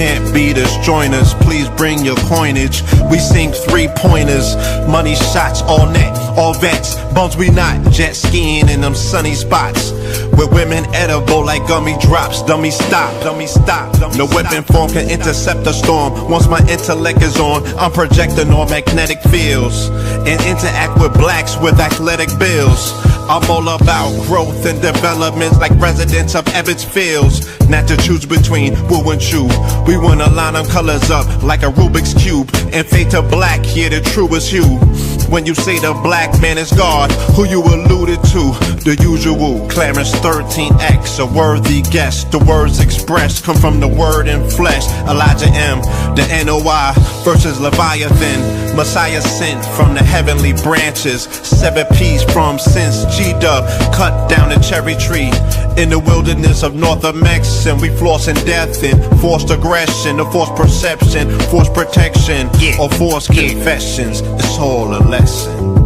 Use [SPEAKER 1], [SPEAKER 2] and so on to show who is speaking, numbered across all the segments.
[SPEAKER 1] can't beat us, join us, please bring your coinage. We sing 3-pointers, money shots all net, all vets, bums we not, jet skiing in them sunny spots. With women edible like gummy drops, dummy stop, no weapon form can intercept the storm. Once my intellect is on, I'm projecting on magnetic fields and interact with blacks with athletic bills. I'm all about growth and development like residents of Ebbets Fields. Not to choose between woo and chew. We wanna line them colors up like a Rubik's Cube and fade to black, yeah, the truest hue. When you say the black man is God, who you alluded to? The usual. Clarence 13X, a worthy guess. The words expressed come from the word in flesh. Elijah M, the NOI versus Leviathan. Messiah sent from the heavenly branches. 7 P's from since G-Dub cut down the cherry tree. In the wilderness of North Mex, and we flossing death and forced aggression, or forced perception, forced protection, or forced confessions. It's all a lesson.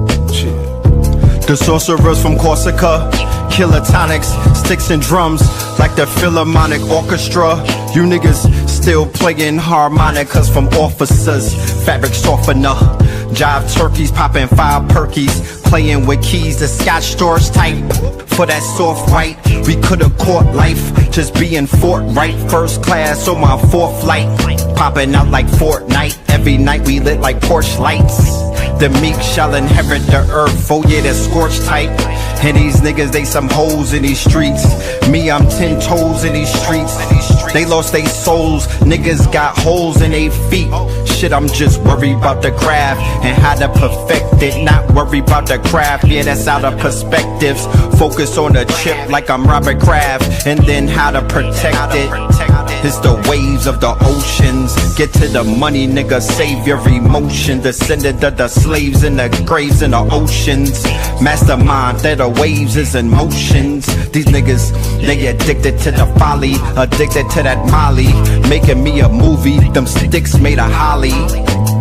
[SPEAKER 2] The sorcerers from Corsica, killer tonics, sticks and drums like the Philharmonic Orchestra. You niggas still playing harmonicas from officers, fabric softener. Jive turkeys popping 5 perkies, playing with keys, the Scotch stores type. For that soft white, we could've caught life, just being forthright. First class on my 4th flight, popping out like Fortnite. Every night we lit like Porsche lights. The meek shall inherit the earth, oh yeah, the scorched type. And these niggas, they some hoes in these streets. Me, I'm 10 toes in these streets. They lost their souls, niggas got holes in their feet. Shit, I'm just worried about the craft and how to perfect it. Not worried about the craft, yeah, that's out of perspectives. Focus on the chip like I'm Robert Kraft, and then how to protect it. It's the waves of the oceans. Get to the money, nigga, save your emotion. Descendant of the slaves in the graves in the oceans. Mastermind that the waves is in motions. These niggas, they addicted to the folly, addicted to that molly. Making me a movie, them sticks made of holly.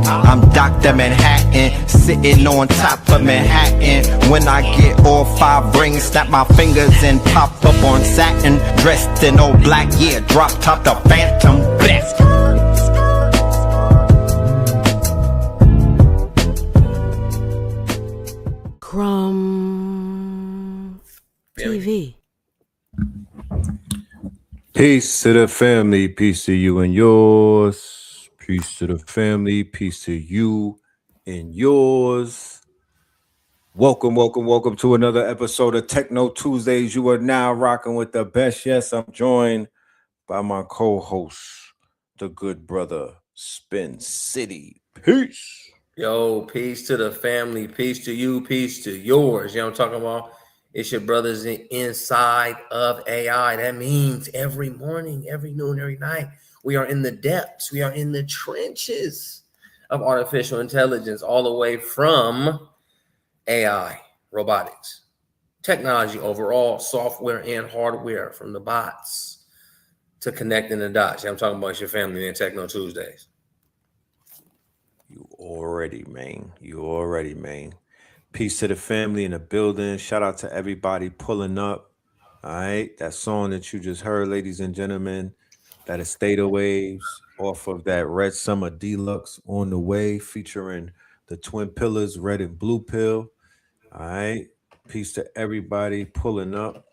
[SPEAKER 2] I'm Dr. Manhattan, sitting on top of Manhattan. When I get all 5 rings, snap my fingers and pop up on satin. Dressed in all black, yeah, drop top the Phantom best.
[SPEAKER 3] Crumb TV.
[SPEAKER 4] Peace to the family, peace to you and yours. Peace to the family, peace to you and yours. Welcome to another episode of TechKNOW Tuesdays. You are now rocking with the best. Yes, I'm joined by my co-host, the good brother, Spin City. Peace.
[SPEAKER 5] Yo, peace to the family, peace to you, peace to yours. You know what I'm talking about? It's your brothers inside of AI. That means every morning, every noon, every night, we are in the depths. We are in the trenches of artificial intelligence, all the way from AI, robotics, technology overall, software and hardware, from the bots to connecting the dots. I'm talking about your family and TechKNOW Tuesdays.
[SPEAKER 4] You already, man. Peace to the family in the building. Shout out to everybody pulling up. All right. That song that you just heard, ladies and gentlemen, that is State of Waves off of that Red Summer Deluxe On the Way, featuring the Twin Pillars, Red and Blue Pill. All right. Peace to everybody pulling up.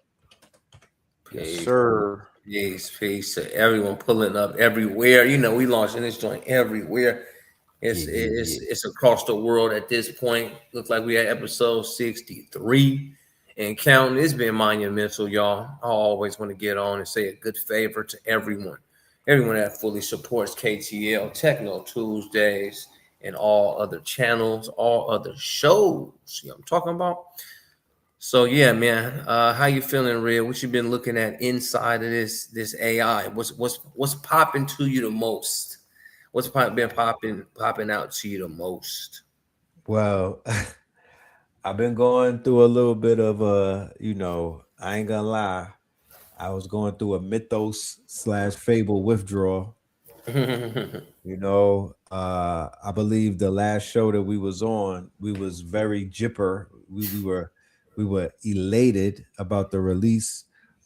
[SPEAKER 4] Yes, sir.
[SPEAKER 5] Peace to everyone pulling up everywhere. You know, we launching this joint everywhere. It's across the world at this point. Looks like we at episode 63 and counting. It's been monumental, y'all. I always want to get on and say a good favor to everyone that fully supports KTL, TechKNOW Tuesdays, and all other channels, all other shows. You know what I'm talking about? So yeah, man. How you feeling, Red? What you been looking at inside of this AI? What's popping to you the most? What's been popping out to you the most?
[SPEAKER 4] Well, I've been going through a little bit of I ain't gonna lie. I was going through a mythos/fable withdrawal. I believe the last show that we was on, we was very jipper. We were elated about the release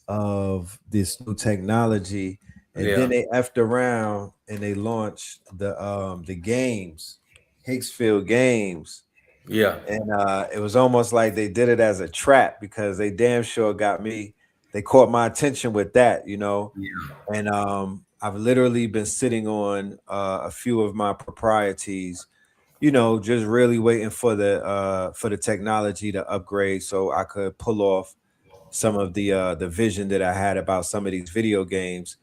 [SPEAKER 4] of this new technology. And then they effed around and they launched the games, Hicksfield Games.
[SPEAKER 5] Yeah.
[SPEAKER 4] And it was almost like they did it as a trap because they damn sure got me. They caught my attention with that, you know.
[SPEAKER 5] Yeah.
[SPEAKER 4] And I've literally been sitting on a few of my proprieties, you know, just really waiting for the technology to upgrade so I could pull off some of the vision that I had about some of these video games.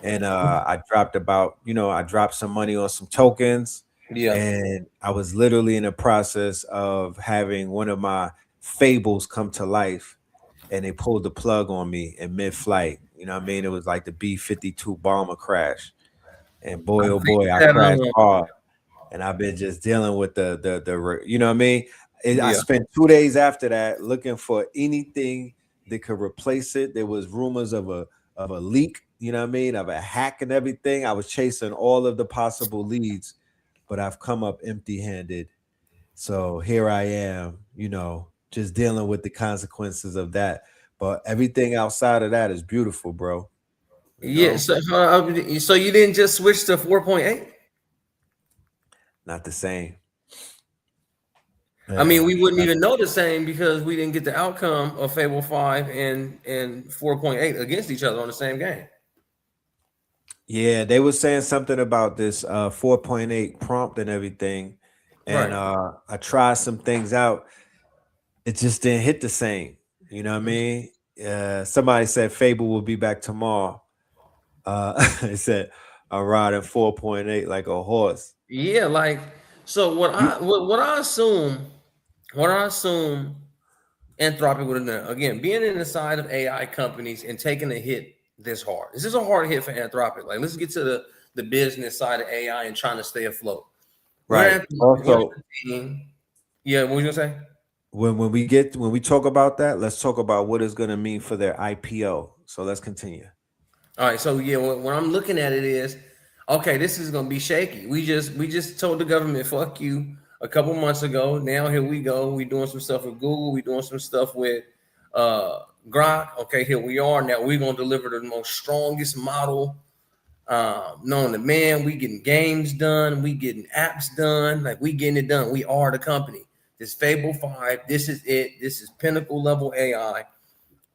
[SPEAKER 4] And I dropped some money on some tokens.
[SPEAKER 5] Yeah.
[SPEAKER 4] And I was literally in the process of having one of my fables come to life, and they pulled the plug on me in mid-flight. You know what I mean? It was like the B-52 bomber crash. And boy, oh boy, I crashed hard. And I've been just dealing with you know what I mean? I spent 2 days after that looking for anything that could replace it. There was rumors of a leak, you know what I mean, of a hack and everything. I was chasing all of the possible leads, but I've come up empty-handed. So here I am, you know, just dealing with the consequences of that. But everything outside of that is beautiful, bro.
[SPEAKER 5] You know? So you didn't just switch to 4.8?
[SPEAKER 4] Not the same.
[SPEAKER 5] I mean, we wouldn't even know the same because we didn't get the outcome of Fable 5 and 4.8 against each other on the same game.
[SPEAKER 4] Yeah, they were saying something about this 4.8 prompt and everything. And I tried some things out. It just didn't hit the same. You know what I mean? Somebody said Fable will be back tomorrow. They said I'm riding 4.8 like a horse.
[SPEAKER 5] Yeah, like so what I assume Anthropic would have done, again, being in the side of AI companies and taking a hit this hard. This is a hard hit for Anthropic. Like, let's get to the business side of AI and trying to stay afloat.
[SPEAKER 4] Right. Also,
[SPEAKER 5] yeah, what were you gonna say?
[SPEAKER 4] When we talk about that, let's talk about what it's gonna mean for their IPO. So let's continue.
[SPEAKER 5] All right. So yeah, when I'm looking at it is, okay, this is gonna be shaky. We just told the government, fuck you, a couple months ago. Now here we go. We doing some stuff with Google. We doing some stuff with Grok. Okay, here we are. Now we're gonna deliver the most strongest model known to man. We getting games done. We getting apps done. Like, we getting it done. We are the company. This Fable 5. This is it. This is pinnacle level AI.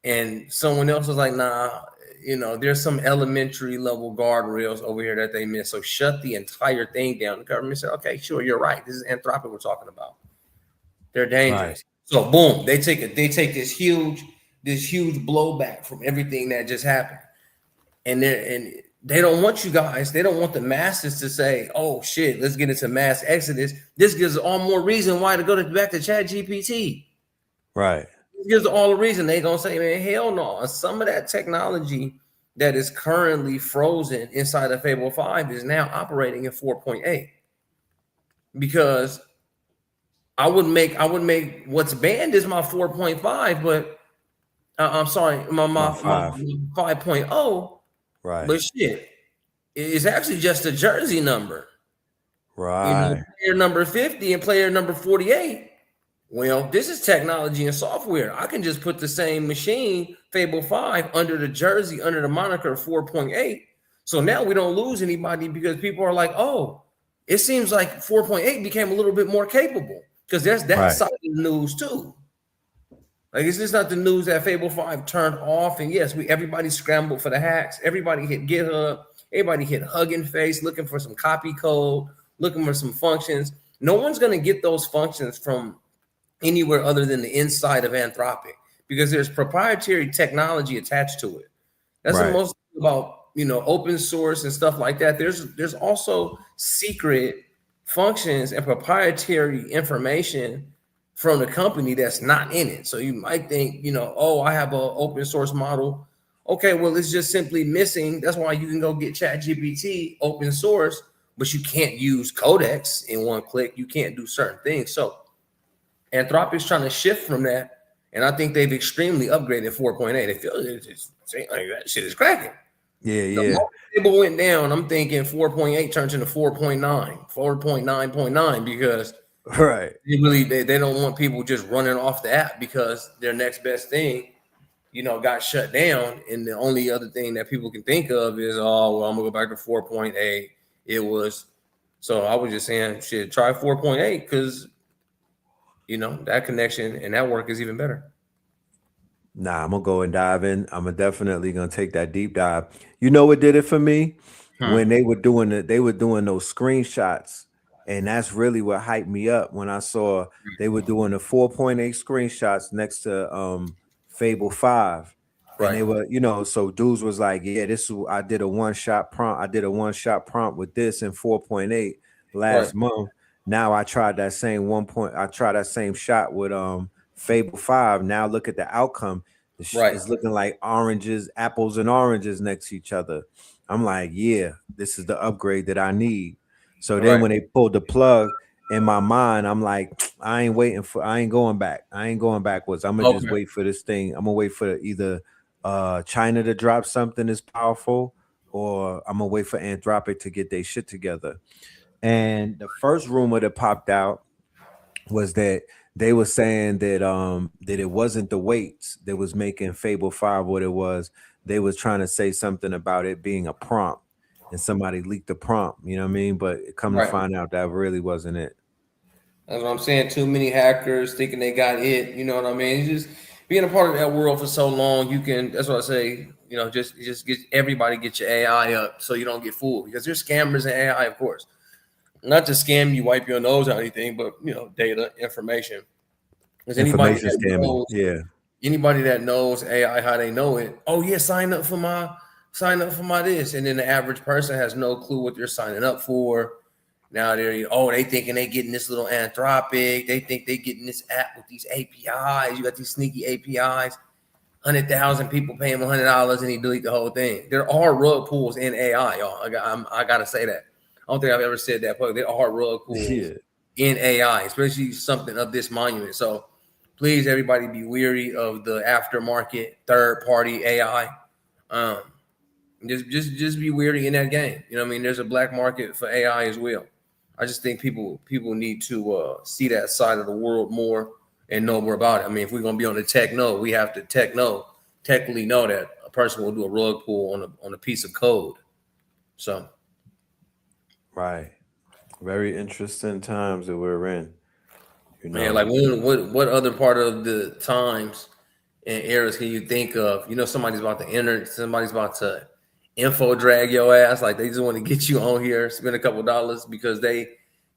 [SPEAKER 5] And someone else was like, nah, you know, there's some elementary level guardrails over here that they missed. So shut the entire thing down. The government said, okay, sure, you're right. This is Anthropic we're talking about. They're dangerous. Right. So boom, they take this huge blowback from everything that just happened. And they don't want you guys, they don't want the masses to say, oh shit, let's get into mass exodus. This gives all more reason why to go back to ChatGPT.
[SPEAKER 4] Right.
[SPEAKER 5] Gives all the reason. They gonna say, man, hell no. Some of that technology that is currently frozen inside of Fable 5 is now operating in 4.8. Because I would make what's banned is my 4.5, but I'm sorry, my 5.0.
[SPEAKER 4] Right.
[SPEAKER 5] But shit, it's actually just a jersey number.
[SPEAKER 4] Right.
[SPEAKER 5] You know, player number 50 and player number 48. Well, this is technology and software. I can just put the same machine, Fable 5, under the jersey, under the moniker 4.8. So now we don't lose anybody because people are like, oh, it seems like 4.8 became a little bit more capable, because there's that side of the news too. Like, it's just not the news that Fable 5 turned off. And yes, everybody scrambled for the hacks. Everybody hit GitHub. Everybody hit Hugging Face looking for some copy code, looking for some functions. No one's going to get those functions from anywhere other than the inside of Anthropic, because there's proprietary technology attached to it. That's the most about, you know, open source and stuff like that. There's also secret functions and proprietary information from the company that's not in it. So you might think, you know, oh, I have an open source model. Okay, well, it's just simply missing. That's why you can go get ChatGPT open source, but you can't use Codex in one click. You can't do certain things. So Anthropic's trying to shift from that, and I think they've extremely upgraded 4.8. They feel it's like that shit is cracking.
[SPEAKER 4] Yeah.
[SPEAKER 5] The table went down. I'm thinking 4.8 turns into 4.9, 4.9.9, because they don't want people just running off the app because their next best thing got shut down. And the only other thing that people can think of is, oh, well, I'm gonna go back to 4.8. It was, so I was just saying, shit, try 4.8 because that connection and that work is even better.
[SPEAKER 4] Nah, I'm gonna go and dive in. I'm definitely gonna take that deep dive. You know what did it for me? When they were doing it, they were doing those screenshots, and that's really what hyped me up when I saw they were doing the 4.8 screenshots next to Fable 5. And they
[SPEAKER 5] Right.
[SPEAKER 4] were, so dudes was like, yeah, I did a one-shot prompt. I did a one-shot prompt with this in 4.8 last
[SPEAKER 5] Right.
[SPEAKER 4] month. Now I tried that same I tried that same shot with Fable 5. Now look at the outcome.
[SPEAKER 5] Right.
[SPEAKER 4] It's looking like apples and oranges next to each other. I'm like, yeah, this is the upgrade that I need. So then
[SPEAKER 5] Right.
[SPEAKER 4] when they pulled the plug in my mind, I'm like, I ain't going back. I ain't going backwards. I'm gonna just
[SPEAKER 5] Okay.
[SPEAKER 4] wait for this thing. I'm gonna wait for either China to drop something as powerful, or I'm gonna wait for Anthropic to get their shit together. And the first rumor that popped out was that they were saying that it wasn't the weights that was making Fable 5 what it was. They was trying to say something about it being a prompt, and somebody leaked the prompt, you know what I mean? But come to
[SPEAKER 5] Right.
[SPEAKER 4] find out that really wasn't it.
[SPEAKER 5] That's what I'm saying. Too many hackers thinking they got it. You know what I mean? It's just being a part of that world for so long, you can. That's what I say. Just get everybody get your AI up so you don't get fooled, because there's scammers in AI, of course. Not to scam you, wipe your nose or anything, but data, information. Because
[SPEAKER 4] Information scamming, yeah.
[SPEAKER 5] anybody that knows AI how they know it, oh yeah, sign up for my this, and then the average person has no clue what they're signing up for. Now they thinking they getting this little Anthropic. They think they getting this app with these APIs. You got these sneaky APIs. 100,000 people pay him $100 and he delete the whole thing. There are rug pulls in AI, y'all. I gotta say that. I don't think I've ever said that publicly. There are rug pulls in AI, especially something of this monument. So please, everybody, be weary of the aftermarket third-party AI. Just be weary in that game. You know what I mean? There's a black market for AI as well. I just think people need to see that side of the world more and know more about it. I mean, if we're gonna be on the TechKNOW, we have to technically know that a person will do a rug pull on a piece of code. So,
[SPEAKER 4] right, very interesting times that we're in.
[SPEAKER 5] Man, like what other part of the times and eras can you think of? Somebody's about to enter, somebody's about to info drag your ass. Like they just want to get you on here, spend a couple dollars because they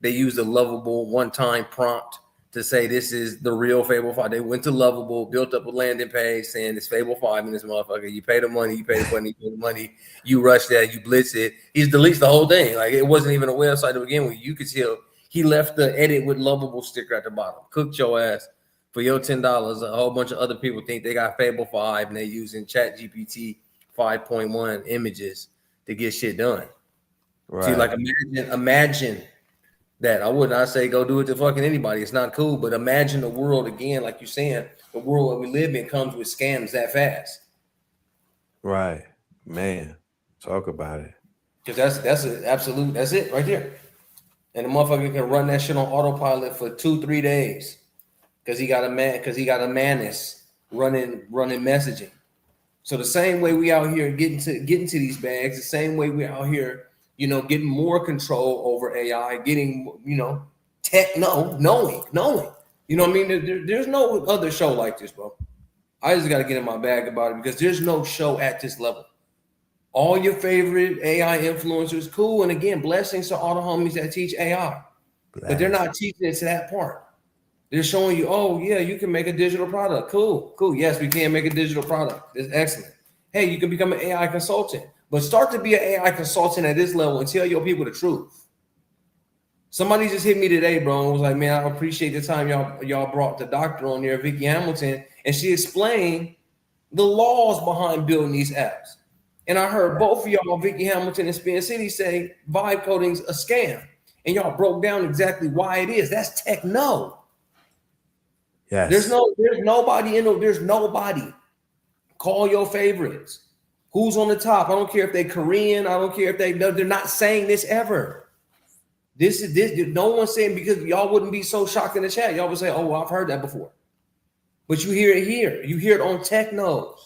[SPEAKER 5] used a Lovable one-time prompt to say this is the real Fable 5. They went to Lovable, built up a landing page saying it's Fable 5 in this motherfucker. You pay the money, you pay the money, you rush that, you blitz it. He deletes the whole thing. Like it wasn't even a website to begin with. You could tell he left the edit with Lovable sticker at the bottom. Cooked your ass for your $10. A whole bunch of other people think they got Fable 5 and they using ChatGPT 5.1 images to get shit done. Right. See, like imagine that. I would not say go do it to fucking anybody. It's not cool, but imagine the world again, like you're saying, the world that we live in comes with scams that fast.
[SPEAKER 4] Right, man. Talk about it.
[SPEAKER 5] Because that's an absolute. That's it right there. And the motherfucker can run that shit on autopilot for 2-3 days because he got a Manus running messaging. So the same way we out here getting to these bags, the same way we out here, getting more control over AI, getting, TechKNOW, knowing. You know what I mean? There's no other show like this, bro. I just got to get in my bag about it because there's no show at this level. All your favorite AI influencers, cool. And again, blessings to all the homies that teach AI. But they're not teaching it to that part. They're showing you, oh, yeah, you can make a digital product. Cool. Yes, we can make a digital product. It's excellent. Hey, you can become an AI consultant. But start to be an AI consultant at this level and tell your people the truth. Somebody just hit me today, bro, and was like, man, I appreciate the time y'all brought the doctor on there, Vicky Hamilton, and she explained the laws behind building these apps. And I heard both of y'all, Vicky Hamilton and Spin City, say vibe coding's a scam. And y'all broke down exactly why it is. That's TechKNOW.
[SPEAKER 4] Yes.
[SPEAKER 5] There's nobody. Call your favorites. Who's on the top? I don't care if they're Korean. I don't care if they're not saying this ever. This is no one's saying, because y'all wouldn't be so shocked in the chat. Y'all would say, oh, well, I've heard that before. But you hear it here. You hear it on TechKNOWs.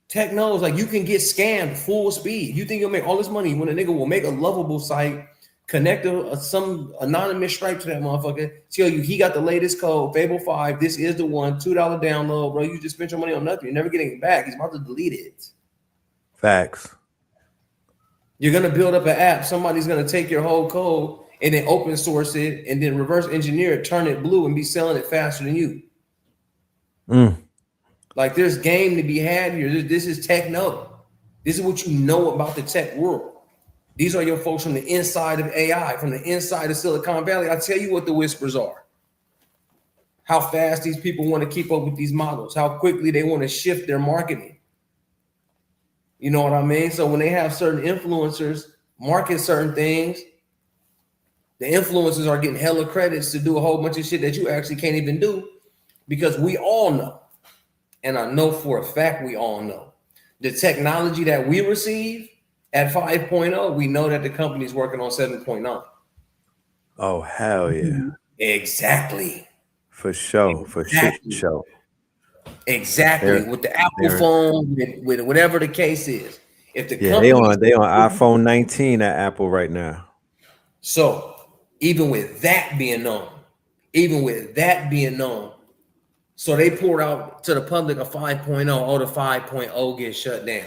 [SPEAKER 5] TechKNOWs, like you can get scammed full speed. You think you'll make all this money when a nigga will make a lovable site, connect some anonymous stripe to that motherfucker, tell you he got the latest code, Fable 5, this is the one, $2 download, bro. You just spent your money on nothing. You're never getting it back. He's about to delete it.
[SPEAKER 4] Facts.
[SPEAKER 5] You're going to build up an app. Somebody's going to take your whole code and then open source it and then reverse engineer it, turn it blue, and be selling it faster than you. Like there's game to be had here. This is TechKNOW. This is what you know about the tech world. These are your folks from the inside of AI, from the inside of Silicon Valley. I'll tell you what the whispers are. How fast these people want to keep up with these models, how quickly they want to shift their marketing. You know what I mean? So when they have certain influencers market certain things, the influencers are getting hella credits to do a whole bunch of shit that you actually can't even do, because we all know, and I know for a fact we all know, the technology that we receive at 5.0, we know that the company's working on 7.9.
[SPEAKER 4] Oh, hell yeah.
[SPEAKER 5] Exactly.
[SPEAKER 4] For sure. For sure.
[SPEAKER 5] Exactly. With the Apple phone, with whatever the case is. If the
[SPEAKER 4] they on iPhone 19 at Apple right now.
[SPEAKER 5] So even with that being known, so they poured out to the public a 5.0, or the 5.0 gets shut down.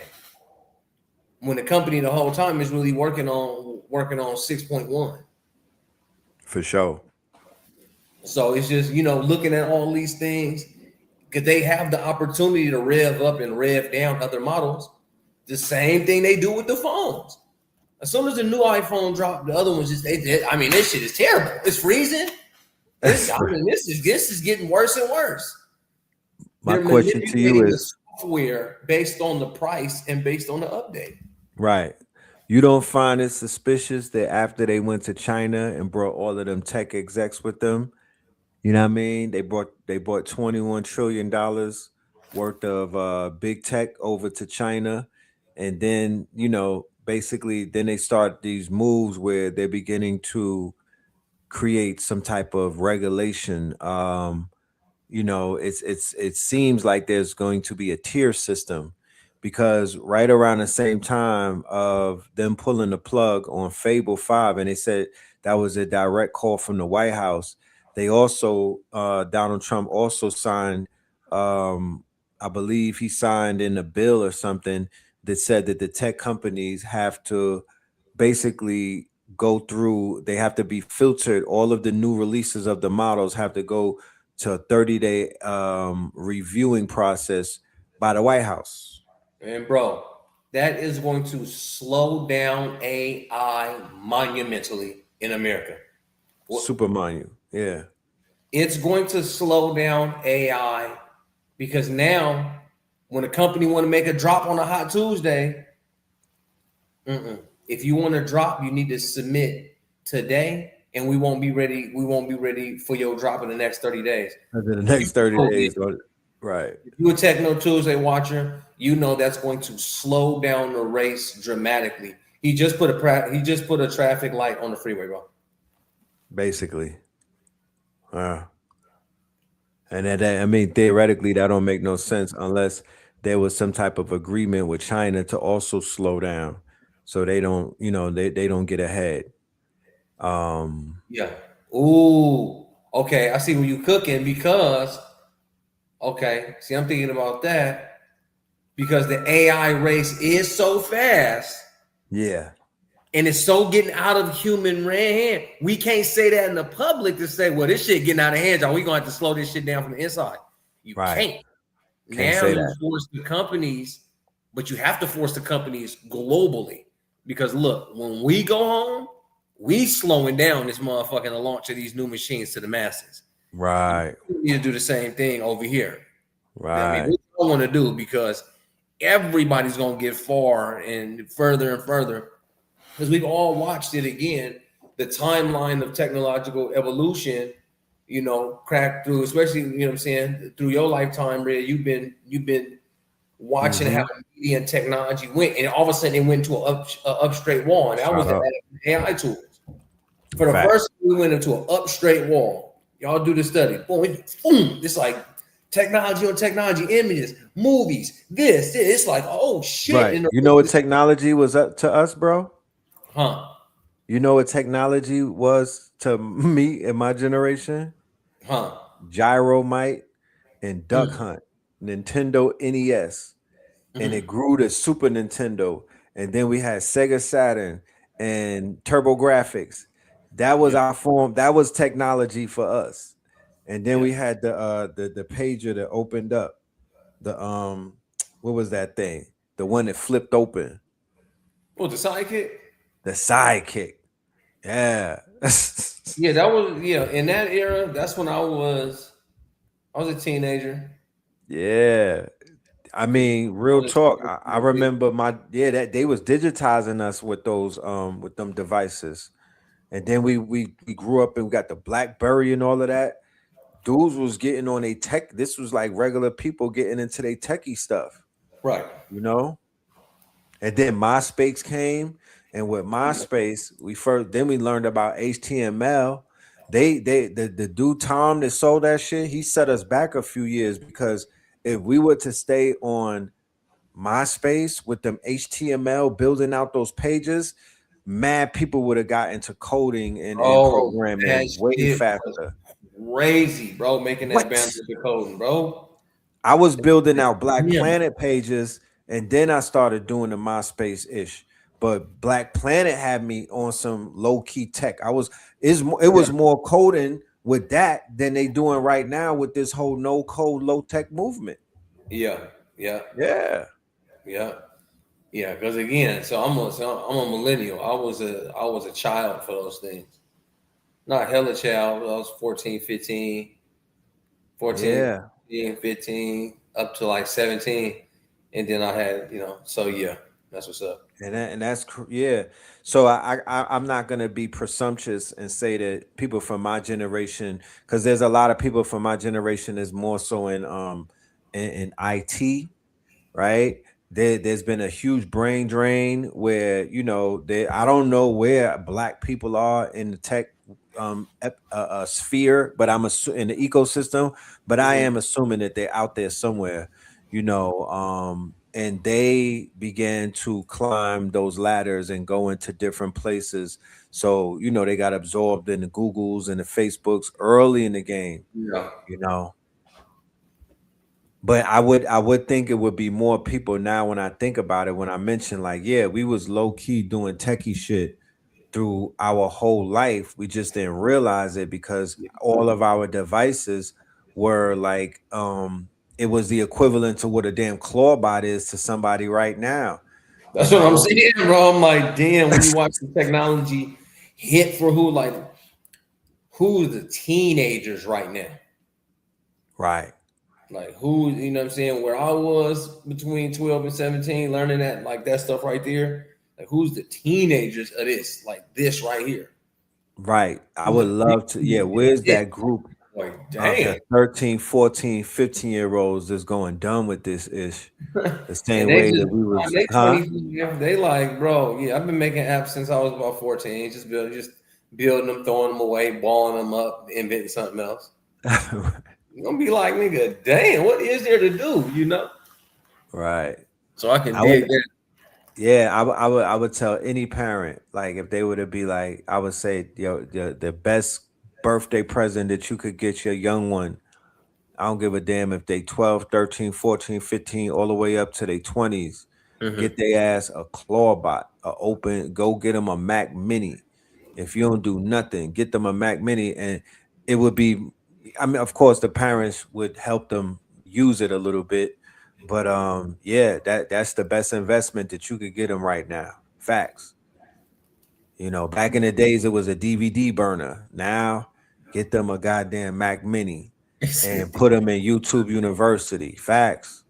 [SPEAKER 5] When the company the whole time is really working on 6.1.
[SPEAKER 4] For sure.
[SPEAKER 5] So it's just, looking at all these things, because they have the opportunity to rev up and rev down other models. The same thing they do with the phones. As soon as the new iPhone dropped, the other ones this shit is terrible. It's freezing. This is getting worse and worse.
[SPEAKER 4] My question to you is,
[SPEAKER 5] the software based on the price and based on the update.
[SPEAKER 4] Right. You don't find it suspicious that after they went to China and brought all of them tech execs with them, you know what I mean? They bought $21 trillion worth of big tech over to China. And then, basically then they start these moves where they're beginning to create some type of regulation. It seems like there's going to be a tier system, because right around the same time of them pulling the plug on Fable 5, and they said that was a direct call from the White House. They also, Donald Trump also signed, I believe he signed in a bill or something that said that the tech companies have to basically go through, they have to be filtered. All of the new releases of the models have to go to a 30-day reviewing process by the White House.
[SPEAKER 5] And bro, that is going to slow down AI monumentally in America.
[SPEAKER 4] Super monument. Yeah.
[SPEAKER 5] It's going to slow down AI, because now when a company want to make a drop on a hot Tuesday, if you want to drop, you need to submit today, and we won't be ready. We won't be ready for your drop in the next 30 days.
[SPEAKER 4] The next 30 days. Right.
[SPEAKER 5] If you're a TechKNOW Tuesday watcher, you know that's going to slow down the race dramatically. He just put a traffic light on the freeway, bro.
[SPEAKER 4] Basically. And theoretically, that don't make no sense unless there was some type of agreement with China to also slow down, so they don't, they don't get ahead.
[SPEAKER 5] Yeah. Ooh. Okay. I see where you cooking, because. Okay. See, I'm thinking about that because the AI race is so fast.
[SPEAKER 4] Yeah.
[SPEAKER 5] And it's so getting out of human hand. We can't say that in the public to say, well, this shit getting out of hand, y'all. We're going to have to slow this shit down from the inside. You can't. Now you force the companies, but you have to force the companies globally. Because look, when we go home, we slowing down this motherfucking launch of these new machines to the masses.
[SPEAKER 4] Right.
[SPEAKER 5] We need to do the same thing over here.
[SPEAKER 4] Right.
[SPEAKER 5] What I want to do, because everybody's going to get far and further, because we've all watched it again, the timeline of technological evolution, crack through, especially, through your lifetime, Red, you've been watching how media and technology went, and all of a sudden it went to an up straight wall, and that was the AI tools. For the first, we went into an up straight wall. Y'all do the study. Boom, it's like technology on technology, images, movies, this. It's like, oh shit.
[SPEAKER 4] Right. You know what technology was up to us, bro?
[SPEAKER 5] Huh?
[SPEAKER 4] You know what technology was to me in my generation?
[SPEAKER 5] Huh?
[SPEAKER 4] Gyromite and Duck
[SPEAKER 5] Mm,
[SPEAKER 4] Hunt, Nintendo NES, and
[SPEAKER 5] mhm.
[SPEAKER 4] it grew to Super Nintendo, and then we had Sega Saturn and Turbo Graphics. That was
[SPEAKER 5] Yeah,
[SPEAKER 4] our form. That was technology for us. And then
[SPEAKER 5] yeah.
[SPEAKER 4] we had the pager that opened up. The what was that thing? The one that flipped open.
[SPEAKER 5] What, the sidekick?
[SPEAKER 4] The sidekick. Yeah.
[SPEAKER 5] Yeah, that was, yeah. In that era, that's when I was a teenager.
[SPEAKER 4] Yeah. I mean,
[SPEAKER 5] I
[SPEAKER 4] real
[SPEAKER 5] was
[SPEAKER 4] talk.
[SPEAKER 5] a
[SPEAKER 4] I remember that they was digitizing us with them devices. And then we grew up and we got the BlackBerry and all of that. Dudes was getting on a tech. This was like regular people getting into their techie stuff,
[SPEAKER 5] right.
[SPEAKER 4] you know? And then MySpace came, and with MySpace, we learned about HTML. The dude Tom that sold that shit, he set us back a few years because if we were to stay on MySpace with them HTML building out those pages, mad people would have got into coding and
[SPEAKER 5] Oh, that
[SPEAKER 4] programming way
[SPEAKER 5] shit was
[SPEAKER 4] faster.
[SPEAKER 5] crazy, bro. Making that
[SPEAKER 4] What?
[SPEAKER 5] boundary decoding, bro.
[SPEAKER 4] I was building out Black
[SPEAKER 5] Yeah,
[SPEAKER 4] Planet pages, and then I started doing the MySpace ish. But Black Planet had me on some low key tech. It
[SPEAKER 5] yeah,
[SPEAKER 4] was more coding with that than they doing right now with this whole no code low tech movement.
[SPEAKER 5] yeah, yeah,
[SPEAKER 4] Yeah,
[SPEAKER 5] yeah, yeah. Because again, I'm a millennial. I was a child for those things. Not hella child. I was 14, 15, 14,
[SPEAKER 4] yeah.
[SPEAKER 5] 15, up to like 17, and then I had, So yeah, that's what's up.
[SPEAKER 4] Yeah. So I'm not gonna be presumptuous and say that people from my generation, because there's a lot of people from my generation is more so in IT, right? There's been a huge brain drain where I don't know where black people are in the tech sphere, but in the ecosystem, but I
[SPEAKER 5] Mhm.
[SPEAKER 4] am assuming that they're out there somewhere, and they began to climb those ladders and go into different places. So they got absorbed in the Googles and the Facebooks early in the game,
[SPEAKER 5] Yeah,
[SPEAKER 4] you know but I would think it would be more people now when I think about it, when I mention like, yeah, we was low key doing techie shit through our whole life. We just didn't realize it because all of our devices were like it was the equivalent to what a damn clawbot is to somebody right now, you
[SPEAKER 5] that's what I'm
[SPEAKER 4] know?
[SPEAKER 5] saying, bro. I'm like, damn. When you watch the technology hit for who the teenagers right now?
[SPEAKER 4] Right.
[SPEAKER 5] Like who, what I'm saying? Where I was between 12 and 17, learning that stuff right there. Like who's the teenagers of this? Like this right here.
[SPEAKER 4] Right. I
[SPEAKER 5] Who's
[SPEAKER 4] would
[SPEAKER 5] the big
[SPEAKER 4] love to. Yeah,
[SPEAKER 5] teenagers?
[SPEAKER 4] where's
[SPEAKER 5] Yeah.
[SPEAKER 4] that group
[SPEAKER 5] Like,
[SPEAKER 4] of
[SPEAKER 5] damn.
[SPEAKER 4] the 13, 14, 15-year-olds that's going dumb with this ish? The
[SPEAKER 5] And
[SPEAKER 4] same
[SPEAKER 5] they
[SPEAKER 4] way
[SPEAKER 5] just
[SPEAKER 4] that we was,
[SPEAKER 5] they
[SPEAKER 4] huh?
[SPEAKER 5] 25. They like, bro, yeah, I've been making apps since I was about 14. Just building them, throwing them away, balling them up, inventing something else. You're gonna be like, nigga, damn, what is there to do?
[SPEAKER 4] Right.
[SPEAKER 5] So I can
[SPEAKER 4] I would,
[SPEAKER 5] dig that.
[SPEAKER 4] yeah, I would tell any parent, like if they were to be like, I would say, yo, the best birthday present that you could get your young one. I don't give a damn if they 12, 13, 14, 15, all the way up to their 20s. Get
[SPEAKER 5] Mhm.
[SPEAKER 4] their ass a clawbot, go get them a Mac Mini. If you don't do nothing, get them a Mac Mini, and it would be. I mean, of course, the parents would help them use it a little bit, but yeah, that's the best investment that you could get them right now. Facts. Back in the days, it was a DVD burner. Now, get them a goddamn Mac Mini and put them in YouTube University. Facts.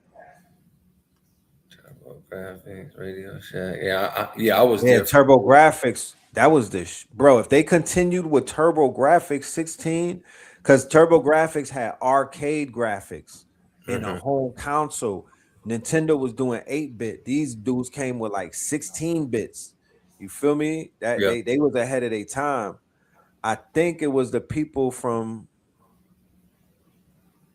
[SPEAKER 5] Graphics, Radio Shack. Yeah, I was
[SPEAKER 4] Yeah,
[SPEAKER 5] there.
[SPEAKER 4] Turbo Graphics. That was bro. If they continued with Turbo Graphics 16, because Turbo Graphics had arcade graphics in a
[SPEAKER 5] Mhm.
[SPEAKER 4] home console. Nintendo was doing 8-bit. These dudes came with like 16 bits. You feel me? That
[SPEAKER 5] Yeah.
[SPEAKER 4] they was ahead of their time. I think it was the people from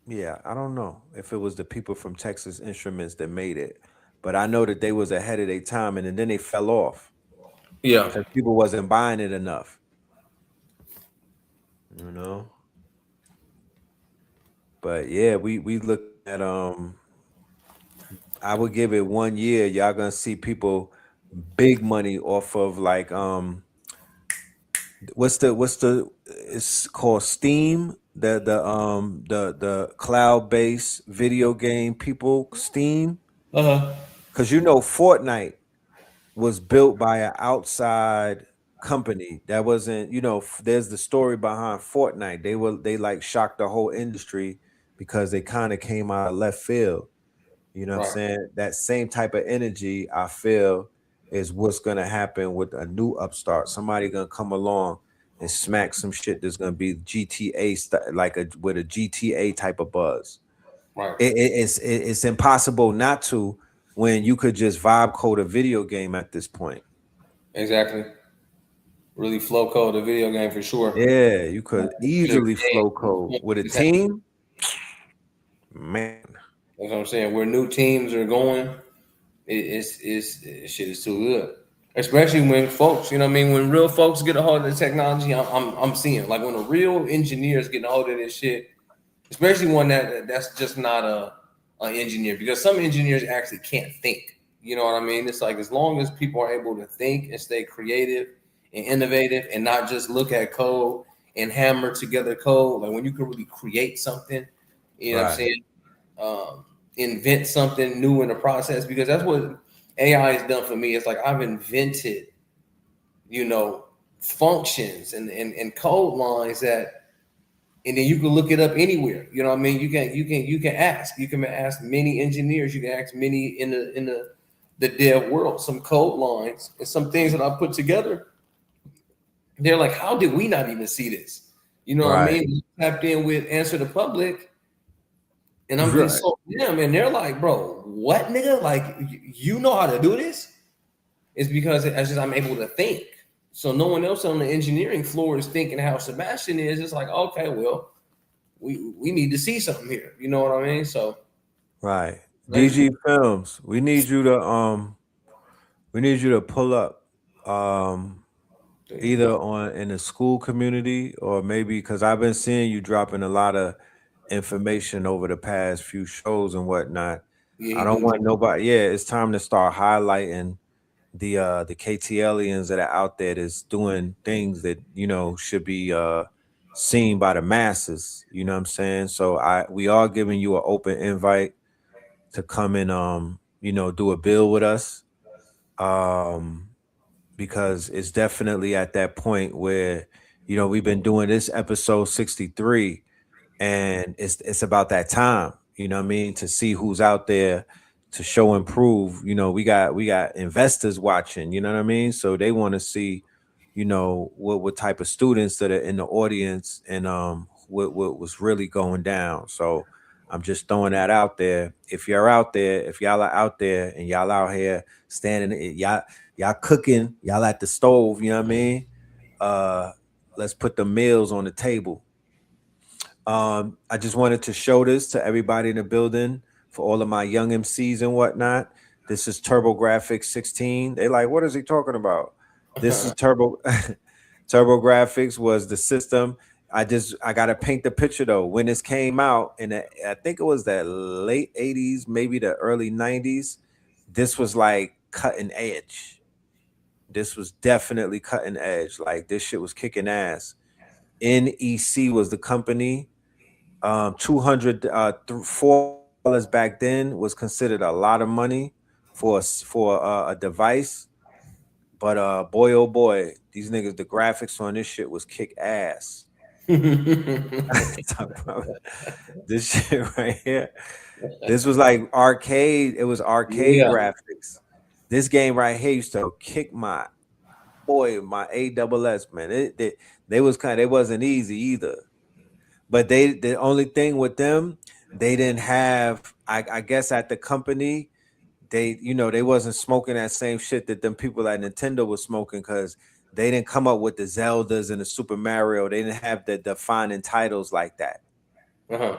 [SPEAKER 4] Yeah, I don't know if it was the people from Texas Instruments that made it, but I know that they was ahead of their time, and then they fell off
[SPEAKER 5] Yeah.
[SPEAKER 4] because people wasn't buying it enough. You know, but yeah, we look at I would give it 1 year. Y'all gonna see people big money off of like what's the it's called Steam, the cloud based video game people Steam,
[SPEAKER 5] Uh-huh.
[SPEAKER 4] because you know Fortnite was built by an outside company that wasn't, there's the story behind Fortnite. They like shocked the whole industry because they kind of came out of left field. You know what I'm
[SPEAKER 5] Right.
[SPEAKER 4] saying? That same type of energy I feel is what's gonna happen with a new upstart. Somebody gonna come along and smack some shit that's gonna be GTA like with a GTA type of buzz.
[SPEAKER 5] Right.
[SPEAKER 4] It's impossible not to when you could just vibe code a video game at this point.
[SPEAKER 5] Exactly. Really flow code the video game for sure.
[SPEAKER 4] Yeah, you could
[SPEAKER 5] Just
[SPEAKER 4] easily
[SPEAKER 5] game.
[SPEAKER 4] flow code with a team, man.
[SPEAKER 5] That's what I'm saying. Where new teams are going, shit is too good. Especially when folks, you know what I mean, when real folks get a hold of the technology, I'm seeing like when the real engineers get a hold of this shit, especially one that's just not a engineer, because some engineers actually can't think. You know what I mean? It's like as long as people are able to think and stay creative and innovative and not just look at code and hammer together code, like when you can really create something, you know what I'm
[SPEAKER 4] Right,
[SPEAKER 5] saying? Invent something new in the process, because that's what AI has done for me. It's like I've invented, you know, functions and code lines that, and then you can look it up anywhere. You know what I mean? You can ask many engineers, you can ask many in the dev world some code lines and some things that I put together. They're like, how did we not even see this? You know what I
[SPEAKER 4] right,
[SPEAKER 5] mean? Tapped in with Answer the Public, and I'm
[SPEAKER 4] right,
[SPEAKER 5] consulting them, and they're like, bro, what nigga? Like, you know how to do this? It's because it's just I'm able to think. So no one else on the engineering floor is thinking how Sebastian is. It's like, okay, well, we need to see something here. You know what I mean? So
[SPEAKER 4] right.
[SPEAKER 5] crazy.
[SPEAKER 4] DG Films, we need you to pull up either on in the school community or maybe because I've been seeing you dropping a lot of information over the past few shows and whatnot.
[SPEAKER 5] Yeah,
[SPEAKER 4] I
[SPEAKER 5] he
[SPEAKER 4] don't
[SPEAKER 5] do.
[SPEAKER 4] want nobody. Yeah, it's time to start highlighting the KTLians that are out there that's doing things that should be seen by the masses. You know what I'm saying? So we are giving you an open invite to come and do a bill with us. Um because it's definitely at that point where we've been doing this episode 63 and it's about that time, what I mean, to see who's out there to show and prove. We got investors watching, you know what I mean, so they want to see what type of students that are in the audience and what was really going down. So I'm just throwing that out there. If you're out there, if y'all are out there and y'all out here standing, y'all cooking, y'all at the stove, you know what I mean, uh let's put the meals on the table. I just wanted to show this to everybody in the building for all of my young MCs and whatnot. This is TurboGrafx 16. They like, what is he talking about? This is TurboGrafx was the system. I gotta paint the picture though. When this came out I think it was the late 80s, maybe the early 90s, this was like cutting edge. This was definitely cutting edge. Like this shit was kicking ass. NEC was the company. 200 $4 back then was considered a lot of money for a device. But boy oh boy, these niggas, the graphics on this shit was kick ass. Talk about this shit right here. This was like arcade. It was arcade
[SPEAKER 5] Yeah.
[SPEAKER 4] graphics. This game right here used to kick my AWS, man. They was they wasn't easy either. But the only thing with them, they didn't have. I guess at the company, they wasn't smoking that same shit that them people at Nintendo was smoking, because they didn't come up with the Zeldas and the Super Mario. They didn't have the defining titles like that.
[SPEAKER 5] Uh-huh.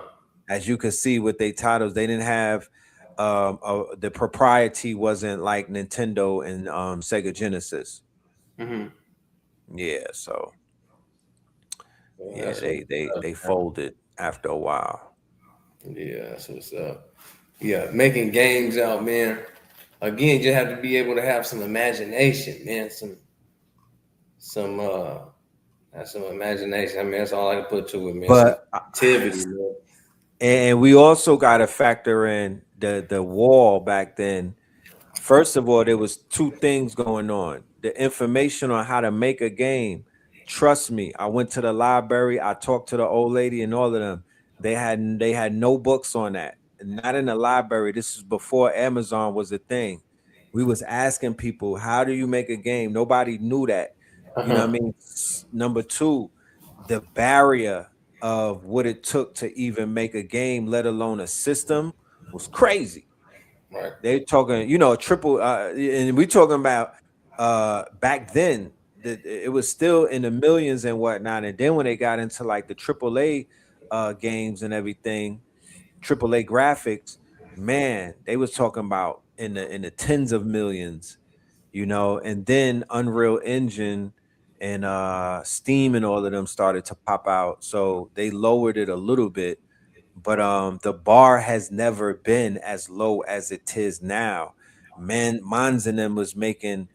[SPEAKER 4] as you can see with their titles, they didn't have the propriety wasn't like Nintendo and Sega Genesis.
[SPEAKER 5] Mm-hmm.
[SPEAKER 4] Yeah, so
[SPEAKER 5] Yeah,
[SPEAKER 4] yeah,
[SPEAKER 5] that's
[SPEAKER 4] they
[SPEAKER 5] what's
[SPEAKER 4] they
[SPEAKER 5] up,
[SPEAKER 4] they
[SPEAKER 5] man.
[SPEAKER 4] folded after a while.
[SPEAKER 5] Yeah, that's what's up. Yeah, making games out, man. Again, you have to be able to have some imagination, man. Some have some imagination. I mean, that's all I can put to it, man. Some
[SPEAKER 4] But
[SPEAKER 5] creativity, man.
[SPEAKER 4] and we also got to factor in the wall back then. First of all, there was two things going on. The information on how to make a game. Trust me, I went to the library, I talked to the old lady and all of them. They had no books on that. Not in the library. This is before Amazon was a thing. We was asking people, how do you make a game? Nobody knew that. You know what I
[SPEAKER 5] Uh-huh.
[SPEAKER 4] mean? Number two, the barrier of what it took to even make a game, let alone a system, was crazy.
[SPEAKER 5] Right.
[SPEAKER 4] They talking, triple, and we talking about back then. It was still in the millions and whatnot. And then when they got into like the AAA games and everything, AAA graphics, man, they was talking about in the tens of millions, and then Unreal Engine and Steam and all of them started to pop out. So they lowered it a little bit, but the bar has never been as low as it is now. Man, Mons and them was making,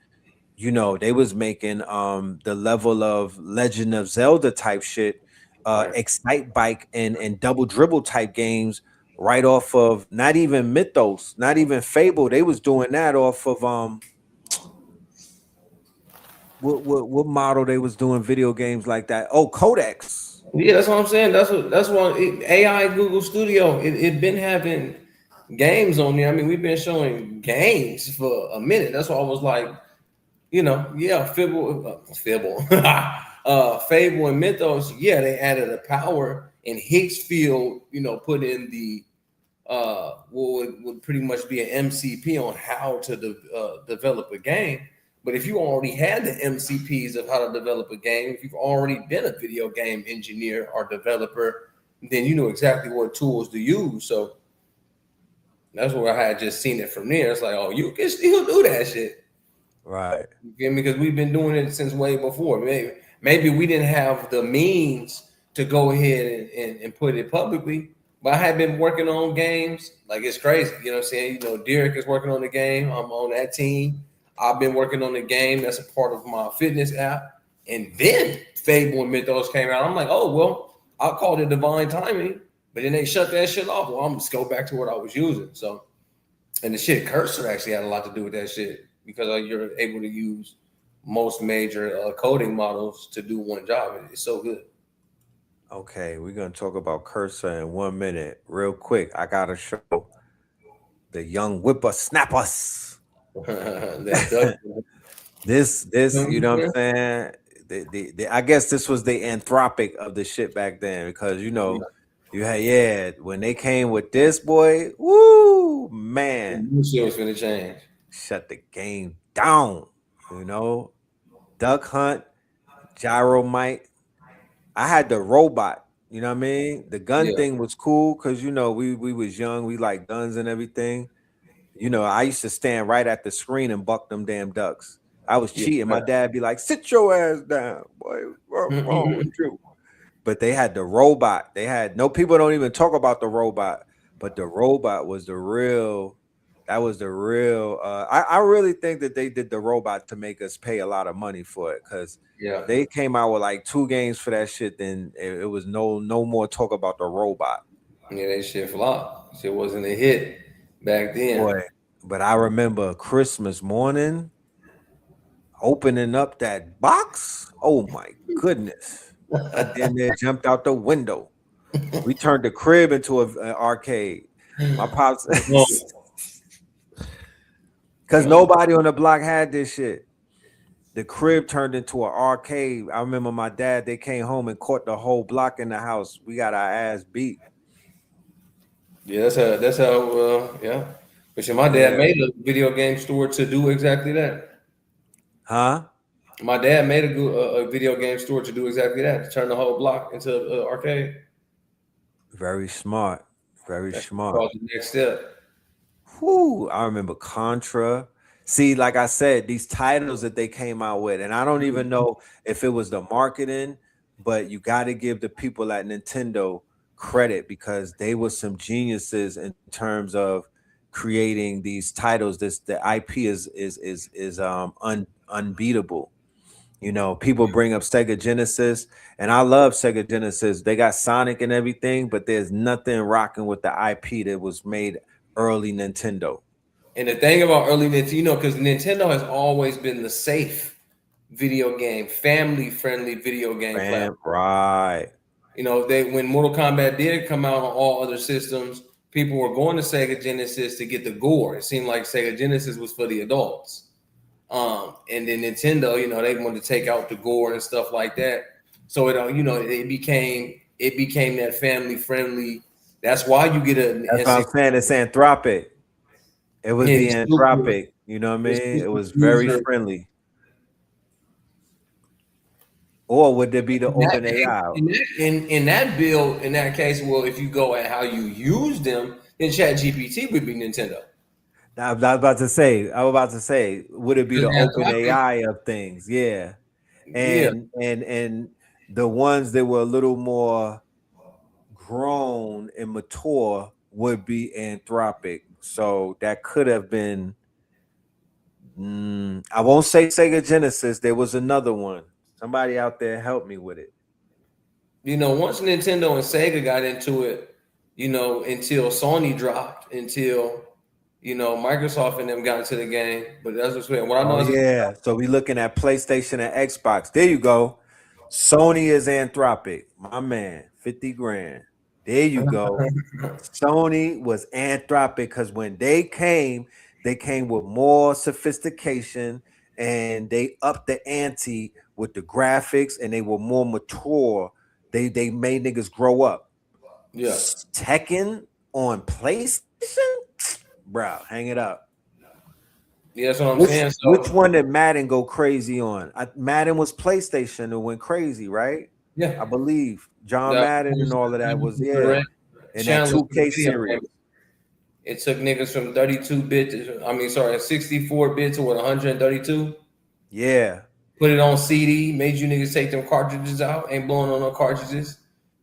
[SPEAKER 4] they was making the level of Legend of Zelda type shit,
[SPEAKER 5] Right.
[SPEAKER 4] Excite Bike and Double Dribble type games right off of not even Mythos, not even Fable. They was doing that off of what model they was doing video games like that. Oh, Codex.
[SPEAKER 5] Yeah, that's what I'm saying. That's why AI Google Studio it been having games on there. I mean, we've been showing games for a minute. That's why I was like, yeah, Fable and Mythos. Yeah, they added a power, and Higgs field, put in the what would pretty much be an MCP on how to develop a game. But if you already had the MCPs of how to develop a game, if you've already been a video game engineer or developer, then you know exactly what tools to use. So that's where I had just seen it from there. It's like, oh, you can still do that shit.
[SPEAKER 4] Right.
[SPEAKER 5] You get me? Because we've been doing it since way before. Maybe we didn't have the means to go ahead and put it publicly, but I had been working on games. Like, it's crazy. You know what I'm saying? Derek is working on the game. I'm on that team. I've been working on the game. That's a part of my fitness app. And then Fable and Mythos came out. I'm like, oh, well, I called it divine timing, but then they shut that shit off. Well, I'm just go back to what I was using. So, and the shit cursor actually had a lot to do with that shit because you're able to use most major coding models to do one job. It's so good.
[SPEAKER 4] Okay, we're gonna talk about Cursor in 1 minute, real quick. I gotta show the young whippersnappers.
[SPEAKER 5] That Dutch.
[SPEAKER 4] This, you know what I'm saying? I guess this was the anthropic of the shit back then because you had when they came with this boy, woo man,
[SPEAKER 5] You shit was finna change.
[SPEAKER 4] shut the game down. You know, Duck Hunt, Gyromite. I had the robot. You know what I mean? The gun
[SPEAKER 5] Yeah,
[SPEAKER 4] thing was cool because we was young, we like guns and everything. I used to stand right at the screen and buck them damn ducks. I was
[SPEAKER 5] yeah.
[SPEAKER 4] cheating. My dad be like, "Sit your ass down, boy. What's wrong with you?" But they had the robot. They had no people don't even talk about the robot, but the robot was the real. That was the real. I really think that they did the robot to make us pay a lot of money for it because
[SPEAKER 5] Yeah,
[SPEAKER 4] they came out with like 2 games for that shit. Then it was no more talk about the robot.
[SPEAKER 5] yeah, that shit flopped. Shit wasn't a hit back then.
[SPEAKER 4] Boy, but I remember Christmas morning opening up that box. Oh my goodness. I damn near jumped out the window. We turned the crib into an arcade. My pops,
[SPEAKER 5] No,
[SPEAKER 4] because
[SPEAKER 5] no.
[SPEAKER 4] nobody on the block had this shit. The crib turned into an arcade. I remember my dad, they came home and caught the whole block in the house. We got our ass beat.
[SPEAKER 5] Yeah, that's how. Yeah. But shit, my dad
[SPEAKER 4] Yeah.
[SPEAKER 5] made a video game store to do exactly that.
[SPEAKER 4] Huh?
[SPEAKER 5] My dad made a video game store to do exactly that, to turn the whole block into an arcade.
[SPEAKER 4] Very smart. Very
[SPEAKER 5] That's
[SPEAKER 4] smart.
[SPEAKER 5] called the next step.
[SPEAKER 4] Whoo, I remember Contra. See, like I said, these titles that they came out with, and I don't even know if it was the marketing, but you got to give the people at Nintendo credit because they were some geniuses in terms of creating these titles. This the IP is unbeatable. You know, people bring up Sega Genesis, and I love Sega Genesis. They got Sonic and everything, but there's nothing rocking with the IP that was made early Nintendo.
[SPEAKER 5] And the thing about early Nintendo, because Nintendo has always been the safe video game, family-friendly video game
[SPEAKER 4] Fam,
[SPEAKER 5] platform.
[SPEAKER 4] right.
[SPEAKER 5] You know, they when Mortal Kombat did come out on all other systems, people were going to Sega Genesis to get the gore. It seemed like Sega Genesis was for the adults. And then Nintendo, you know, they wanted to take out the gore and stuff like that. So it became that family friendly. That's why you get an
[SPEAKER 4] That's what I'm saying. It's Anthropic. It was the
[SPEAKER 5] super,
[SPEAKER 4] Anthropic. You know what I
[SPEAKER 5] the
[SPEAKER 4] mean? It
[SPEAKER 5] super
[SPEAKER 4] was very
[SPEAKER 5] user.
[SPEAKER 4] friendly. Or would there be the
[SPEAKER 5] In that,
[SPEAKER 4] open AI?
[SPEAKER 5] in that build, in that case, well, if you go at how you use them, then Chat GPT would be Nintendo.
[SPEAKER 4] I was about to say, would it be the open AI of things? Yeah.
[SPEAKER 5] Yeah,
[SPEAKER 4] And the ones that were a little more grown and mature would be Anthropic. So that could have been I won't say Sega Genesis. There was another one. Somebody out there help me with it.
[SPEAKER 5] once Nintendo and Sega got into it, until Sony dropped, until Microsoft and them got into the game. But that's what's weird. What I know
[SPEAKER 4] Oh
[SPEAKER 5] is
[SPEAKER 4] yeah. So we looking at PlayStation and Xbox. There you go. Sony is Anthropic. My man, 50 grand. There you go. Sony was Anthropic because when they came with more sophistication and they upped the ante with the graphics and they were more mature. They made niggas grow up.
[SPEAKER 5] yeah,
[SPEAKER 4] Tekken on PlayStation, bro, hang it up.
[SPEAKER 5] yeah, that's what I'm
[SPEAKER 4] Which
[SPEAKER 5] saying.
[SPEAKER 4] which
[SPEAKER 5] So
[SPEAKER 4] one did Madden go crazy on? Madden was PlayStation and went crazy, right?
[SPEAKER 5] yeah,
[SPEAKER 4] I believe John
[SPEAKER 5] the
[SPEAKER 4] Madden and all of that was in that
[SPEAKER 5] challenge for the
[SPEAKER 4] 2K
[SPEAKER 5] video
[SPEAKER 4] series.
[SPEAKER 5] game. It took niggas from 32 bit to 64 bit to 132.
[SPEAKER 4] Yeah,
[SPEAKER 5] Put it on CD, made you niggas take them cartridges out, ain't blowing on no cartridges.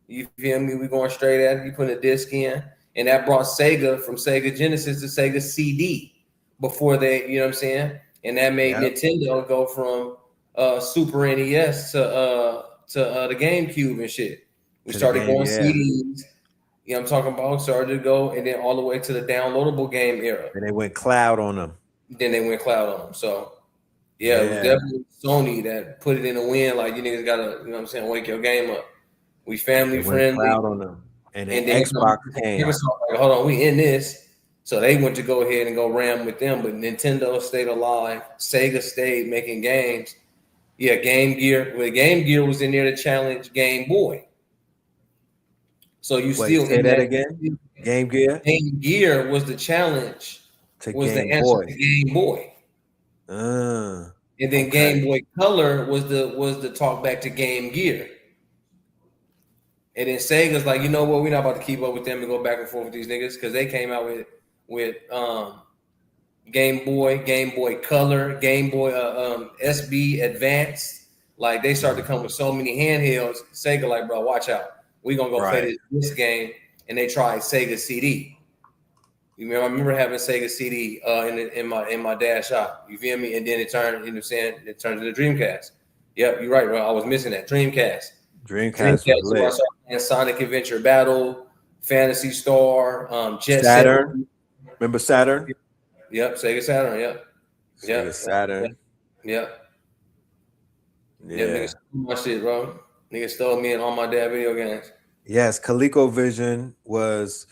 [SPEAKER 5] You feel me? We going straight at it. You put a disc in, and that brought Sega from Sega Genesis to Sega CD before they, you know what I'm saying? And that made
[SPEAKER 4] yeah,
[SPEAKER 5] Nintendo go from Super NES to the GameCube and shit. We
[SPEAKER 4] to the
[SPEAKER 5] started
[SPEAKER 4] game.
[SPEAKER 5] going
[SPEAKER 4] Yeah,
[SPEAKER 5] CDs. You know what I'm talking about? Started to go, and then all the way to the downloadable game era.
[SPEAKER 4] and they went cloud on them.
[SPEAKER 5] Then they went cloud on them. So yeah, it was
[SPEAKER 4] Yeah,
[SPEAKER 5] definitely Sony that put it in the wind. Like, you niggas gotta, you know what I'm saying, wake your game up. We
[SPEAKER 4] they
[SPEAKER 5] family
[SPEAKER 4] went
[SPEAKER 5] friendly.
[SPEAKER 4] cloud on them, and then
[SPEAKER 5] And then
[SPEAKER 4] Xbox came.
[SPEAKER 5] Microsoft like, hold on, we in this. So they went to go ahead and go ram with them, but Nintendo stayed alive. Sega stayed making games. Yeah, Game Gear. Well, Game Gear was in there to challenge Game Boy. So you
[SPEAKER 4] Wait,
[SPEAKER 5] still
[SPEAKER 4] say
[SPEAKER 5] in
[SPEAKER 4] that
[SPEAKER 5] that
[SPEAKER 4] again. Game Gear
[SPEAKER 5] Game Gear was the challenge,
[SPEAKER 4] to
[SPEAKER 5] was the
[SPEAKER 4] Game
[SPEAKER 5] answer
[SPEAKER 4] Boy.
[SPEAKER 5] to Game Boy. And then
[SPEAKER 4] Okay.
[SPEAKER 5] Game Boy Color was the talk back to Game Gear. And then Sega's like, you know what, we're not about to keep up with them and go back and forth with these niggas because they came out with Game Boy Color, Game Boy SB Advanced. Like they started to come with so many handhelds. Sega like, bro, watch out. We gonna go
[SPEAKER 4] Right.
[SPEAKER 5] play this game. And they tried Sega CD. I remember having Sega CD in my dad's shop. You feel me? And then it turned, you know what I'm saying? It turned to the Dreamcast. Yep, you're right, bro. I was missing that. Dreamcast.
[SPEAKER 4] Dreamcast was
[SPEAKER 5] Dreamcast is where I
[SPEAKER 4] lit.
[SPEAKER 5] started playing Sonic Adventure Battle, Fantasy Star, Jet Set.
[SPEAKER 4] Saturn. Remember Saturn?
[SPEAKER 5] Yep, Sega Saturn. Yep.
[SPEAKER 4] Sega
[SPEAKER 5] Yep.
[SPEAKER 4] Saturn.
[SPEAKER 5] Yep. Yep. Niggas
[SPEAKER 4] Yeah.
[SPEAKER 5] stole my shit, bro. Niggas stole me and all my dad video games.
[SPEAKER 4] Yes, ColecoVision was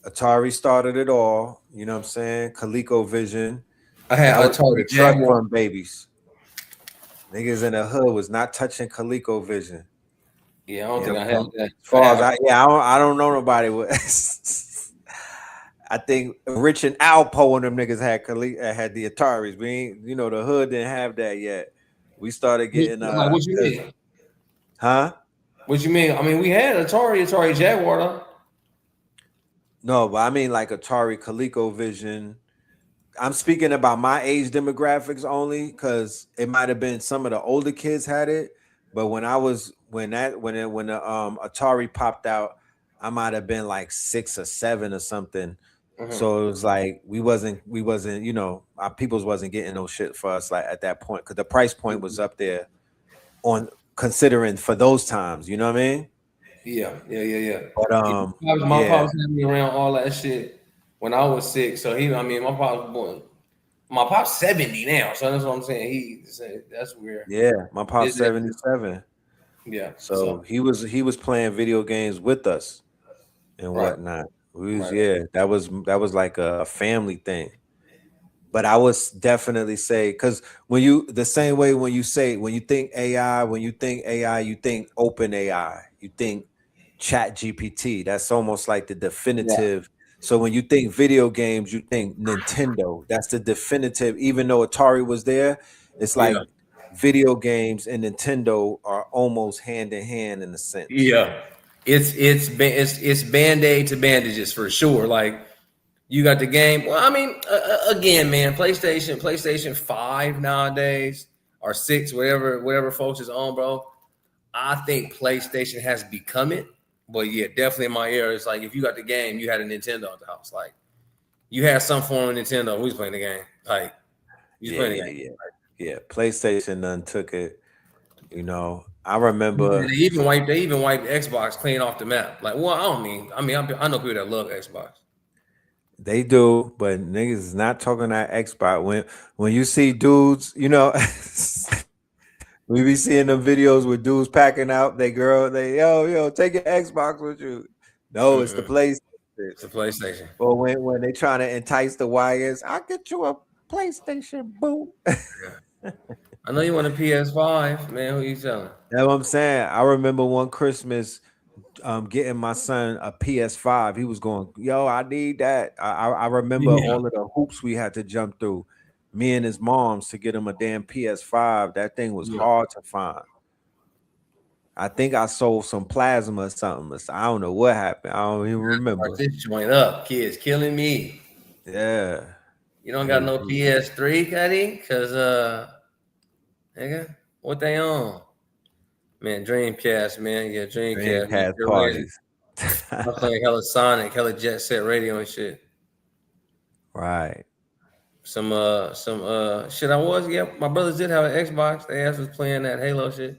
[SPEAKER 4] Atari started it all. You know what I'm saying? ColecoVision.
[SPEAKER 5] I had
[SPEAKER 4] That was for
[SPEAKER 5] Atari
[SPEAKER 4] the truck
[SPEAKER 5] Jaguar.
[SPEAKER 4] fund babies. Niggas in the hood was not touching ColecoVision.
[SPEAKER 5] Yeah, I don't
[SPEAKER 4] You
[SPEAKER 5] think
[SPEAKER 4] know
[SPEAKER 5] I
[SPEAKER 4] what I'm
[SPEAKER 5] had
[SPEAKER 4] saying?
[SPEAKER 5] that.
[SPEAKER 4] As far as I don't know nobody with. I think Rich and Alpo and them niggas had the Ataris. We ain't, the hood didn't have that yet. We started getting
[SPEAKER 5] Like, what you mean?
[SPEAKER 4] huh?
[SPEAKER 5] What you mean? I mean, we had Atari Jaguar though.
[SPEAKER 4] No, but I mean like Atari, ColecoVision. I'm speaking about my age demographics only because it might have been some of the older kids had it, but when the Atari popped out, I might have been like 6 or 7 or something. So it was like we wasn't our peoples wasn't getting no shit for us like at that point because the price point was up there on considering for those times. You know what I mean?
[SPEAKER 5] Yeah.
[SPEAKER 4] But
[SPEAKER 5] My
[SPEAKER 4] yeah,
[SPEAKER 5] pops had me around all that shit when I was 6. So my pops was born. My pop's 70 now, so that's what I'm saying. He said that's where
[SPEAKER 4] yeah, my pop's
[SPEAKER 5] is it?
[SPEAKER 4] 77.
[SPEAKER 5] Yeah.
[SPEAKER 4] So
[SPEAKER 5] So
[SPEAKER 4] he was playing video games with us and
[SPEAKER 5] right,
[SPEAKER 4] whatnot. We was
[SPEAKER 5] right.
[SPEAKER 4] yeah, that was like a family thing. But I would definitely say because when you the same way when you think AI, you think open AI, you think chat GPT. That's almost like the
[SPEAKER 5] Yeah.
[SPEAKER 4] definitive. So when you think video games, you think Nintendo. That's the definitive, even though Atari was there, it's
[SPEAKER 5] Yeah.
[SPEAKER 4] like video games and Nintendo are almost hand in hand in a sense.
[SPEAKER 5] Yeah. It's band-aid to bandages for sure. Like you got the game. Well, again, man, PlayStation 5 nowadays or 6, whatever folks is on, bro. I think PlayStation has become it. But yeah, definitely in my era, it's like if you got the game, you had a Nintendo at the house. Like you had some form of Nintendo. We was playing the game. Like you was
[SPEAKER 4] Yeah,
[SPEAKER 5] playing the
[SPEAKER 4] yeah,
[SPEAKER 5] game.
[SPEAKER 4] yeah. Yeah, PlayStation done took it. I
[SPEAKER 5] They
[SPEAKER 4] remember
[SPEAKER 5] even wiped Xbox clean off the map. Like, well, I know people that love Xbox.
[SPEAKER 4] they do, but niggas is not talking that Xbox. When you see dudes, we be seeing them videos with dudes packing out they girl, they yo, take your Xbox with you. No, it's the
[SPEAKER 5] Mm-mm.
[SPEAKER 4] PlayStation.
[SPEAKER 5] It's a PlayStation.
[SPEAKER 4] Or when they trying to entice the wires, I'll get you a PlayStation, boo.
[SPEAKER 5] I know you want a PS5, man. Who you selling?
[SPEAKER 4] That's what I'm saying. I remember one Christmas getting my son a PS5. He was going, yo, I need that. I remember
[SPEAKER 5] Yeah,
[SPEAKER 4] all of the hoops we had to jump through, me and his moms to get him a damn PS5. That thing was
[SPEAKER 5] yeah.
[SPEAKER 4] hard to find. I think I sold some plasma or something. I don't know what happened. I don't even
[SPEAKER 5] Start
[SPEAKER 4] remember.
[SPEAKER 5] this joint up, kids killing me.
[SPEAKER 4] Yeah.
[SPEAKER 5] You don't got
[SPEAKER 4] Hey,
[SPEAKER 5] no PS3, Cuddy? Cause nigga, what they on? Man, Dreamcast, man. Yeah, Dreamcast. We
[SPEAKER 4] Dreamcast
[SPEAKER 5] still lazy.
[SPEAKER 4] parties.
[SPEAKER 5] I'm playing hella Sonic, hella Jet Set Radio and shit.
[SPEAKER 4] Right.
[SPEAKER 5] Some shit. My brothers did have an Xbox. They asked us playing that Halo shit.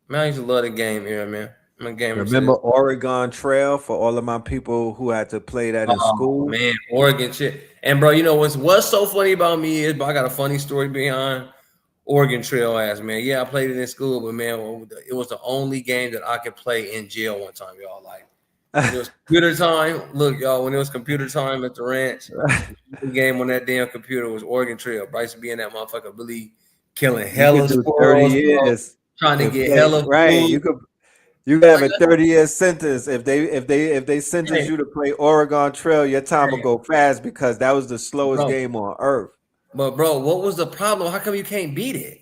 [SPEAKER 5] Man, I used to love the game era, man. I'm a gamer to
[SPEAKER 4] Remember
[SPEAKER 5] this.
[SPEAKER 4] Oregon Trail for all of my people who had to play that in
[SPEAKER 5] Oh
[SPEAKER 4] school?
[SPEAKER 5] man, Oregon shit. And bro, you know what's so funny about me is, but I got a funny story behind Oregon Trail ass, man. Yeah, I played it in school, but man, it was the only game that I could play in jail one time, y'all. Like when it was computer time, look, y'all, when it was computer time at the ranch, the game on that damn computer was Oregon Trail. Bryce would be in that motherfucker really killing
[SPEAKER 4] You could
[SPEAKER 5] hella
[SPEAKER 4] do 30
[SPEAKER 5] squirrels, bro,
[SPEAKER 4] years
[SPEAKER 5] trying to
[SPEAKER 4] and
[SPEAKER 5] get
[SPEAKER 4] play.
[SPEAKER 5] hella
[SPEAKER 4] Right.
[SPEAKER 5] food.
[SPEAKER 4] You could have
[SPEAKER 5] Like,
[SPEAKER 4] a 30-year sentence. If they sentence
[SPEAKER 5] hey,
[SPEAKER 4] you to play Oregon Trail, your time will
[SPEAKER 5] hey,
[SPEAKER 4] go fast because that was the slowest
[SPEAKER 5] bro,
[SPEAKER 4] game on earth.
[SPEAKER 5] but bro, what was the problem? How come you can't beat it?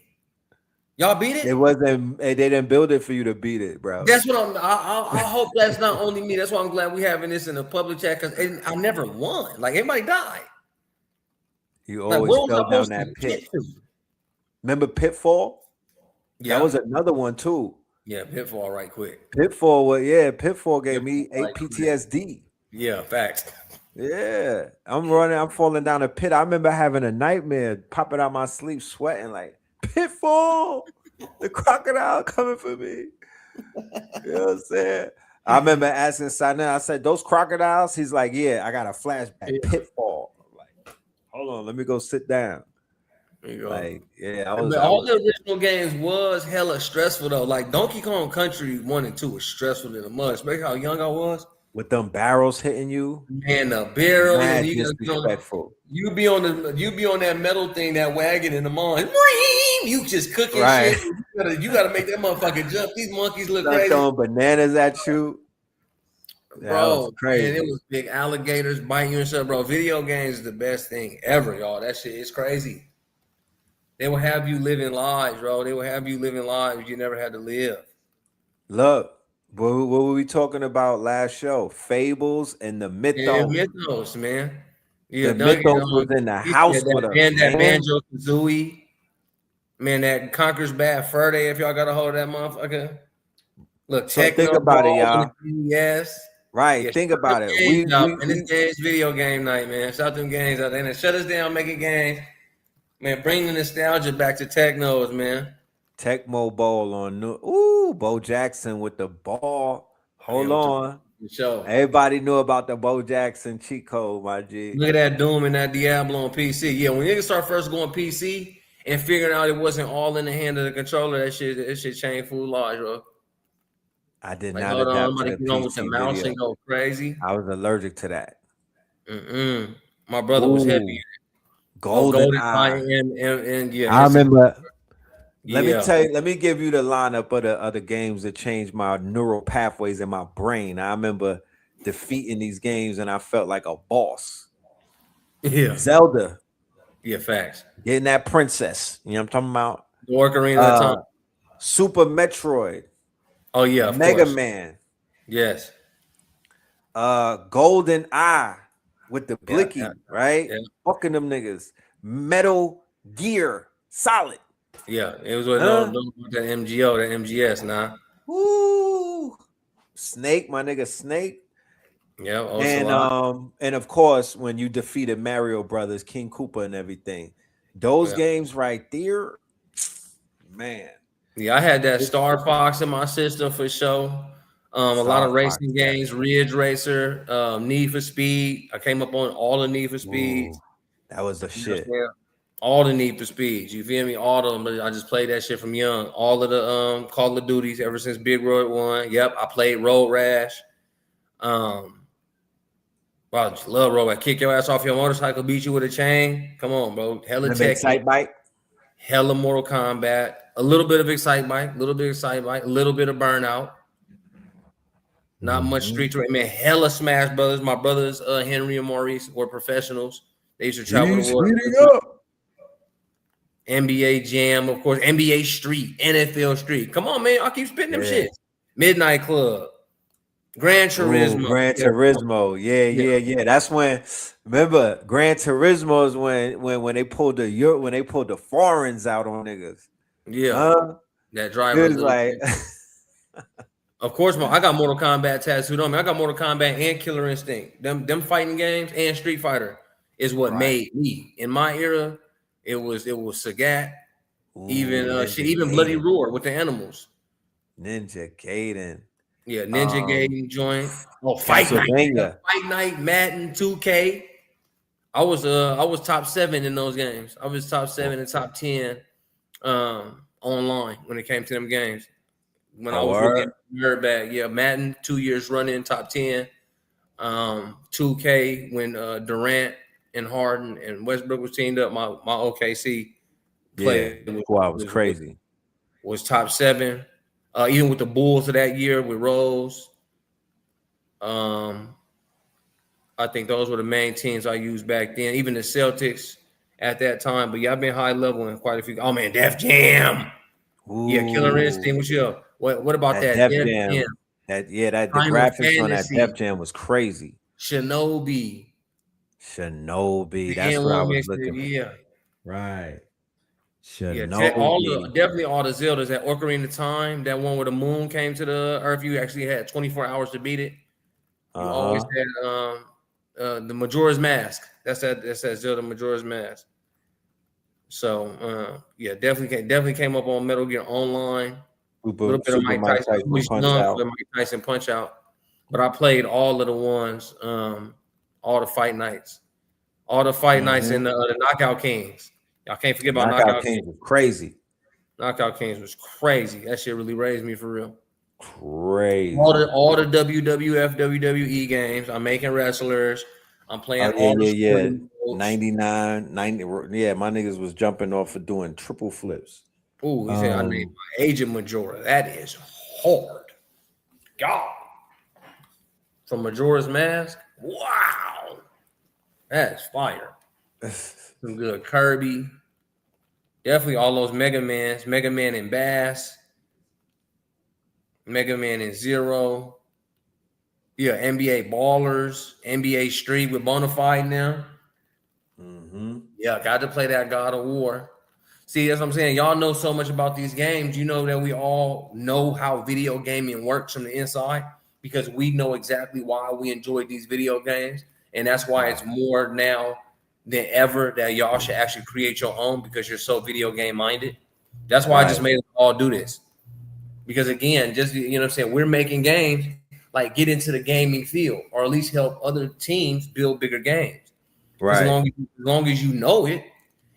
[SPEAKER 5] Y'all beat
[SPEAKER 4] It
[SPEAKER 5] it?
[SPEAKER 4] wasn't they didn't build it for you to beat it, bro.
[SPEAKER 5] That's what I hope that's not only me. That's why I'm glad we having this in the public chat because I never won. Like everybody died.
[SPEAKER 4] You
[SPEAKER 5] Like
[SPEAKER 4] always
[SPEAKER 5] where was I
[SPEAKER 4] fell down
[SPEAKER 5] supposed to
[SPEAKER 4] that pit.
[SPEAKER 5] get to?
[SPEAKER 4] Remember Pitfall? That
[SPEAKER 5] Yeah,
[SPEAKER 4] was another one too.
[SPEAKER 5] yeah, pitfall right quick.
[SPEAKER 4] Pitfall gave me
[SPEAKER 5] Pitfall
[SPEAKER 4] 8
[SPEAKER 5] right quick.
[SPEAKER 4] PTSD.
[SPEAKER 5] Yeah, facts.
[SPEAKER 4] Yeah, I'm falling down a pit. I remember having a nightmare, popping out my sleep, sweating like Pitfall, the crocodile coming for me. You know what I'm saying? I remember asking Sinel, I said, "Those crocodiles?" He's like, "Yeah, I got a flashback.
[SPEAKER 5] Yeah.
[SPEAKER 4] Pitfall." I'm like, hold on, let me go sit down.
[SPEAKER 5] There you go.
[SPEAKER 4] Like, yeah,
[SPEAKER 5] But all the original games was hella stressful though. Like Donkey Kong Country 1 and 2 was stressful in the mud, especially how young I was.
[SPEAKER 4] with them barrels hitting you,
[SPEAKER 5] Man, the barrels, and
[SPEAKER 4] mad
[SPEAKER 5] you gotta be on
[SPEAKER 4] disrespectful.
[SPEAKER 5] you be on that metal thing, that wagon in the mine. You just cooking
[SPEAKER 4] Right.
[SPEAKER 5] shit. You gotta make that motherfucker jump. These monkeys look
[SPEAKER 4] Start
[SPEAKER 5] crazy.
[SPEAKER 4] throwing bananas at you. That was
[SPEAKER 5] Bro,
[SPEAKER 4] crazy.
[SPEAKER 5] man, it was big alligators biting you and stuff, bro. Video games is the best thing ever, y'all. That shit is crazy. They will have you living lives, bro. They will have you living lives you never had to live.
[SPEAKER 4] Look, What were we talking about last show? Fables and the
[SPEAKER 5] Yeah,
[SPEAKER 4] mythos.
[SPEAKER 5] Mythos, man. Yeah,
[SPEAKER 4] The
[SPEAKER 5] Duncan.
[SPEAKER 4] mythos was in the
[SPEAKER 5] He said
[SPEAKER 4] house with
[SPEAKER 5] that
[SPEAKER 4] us,
[SPEAKER 5] band, that
[SPEAKER 4] man.
[SPEAKER 5] Banjo Kazooie, man, that Conquer's Bad Fur Day. If y'all got a hold of that motherfucker, look,
[SPEAKER 4] So think
[SPEAKER 5] Techno
[SPEAKER 4] about it,
[SPEAKER 5] Ball on
[SPEAKER 4] y'all.
[SPEAKER 5] the DES.
[SPEAKER 4] Right,
[SPEAKER 5] Yeah,
[SPEAKER 4] think
[SPEAKER 5] shut them
[SPEAKER 4] about it.
[SPEAKER 5] games out, and this
[SPEAKER 4] We
[SPEAKER 5] game's video game night, man. Shout them games out, and shut us down, making games, man. Bring the nostalgia back to Technos, man.
[SPEAKER 4] Tecmo Bowl on new. Ooh, Bo Jackson with the ball.
[SPEAKER 5] Yeah,
[SPEAKER 4] Hold
[SPEAKER 5] with
[SPEAKER 4] on.
[SPEAKER 5] the show.
[SPEAKER 4] Everybody knew about the Bo Jackson cheat code, my G.
[SPEAKER 5] Look at that Doom and that Diablo on PC. Yeah, when niggas start first going PC and figuring out it wasn't all in the hand of the controller, that shit changed full large, bro.
[SPEAKER 4] I did
[SPEAKER 5] Like,
[SPEAKER 4] not
[SPEAKER 5] hold on, I'm
[SPEAKER 4] adapt
[SPEAKER 5] about
[SPEAKER 4] to
[SPEAKER 5] to
[SPEAKER 4] the
[SPEAKER 5] get on with the
[SPEAKER 4] PC
[SPEAKER 5] mouse
[SPEAKER 4] video.
[SPEAKER 5] and go crazy.
[SPEAKER 4] I was allergic to that.
[SPEAKER 5] My brother was heavy.
[SPEAKER 4] Ooh,
[SPEAKER 5] Oh,
[SPEAKER 4] Golden
[SPEAKER 5] Golden Eye
[SPEAKER 4] Eye.
[SPEAKER 5] and yeah,
[SPEAKER 4] I
[SPEAKER 5] instant.
[SPEAKER 4] remember.
[SPEAKER 5] Yeah,
[SPEAKER 4] Let me give you the lineup of the other games that changed my neural pathways in my brain. I remember defeating these games and I felt like a boss.
[SPEAKER 5] yeah,
[SPEAKER 4] Zelda,
[SPEAKER 5] yeah. Facts.
[SPEAKER 4] getting that princess. You know what I'm talking about?
[SPEAKER 5] The Ocarina of
[SPEAKER 4] Uh,
[SPEAKER 5] Time.
[SPEAKER 4] Super Metroid,
[SPEAKER 5] Oh yeah, of
[SPEAKER 4] Mega
[SPEAKER 5] course.
[SPEAKER 4] Man,
[SPEAKER 5] Yes.
[SPEAKER 4] Golden Eye with the
[SPEAKER 5] Yeah, yeah,
[SPEAKER 4] blicky, right?
[SPEAKER 5] yeah.
[SPEAKER 4] Fucking them niggas. Metal Gear Solid.
[SPEAKER 5] Yeah. It was with
[SPEAKER 4] Huh?
[SPEAKER 5] that MGO, that MGS. Nah.
[SPEAKER 4] Woo! Snake, my nigga Snake.
[SPEAKER 5] Yeah. Ocelot.
[SPEAKER 4] And of course, when you defeated Mario Brothers, King Koopa and everything, those
[SPEAKER 5] Yeah.
[SPEAKER 4] games right there, man.
[SPEAKER 5] Yeah, I had that Star Fox in my system for sure. A lot
[SPEAKER 4] Star
[SPEAKER 5] of
[SPEAKER 4] Fox,
[SPEAKER 5] racing games,
[SPEAKER 4] definitely.
[SPEAKER 5] Ridge Racer, Need for Speed. I came up on all the Need for Speeds.
[SPEAKER 4] Ooh, that was the
[SPEAKER 5] You know what
[SPEAKER 4] shit.
[SPEAKER 5] I'm saying? All the Need for Speeds. You feel me? All of them. But I just played that shit from young. All of the Call of Duties ever since Big Road 1. Yep, I played Road Rash. Wow, just love Road Rash. Kick your ass off your motorcycle, beat you with a chain. Come on, bro. Hella
[SPEAKER 4] Remember
[SPEAKER 5] techie.
[SPEAKER 4] Excite Bike?
[SPEAKER 5] Hella Mortal Kombat. A little bit of Excite-Bike. A little bit of Excite-Bike. A little bit of Burnout. Not much street racing. Man, hella Smash Brothers. My brothers, Henry and Maurice, were professionals. They used to travel the
[SPEAKER 4] He's
[SPEAKER 5] world.
[SPEAKER 4] speeding up.
[SPEAKER 5] NBA Jam, of course. NBA Street, NFL Street. Come on, man. I keep spitting them
[SPEAKER 4] Yeah.
[SPEAKER 5] shit. Midnight Club, Gran
[SPEAKER 4] Ooh,
[SPEAKER 5] Turismo.
[SPEAKER 4] Gran
[SPEAKER 5] Yeah,
[SPEAKER 4] Turismo.
[SPEAKER 5] yeah,
[SPEAKER 4] Yeah. That's when remember Gran Turismo is when they pulled the foreigns out on niggas.
[SPEAKER 5] yeah.
[SPEAKER 4] Huh?
[SPEAKER 5] That
[SPEAKER 4] It
[SPEAKER 5] driver.
[SPEAKER 4] was like
[SPEAKER 5] Of course, I got Mortal Kombat tattooed on me. I got Mortal Kombat and Killer Instinct. Them fighting games and Street Fighter is what
[SPEAKER 4] right.
[SPEAKER 5] made me. In my era, it was Sagat,
[SPEAKER 4] Ooh,
[SPEAKER 5] even
[SPEAKER 4] Ninja
[SPEAKER 5] even Bloody
[SPEAKER 4] Gaiden.
[SPEAKER 5] Roar with the animals.
[SPEAKER 4] Ninja Gaiden.
[SPEAKER 5] Yeah, Ninja Gaiden joint. Oh, Fight Night.
[SPEAKER 4] Castlevania.
[SPEAKER 5] Fight Night, Madden, 2K. I was top 7 in those games. I was top 7 and top 10 online when it came to them games. When I
[SPEAKER 4] Oh,
[SPEAKER 5] was really
[SPEAKER 4] word?
[SPEAKER 5] a nerd bag. Yeah, Madden 2 years running top 10. 2K when Durant and Harden and Westbrook was teamed up. My OKC
[SPEAKER 4] Yeah.
[SPEAKER 5] play
[SPEAKER 4] Wow, was crazy.
[SPEAKER 5] was top 7. Even with the Bulls of that year with Rose. I think those were the main teams I used back then. Even the Celtics at that time. But yeah, I've been high level in quite a few. Oh man, Def Jam. Yeah, Killer
[SPEAKER 4] Ooh.
[SPEAKER 5] Instinct. What about
[SPEAKER 4] That
[SPEAKER 5] that?
[SPEAKER 4] Def
[SPEAKER 5] Def Jam.
[SPEAKER 4] Jam. The
[SPEAKER 5] Time of
[SPEAKER 4] graphics on that Def
[SPEAKER 5] Fantasy.
[SPEAKER 4] Jam was crazy.
[SPEAKER 5] Shinobi.
[SPEAKER 4] Shinobi.
[SPEAKER 5] The
[SPEAKER 4] That's what I
[SPEAKER 5] N1
[SPEAKER 4] was
[SPEAKER 5] mixtape.
[SPEAKER 4] looking for.
[SPEAKER 5] Yeah.
[SPEAKER 4] Right.
[SPEAKER 5] Yeah,
[SPEAKER 4] Shinobi.
[SPEAKER 5] definitely all the Zeldas. That Ocarina of Time, that one where the moon came to the earth, you actually had 24 hours to beat it. You always
[SPEAKER 4] Uh-huh.
[SPEAKER 5] had the Majora's Mask. That's that Zelda Majora's Mask. So yeah, definitely came up on Metal Gear Online. A little bit of
[SPEAKER 4] Super
[SPEAKER 5] Mike
[SPEAKER 4] Mike
[SPEAKER 5] Tyson. I
[SPEAKER 4] Tyson
[SPEAKER 5] was
[SPEAKER 4] Punch
[SPEAKER 5] young
[SPEAKER 4] Out.
[SPEAKER 5] for Mike Tyson Punch Out, but I played all of the ones, all the fight nights, in the Knockout Kings. Y'all can't forget about
[SPEAKER 4] Knockout
[SPEAKER 5] Knockout
[SPEAKER 4] Kings
[SPEAKER 5] Kings.
[SPEAKER 4] was crazy.
[SPEAKER 5] Knockout Kings was crazy. That shit really raised me for real.
[SPEAKER 4] Crazy.
[SPEAKER 5] All the WWF, WWE games. I'm making wrestlers. I'm playing
[SPEAKER 4] Oh,
[SPEAKER 5] all the
[SPEAKER 4] yeah.
[SPEAKER 5] sporting modes.
[SPEAKER 4] 99, 90. Yeah, my niggas was jumping off for doing triple flips.
[SPEAKER 5] Ooh, he said I named my Agent Majora. That is hard. God. From Majora's Mask. Wow. That's fire. Some good Kirby. Definitely all those Mega Man and Bass. Mega Man and Zero. Yeah, NBA Ballers, NBA Street with Bonafide now.
[SPEAKER 4] Mm-hmm.
[SPEAKER 5] Yeah, got to play that God of War. See, that's what I'm saying. Y'all know so much about these games. You know that we all know how video gaming works from the inside because we know exactly why we enjoy these video games. And that's why it's more now than ever that y'all should actually create your own because you're so video game minded. That's why I just made us all do this. Because again, just you know what I'm saying, we're making games like get into the gaming field or at least help other teams build bigger games.
[SPEAKER 4] Right.
[SPEAKER 5] As long as you know it,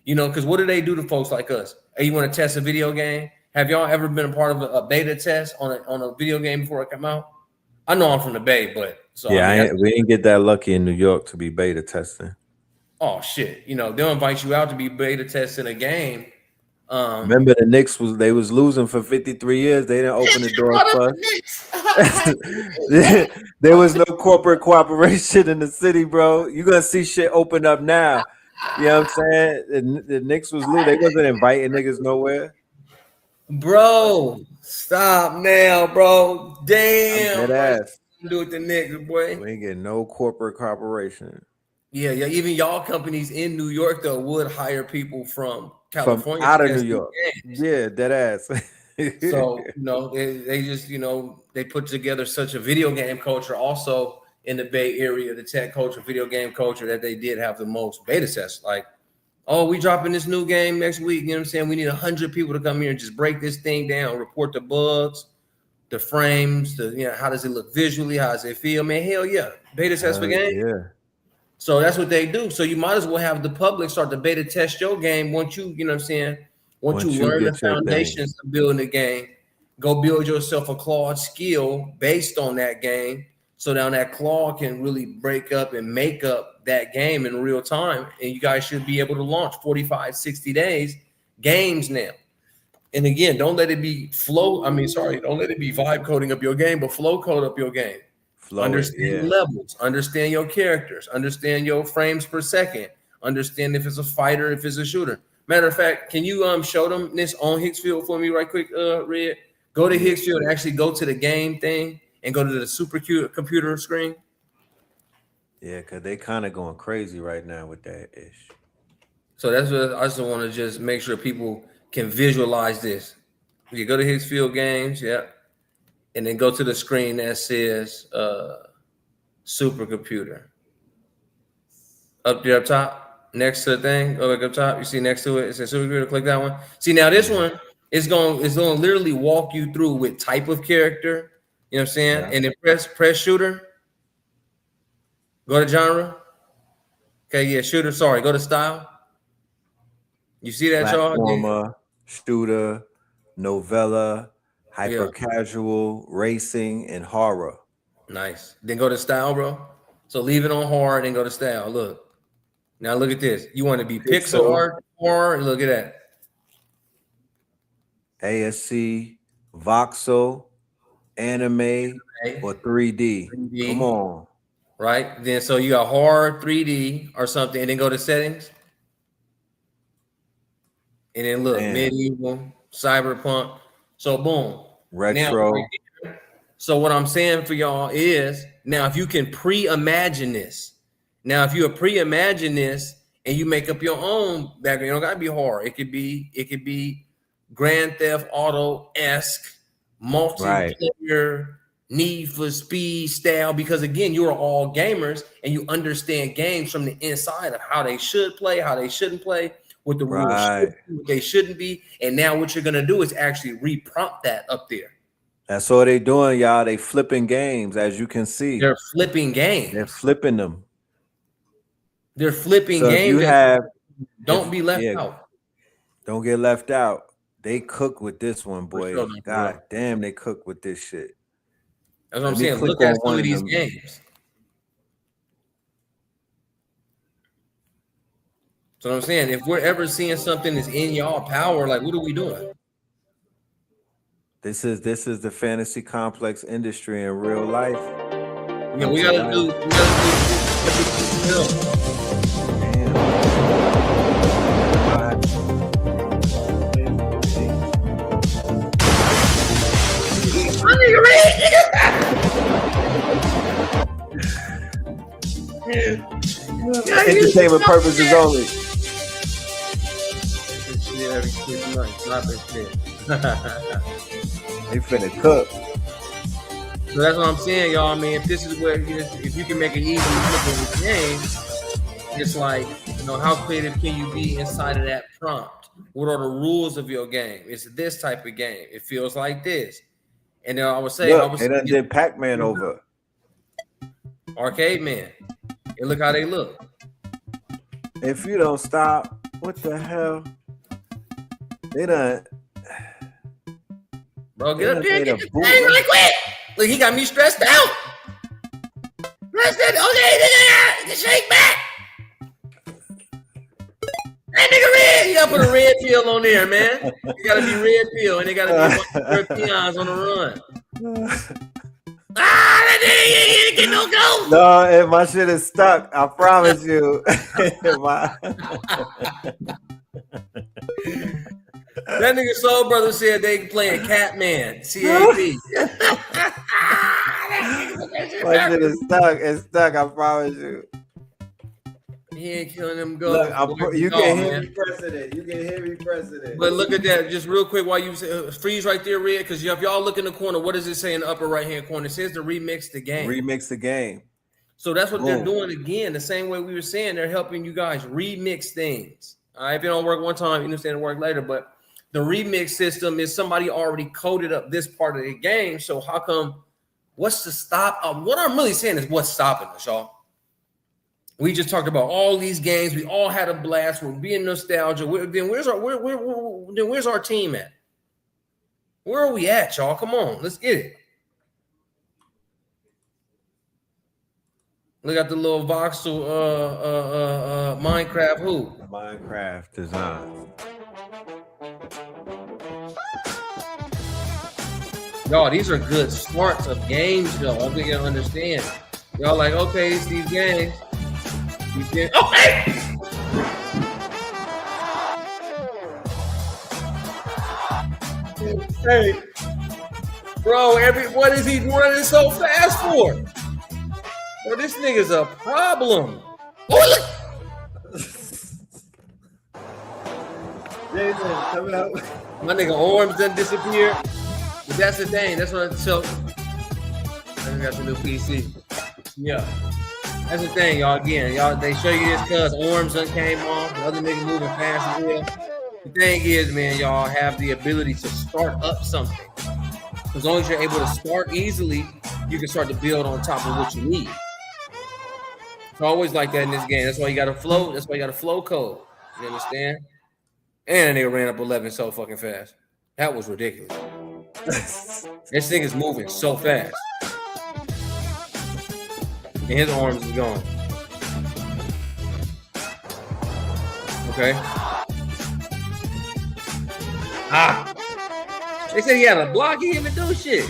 [SPEAKER 5] you know, because what do they do to folks like us? Hey, you want to test a video game? Have y'all ever been a part of a beta test on a video game before it come out? I know I'm from the Bay, but so
[SPEAKER 4] yeah, we didn't get that lucky in New York to be beta testing.
[SPEAKER 5] Oh shit! You know they'll invite you out to be beta testing a game.
[SPEAKER 4] Remember the Knicks was losing for 53 years. They didn't open the door for us. There was no corporate cooperation in the city, bro. You're gonna see shit open up now. You know what I'm saying? The Knicks was losing. They wasn't inviting niggas nowhere.
[SPEAKER 5] Bro, stop now, bro. Damn.
[SPEAKER 4] Dead ass.
[SPEAKER 5] Do it the Knicks, boy.
[SPEAKER 4] We ain't getting no corporate cooperation.
[SPEAKER 5] Yeah. Even y'all companies in New York though would hire people from California
[SPEAKER 4] out of New York. Yeah, dead ass.
[SPEAKER 5] So you know they just they put together such a video game culture also in the Bay Area, the tech culture, video game culture, that they did have the most beta tests. Like, oh, we dropping this new game next week. You know what I'm saying? We need 100 people to come here and just break this thing down, report the bugs, the frames, how does it look visually, how does it feel? Man, hell yeah, beta test for game.
[SPEAKER 4] Yeah.
[SPEAKER 5] So that's what they do. So you might as well have the public start to beta test your game once you, you know what I'm saying, once you learn the foundations of building a game, go build yourself a clawed skill based on that game. So now that claw can really break up and make up that game in real time. And you guys should be able to launch 45, 60 days games now. And again, don't let it be don't let it be vibe coding up your game, but flow code up your game. Understand levels, understand your characters, understand your frames per second, understand if it's a fighter, if it's a shooter. Matter of fact, can you show them this on Hicksfield for me right quick, Red? Go to Hicksfield and actually go to the game thing and go to the computer screen.
[SPEAKER 4] Yeah, because they kind of going crazy right now with that ish.
[SPEAKER 5] So that's what I just want to just make sure people can visualize this. You go to Hicksfield Games, yeah. And then go to the screen that says supercomputer. Up there up top, next to the thing, go back up top. You see next to it, it says supercomputer. Click that one. See, now this one is going to literally walk you through with type of character. You know what I'm saying? Yeah. And then press shooter. Go to genre. Okay, yeah, shooter. Sorry, go to style. You see that, y'all?
[SPEAKER 4] Platformer, shooter, novella, hyper casual, racing, and horror.
[SPEAKER 5] Nice. Then go to style, bro. So leave it on horror, then go to style. Look. Now look at this. You want to be pixel art, horror? Look at that.
[SPEAKER 4] ASC, voxel, anime, or 3D. Come on.
[SPEAKER 5] Right? Then so you got horror, 3D, or something, and then go to settings. And then look, medieval, cyberpunk. So boom.
[SPEAKER 4] Retro.
[SPEAKER 5] Now, so what I'm saying for y'all is now if you can pre-imagine this, now if you pre-imagine this and you make up your own background, you don't gotta be horror. It could be Grand Theft Auto-esque, multiplayer, Need for Speed style, because again, you are all gamers and you understand games from the inside of how they should play, how they shouldn't play, what the rules should be, what they shouldn't be. And now what you're gonna do is actually re-prompt that up there.
[SPEAKER 4] That's all they doing, y'all. They flipping games, as you can see.
[SPEAKER 5] They're flipping games.
[SPEAKER 4] They're flipping them.
[SPEAKER 5] They're flipping games. Don't be left out.
[SPEAKER 4] Don't get left out. They cook with this one, boy. Sure, God damn, they cook with this shit.
[SPEAKER 5] That's what I'm saying. Look at some of these games. So I'm saying, if we're ever seeing something that's in y'all power, like what are we doing?
[SPEAKER 4] This is the fantasy complex industry in real life.
[SPEAKER 5] Yeah, we gotta do. Yeah,
[SPEAKER 4] Entertainment purposes only.
[SPEAKER 5] Shit every 6 months, not that shit.
[SPEAKER 4] They finna cook.
[SPEAKER 5] So that's what I'm saying, y'all. I mean, if this is where if you can make it easy to look at the game, it's like, how creative can you be inside of that prompt? What are the rules of your game? It's this type of game. It feels like this. And then I would say,
[SPEAKER 4] Look, they done did Pac-Man over.
[SPEAKER 5] Arcade Man. And look how they look.
[SPEAKER 4] If you don't stop, what the hell? They done.
[SPEAKER 5] Bro, get up there and get this thing really quick. Look, he got me stressed out. Okay, shake back. That nigga red. You gotta put a red pill on there, man. You gotta be red pill, and they gotta be red peons on the run. That nigga ain't get no go.
[SPEAKER 4] No, if my shit is stuck, I promise you.
[SPEAKER 5] That nigga Soul Brother said they playing Catman, CAP.
[SPEAKER 4] My shit is stuck. It's stuck. I promise you.
[SPEAKER 5] He ain't killing them ghosts.
[SPEAKER 4] Look, you can hear me pressing it. You can hear me pressing it.
[SPEAKER 5] But look at that, just real quick, while you freeze right there, Red, because if y'all look in the corner, what does it say in the upper right hand corner? It says to remix the game.
[SPEAKER 4] Remix the game.
[SPEAKER 5] So that's what they're doing again. The same way we were saying, they're helping you guys remix things. All right, if it don't work one time, you understand it work later. But the remix system is somebody already coded up this part of the game. So how come? What's the stop? What I'm really saying is what's stopping us, y'all. We just talked about all these games. We all had a blast. We're being nostalgia. Then where's our team at? Where are we at, y'all? Come on, let's get it. Look at the little voxel Minecraft who?
[SPEAKER 4] Minecraft design.
[SPEAKER 5] Y'all, these are good starts of games, though. I think you understand. Y'all like, okay, it's these games. Oh, hey! Hey, bro, what is he running so fast for? Bro, this nigga's a problem. Oh, look!
[SPEAKER 4] Jason, coming up.
[SPEAKER 5] My nigga arms done disappear. But that's the thing. That's what. So I got the new PC. Yeah. That's the thing, y'all. Again, y'all, they show you this because arms done came off. The other nigga moving fast as well. The thing is, man, y'all have the ability to start up something. As long as you're able to start easily, you can start to build on top of what you need. It's always like that in this game. That's why you got to flow. That's why you got to flow code. You understand? And they ran up 11 so fucking fast. That was ridiculous. This thing is moving so fast. And his arms is gone. Okay. They said he had a block. He didn't even do shit.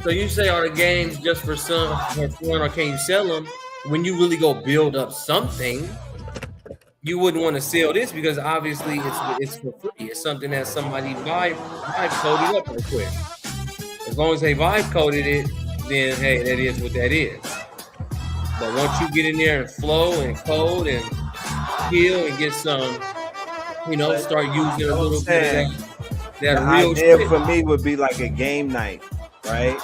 [SPEAKER 5] So you say, are the games just for some, for fun, or can you sell them? When you really go build up something, you wouldn't want to sell this because obviously it's for free. It's something that somebody vibe coded up real quick. As long as they vibe coded it, then hey, that is what that is. But once you get in there and flow and code and skill and get some, start using a little bit of that real
[SPEAKER 4] idea
[SPEAKER 5] shit.
[SPEAKER 4] For me would be like a game night, right?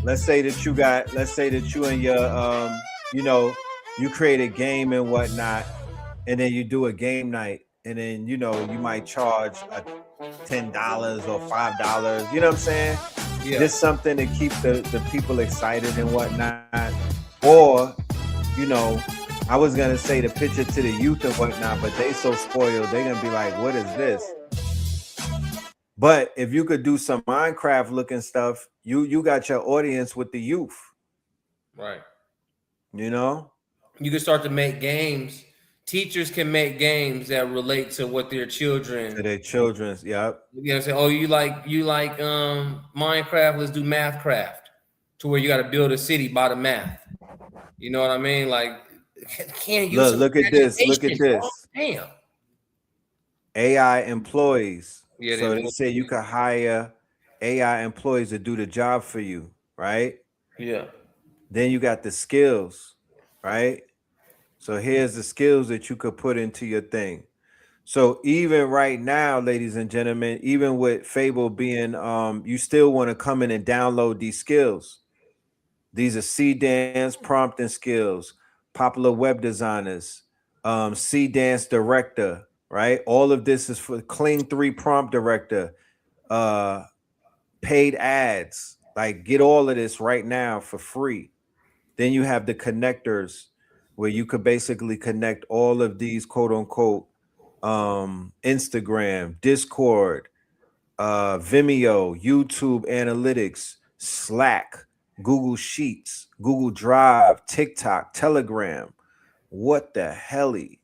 [SPEAKER 4] Let's say that you and your you create a game and whatnot, and then you do a game night, and then you might charge $10 or $5. You know what I'm saying?
[SPEAKER 5] Yeah.
[SPEAKER 4] Just something to keep the people excited and whatnot. Or, I was gonna say to pitch it to the youth and whatnot, but they so spoiled, they're gonna be like, what is this? But if you could do some Minecraft looking stuff, you got your audience with the youth.
[SPEAKER 5] Right.
[SPEAKER 4] You
[SPEAKER 5] can start to make games. Teachers can make games that relate to what their children.
[SPEAKER 4] To their children's, yep.
[SPEAKER 5] Say, oh, you like Minecraft? Let's do Mathcraft, to where you got to build a city by the math. You know what I mean? Like, can't use.
[SPEAKER 4] Look at this. Look at this.
[SPEAKER 5] Oh, damn.
[SPEAKER 4] AI employees.
[SPEAKER 5] Yeah,
[SPEAKER 4] so they say you could hire AI employees to do the job for you, right?
[SPEAKER 5] Yeah.
[SPEAKER 4] Then you got the skills, right? So here's the skills that you could put into your thing. So even right now, ladies and gentlemen, even with Fable being, you still want to come in and download these skills. These are C dance prompting skills, popular web designers, C dance director, right? All of this is for Clean 3 prompt director, uh, paid ads. Like, get all of this right now for free. Then you have the connectors where you could basically connect all of these quote unquote Instagram, Discord, Vimeo, YouTube Analytics, Slack, Google Sheets, Google Drive, TikTok, Telegram. What the helly?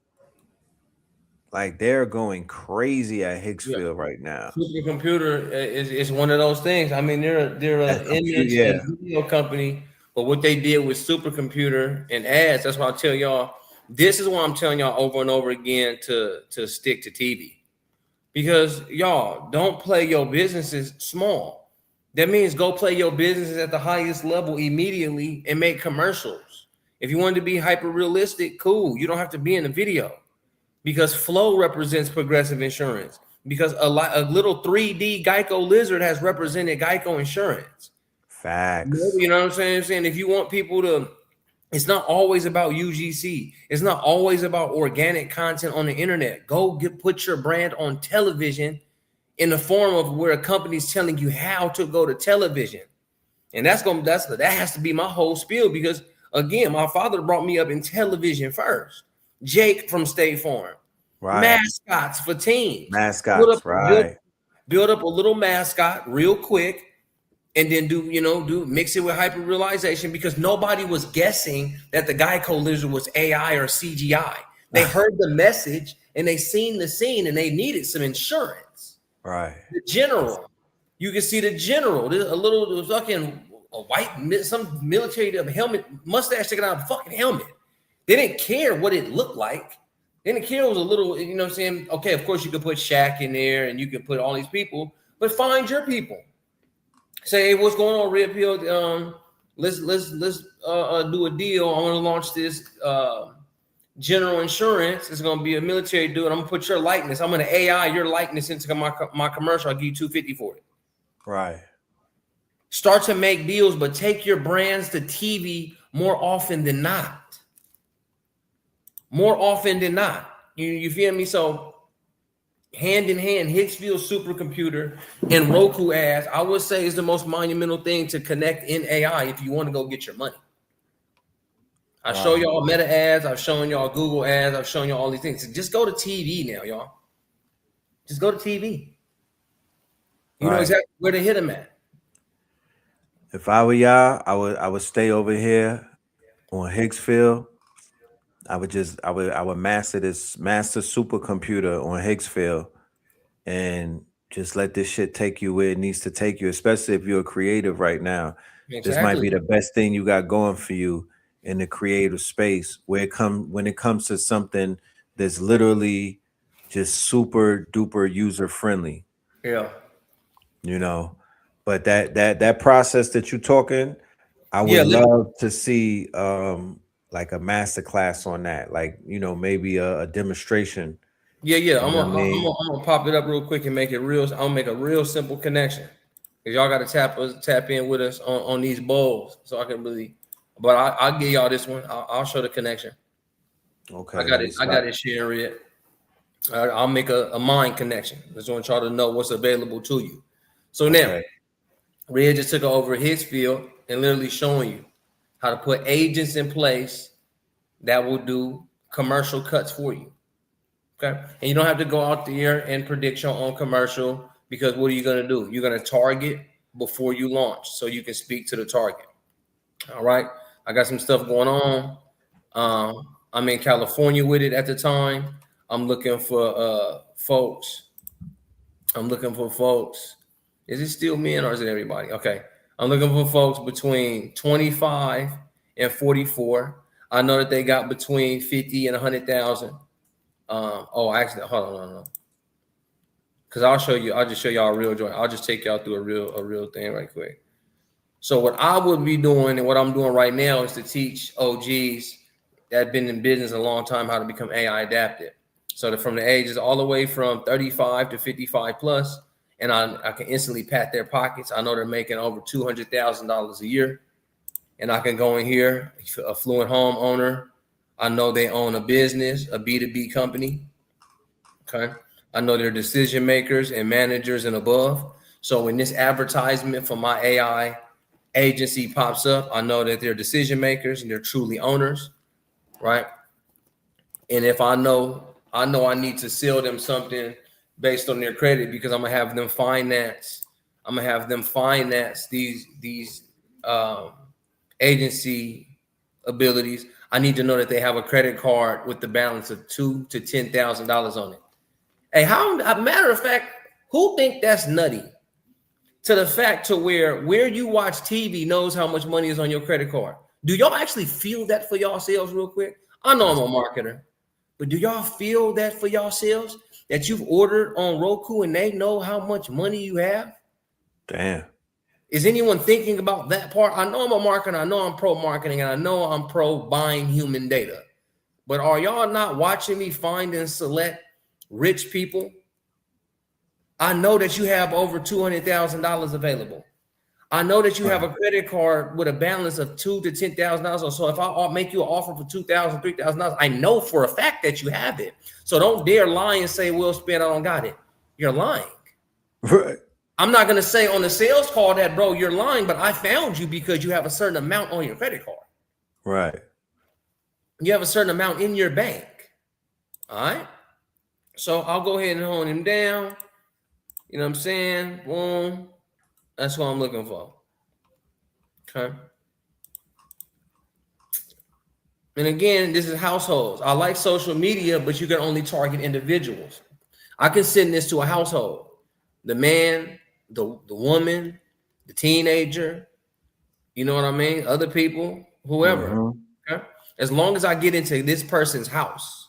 [SPEAKER 4] Like, they're going crazy at
[SPEAKER 5] Yeah.
[SPEAKER 4] Hicksfield right now.
[SPEAKER 5] Supercomputer is one of those things. I mean, they're an image
[SPEAKER 4] Yeah,
[SPEAKER 5] and video company, but what they did with supercomputer and ads, that's why I tell y'all. This is why I'm telling y'all over and over again to stick to TV, because y'all don't play your businesses small. That means go play your businesses at the highest level immediately and make commercials. If you want to be hyper realistic, cool. You don't have to be in the video, because Flow represents Progressive Insurance. Because a little 3D Geico lizard has represented Geico Insurance.
[SPEAKER 4] facts.
[SPEAKER 5] You know what I'm saying? If you want people to, it's not always about UGC. It's not always about organic content on the internet. Go put your brand on television in the form of where a company's telling you how to go to television. And that has to be my whole spiel, because again, my father brought me up in television first. Jake from State Farm.
[SPEAKER 4] Right.
[SPEAKER 5] Mascots for teams.
[SPEAKER 4] Mascots, right.
[SPEAKER 5] Build up a little mascot real quick, and then do mix it with hyper realization, because nobody was guessing that the Geico lizard was AI or CGI. They heard the message and they seen the scene and they needed some insurance.
[SPEAKER 4] Right.
[SPEAKER 5] The general, you can see the general, a little fucking a white, some military helmet, mustache sticking out of a fucking helmet. They didn't care what it looked like. They didn't care it was a little, you know what I'm saying? Okay, of course you could put Shaq in there and you could put all these people, but find your people. Say, hey, what's going on, Red Pill? Let's do a deal. I want to launch this general insurance. It's going to be a military dude. I'm going to put your likeness. I'm going to AI your likeness into my commercial. I'll give you $250 for it.
[SPEAKER 4] Right.
[SPEAKER 5] Start to make deals, but take your brands to TV more often than not. More often than not. You feel me? So hand in hand, Hicksfield supercomputer and Roku ads, I would say, is the most monumental thing to connect in AI if you want to go get your money. I show y'all Meta ads. I've shown y'all Google ads. I've shown y'all all these things. So just go to TV now, y'all. Just go to TV. You know exactly where to hit them at.
[SPEAKER 4] If I were y'all, I would stay over here on Hicksfield. I would master supercomputer on Hicksfield and just let this shit take you where it needs to take you, especially if you're a creative right now. Exactly. This might be the best thing you got going for you in the creative space, when it comes to something that's literally just super duper user friendly.
[SPEAKER 5] Yeah.
[SPEAKER 4] You know, but that process that you're talking, I would love to see like a master class on that, like, you know, maybe a demonstration.
[SPEAKER 5] Yeah. I'm gonna pop it up real quick and make it real. I'll make a real simple connection, because y'all got to tap in with us on these bowls, so I can really. But I'll give y'all this one. I'll show the connection. Okay. I got it sharing it. I'll make a mind connection. I just want y'all to know what's available to you. So now, Red just took over his field and literally showing you how to put agents in place that will do commercial cuts for you. Okay. And you don't have to go out there and predict your own commercial, because what are you going to do? You're going to target before you launch, so you can speak to the target. All right. I got some stuff going on. I'm in California with it at the time. I'm looking for folks. Is it still men or is it everybody? Okay. I'm looking for folks between 25 and 44. I know that they got between 50 and 100,000. Actually, hold on, no. Because I'll just show y'all a real joint. I'll just take y'all through a real thing right quick. So what I would be doing and what I'm doing right now is to teach OGs that have been in business a long time how to become AI adapted. So that from the ages all the way from 35 to 55 plus, and I can instantly pat their pockets. I know they're making over $200,000 a year. And I can go in here, affluent homeowner. I know they own a business, a B2B company. Okay. I know they're decision makers and managers and above. So when this advertisement for my AI agency pops up, I know that they're decision makers and they're truly owners, right? And if I know I need to sell them something based on their credit because I'm gonna have them finance. I'm gonna have them finance these agency abilities. I need to know that they have a credit card with the balance of $2,000 to $10,000 on it. Hey, matter of fact, who think that's nutty? To the fact to where you watch TV knows how much money is on your credit card. Do y'all actually feel that for yourselves real quick? I know I'm a marketer, but do y'all feel that for yourselves? That you've ordered on Roku and they know how much money you have?
[SPEAKER 4] Damn.
[SPEAKER 5] Is anyone thinking about that part? I know I'm a marketer. I know I'm pro marketing, and I know I'm pro buying human data. But are y'all not watching me find and select rich people? I know that you have over $200,000 available. I know that you have a credit card with a balance of $2,000 to $10,000. So if I make you an offer for $2,000, $3,000, I know for a fact that you have it. So don't dare lie and say, "Will Spin, I don't got it." You're lying.
[SPEAKER 4] Right.
[SPEAKER 5] I'm not going to say on the sales call that, bro, you're lying, but I found you because you have a certain amount on your credit card.
[SPEAKER 4] Right.
[SPEAKER 5] You have a certain amount in your bank. All right. So I'll go ahead and hone him down. You know what I'm saying? Boom. That's what I'm looking for. Okay. And again, this is households. I like social media, but you can only target individuals. I can send this to a household. The man, the woman, the teenager, you know what I mean? Other people, whoever. Mm-hmm. Okay? As long as I get into this person's house.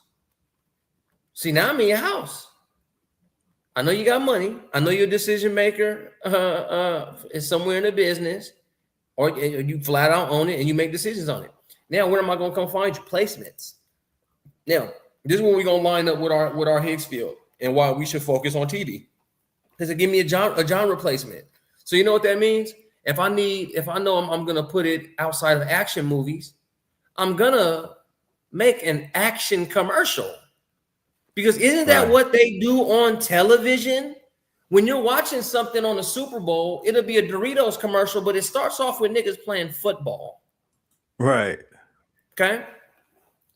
[SPEAKER 5] See, now I'm in your house. I know you got money. I know you're a decision maker is somewhere in the business, or you flat out own it and you make decisions on it. Now, where am I going to come find you? Placements. Now, this is where we're going to line up with our Higgs field and why we should focus on TV. Because it give me a genre placement. So you know what that means? If I know I'm going to put it outside of action movies, I'm going to make an action commercial. Because isn't that what they do on television? When you're watching something on the Super Bowl, it'll be a Doritos commercial, but it starts off with niggas playing football.
[SPEAKER 4] Right.
[SPEAKER 5] Okay.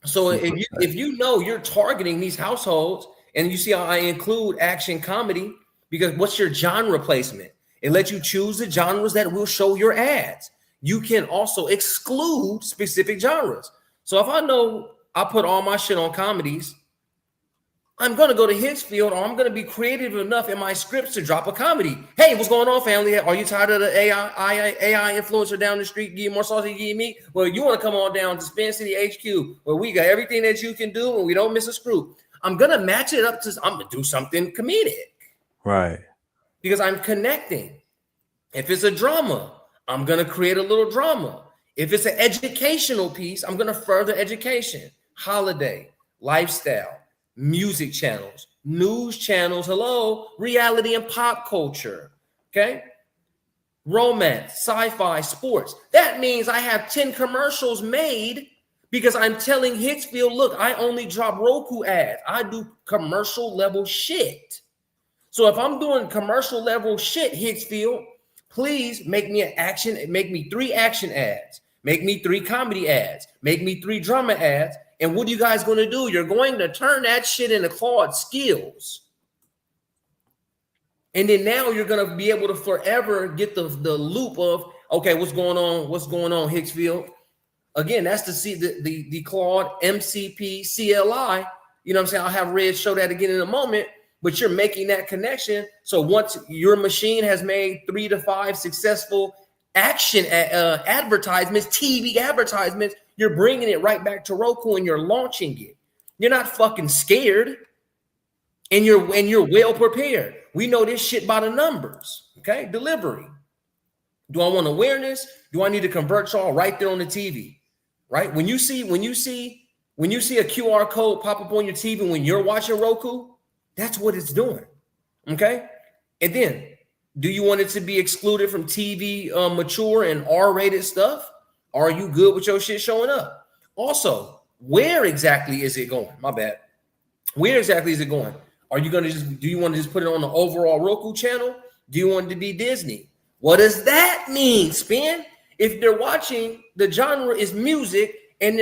[SPEAKER 5] So if you know you're targeting these households, and you see how I include action comedy, because what's your genre placement? It lets you choose the genres that will show your ads. You can also exclude specific genres. So if I know I put all my shit on comedies, I'm going to go to his field, or I'm going to be creative enough in my scripts to drop a comedy. Hey, what's going on, family? Are you tired of the AI influencer down the street getting more saucy, getting meat? Well, you want to come on down to Spin City HQ, where we got everything that you can do and we don't miss a screw. I'm going to match it up to, I'm going to do something comedic.
[SPEAKER 4] Right.
[SPEAKER 5] Because I'm connecting. If it's a drama, I'm going to create a little drama. If it's an educational piece, I'm going to further education, holiday, lifestyle, music channels, news channels, reality and pop culture, okay? Romance, sci-fi, sports. That means I have 10 commercials made because I'm telling Hicksfield, look, I only drop Roku ads. I do commercial level shit. So if I'm doing commercial level shit, Hicksfield, please make me 3 action ads, make me 3 comedy ads, make me 3 drama ads. And what are you guys going to do? You're going to turn that shit into Claude skills. And then now you're going to be able to forever get the loop of, okay, what's going on, Hicksfield? Again, that's the Claude MCP CLI. You know what I'm saying? I'll have Red show that again in a moment, but you're making that connection. So once your machine has made 3 to 5 successful action advertisements, TV advertisements, you're bringing it right back to Roku and you're launching it. You're not fucking scared, and you're well prepared. We know this shit by the numbers. Okay, delivery. Do I want awareness? Do I need to convert y'all right there on the TV? Right? When you see a QR code pop up on your TV when you're watching Roku, that's what it's doing. Okay. And then, do you want it to be excluded from TV mature and R-rated stuff? Are you good with your shit showing up? Also, where exactly is it going? My bad. Where exactly is it going? Are you gonna do you want to just put it on the overall Roku channel? Do you want it to be Disney? What does that mean, Spin? If they're watching, the genre is music, and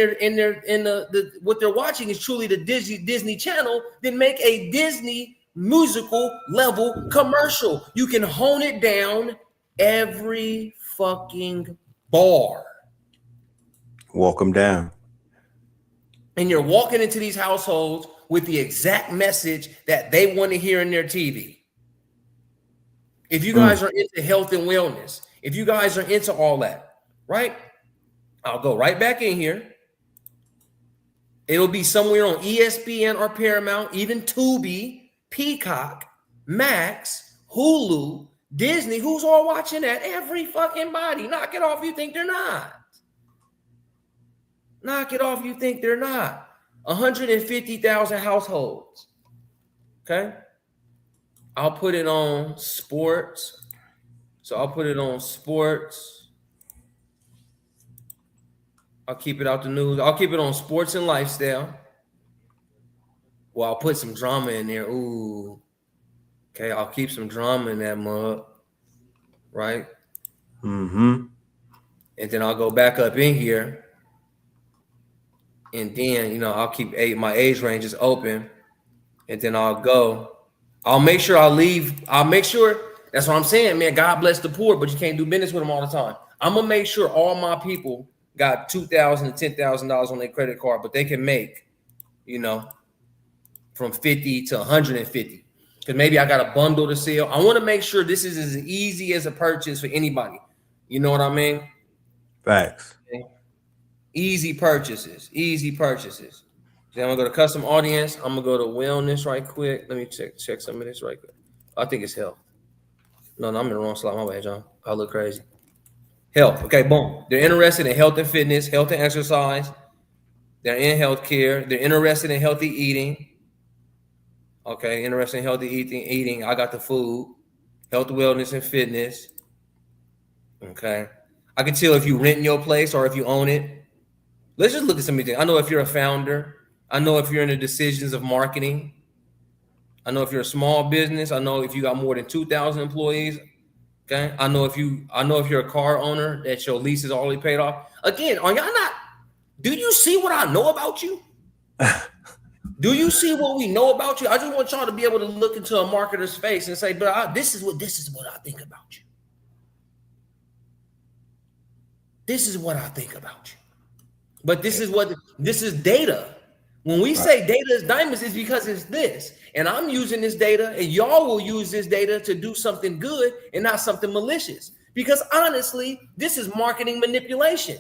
[SPEAKER 5] what they're watching is truly the Disney Channel, then make a Disney musical level commercial. You can hone it down every fucking bar.
[SPEAKER 4] Walk them down.
[SPEAKER 5] And you're walking into these households with the exact message that they want to hear in their TV. If you guys are into health and wellness, if you guys are into all that, right? I'll go right back in here. It'll be somewhere on ESPN or Paramount, even Tubi, Peacock, Max, Hulu, Disney. Who's all watching that? Every fucking body. Knock it off. You think they're not. Knock it off. You think they're not. 150,000 households. Okay. I'll put it on sports. So I'll put it on sports. I'll keep it out the news. I'll keep it on sports and lifestyle. Well, I'll put some drama in there. Ooh. Okay, I'll keep some drama in that mug. Right?
[SPEAKER 4] Mm-hmm.
[SPEAKER 5] And then I'll go back up in here. And then, I'll keep my age ranges open. And then I'll make sure that's what I'm saying, man. God bless the poor, but you can't do business with them all the time. I'm going to make sure all my people got $2,000 to $10,000 on their credit card, but they can make, from 50 to 150. Because maybe I got a bundle to sell. I want to make sure this is as easy as a purchase for anybody. You know what I mean?
[SPEAKER 4] Facts.
[SPEAKER 5] Okay. Easy purchases. Then I'm gonna go to custom audience. I'm gonna go to wellness right quick. Let me check some of this right quick. I think it's health. No, I'm in the wrong slide. My bad, John. I look crazy. Health. Okay, boom. They're interested in health and fitness, health and exercise. They're in healthcare. They're interested in healthy eating. Okay, interested in healthy eating. I got the food, health, wellness, and fitness. Okay. I can tell if you rent your place or if you own it. Let's just look at some of these things. I know if you're a founder. I know if you're in the decisions of marketing. I know if you're a small business. I know if you got more than 2,000 employees. Okay. I know if you're a car owner that your lease is already paid off. Again, are y'all not? Do you see what I know about you? Do you see what we know about you? I just want y'all to be able to look into a marketer's face and say, "But this is what I think about you. This is what I think about you." But this is data. When we say data is diamonds, it's because it's this. And I'm using this data, and y'all will use this data to do something good and not something malicious. Because honestly, this is marketing manipulation.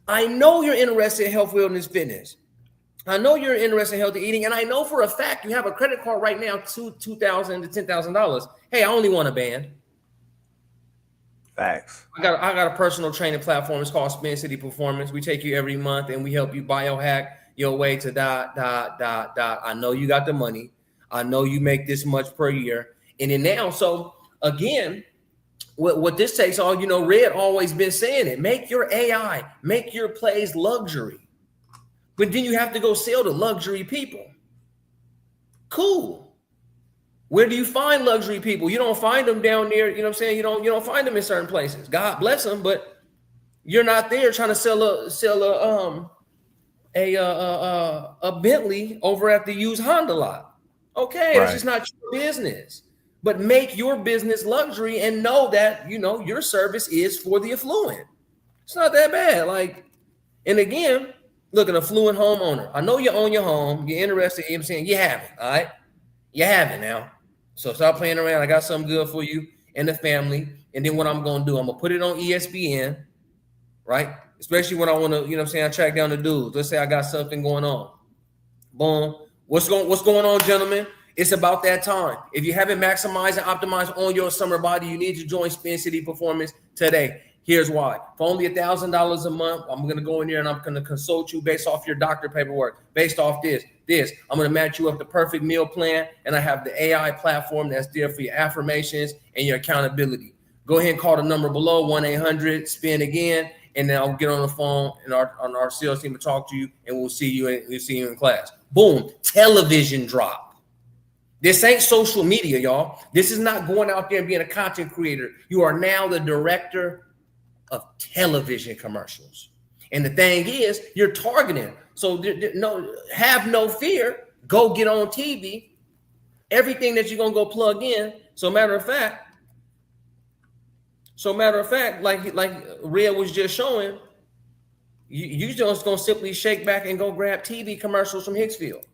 [SPEAKER 5] I know you're interested in health, wellness, fitness. I know you're interested in healthy eating, and I know for a fact you have a credit card right now, $2,000 to $10,000. Hey, I only want a band.
[SPEAKER 4] Facts.
[SPEAKER 5] I got a personal training platform. It's called Spin City Performance. We take you every month and we help you biohack your way to ... I know you got the money. I know you make this much per year. And then now, so again, what this takes all, Red always been saying it. Make your AI, make your plays luxury. But then you have to go sell to luxury people. Cool. Where do you find luxury people? You don't find them down there. You know what I'm saying? You don't find them in certain places. God bless them, but you're not there trying to sell a Bentley over at the used Honda lot. Okay, It's just not your business. But make your business luxury and know that your service is for the affluent. It's not that bad. And again, look, an affluent homeowner. I know you own your home. You're interested. I'm saying you have it. All right, you have it now. So stop playing around. I got something good for you and the family. And then what I'm going to do, I'm going to put it on ESPN, right? Especially when I want to, I track down the dudes. Let's say I got something going on. Boom. What's going on, gentlemen? It's about that time. If you haven't maximized and optimized on your summer body, you need to join Spin City Performance today. Here's why. For only $1,000 a month, I'm going to go in there and I'm going to consult you based off your doctor paperwork, based off this. I'm going to match you up the perfect meal plan, and I have the AI platform that's there for your affirmations and your accountability. Go ahead and call the number below, 1-800-SPIN again, and then I'll get on the phone and our sales team will talk to you, and we'll see you in class. Boom, television drop. This ain't social media, y'all. This is not going out there and being a content creator. You are now the director of television commercials. And the thing is, you're targeting. So have no fear. Go get on TV. Everything that you're going to go plug in. So matter of fact, like Rhea was just showing, you just going to simply shake back and go grab TV commercials from Hicksfield.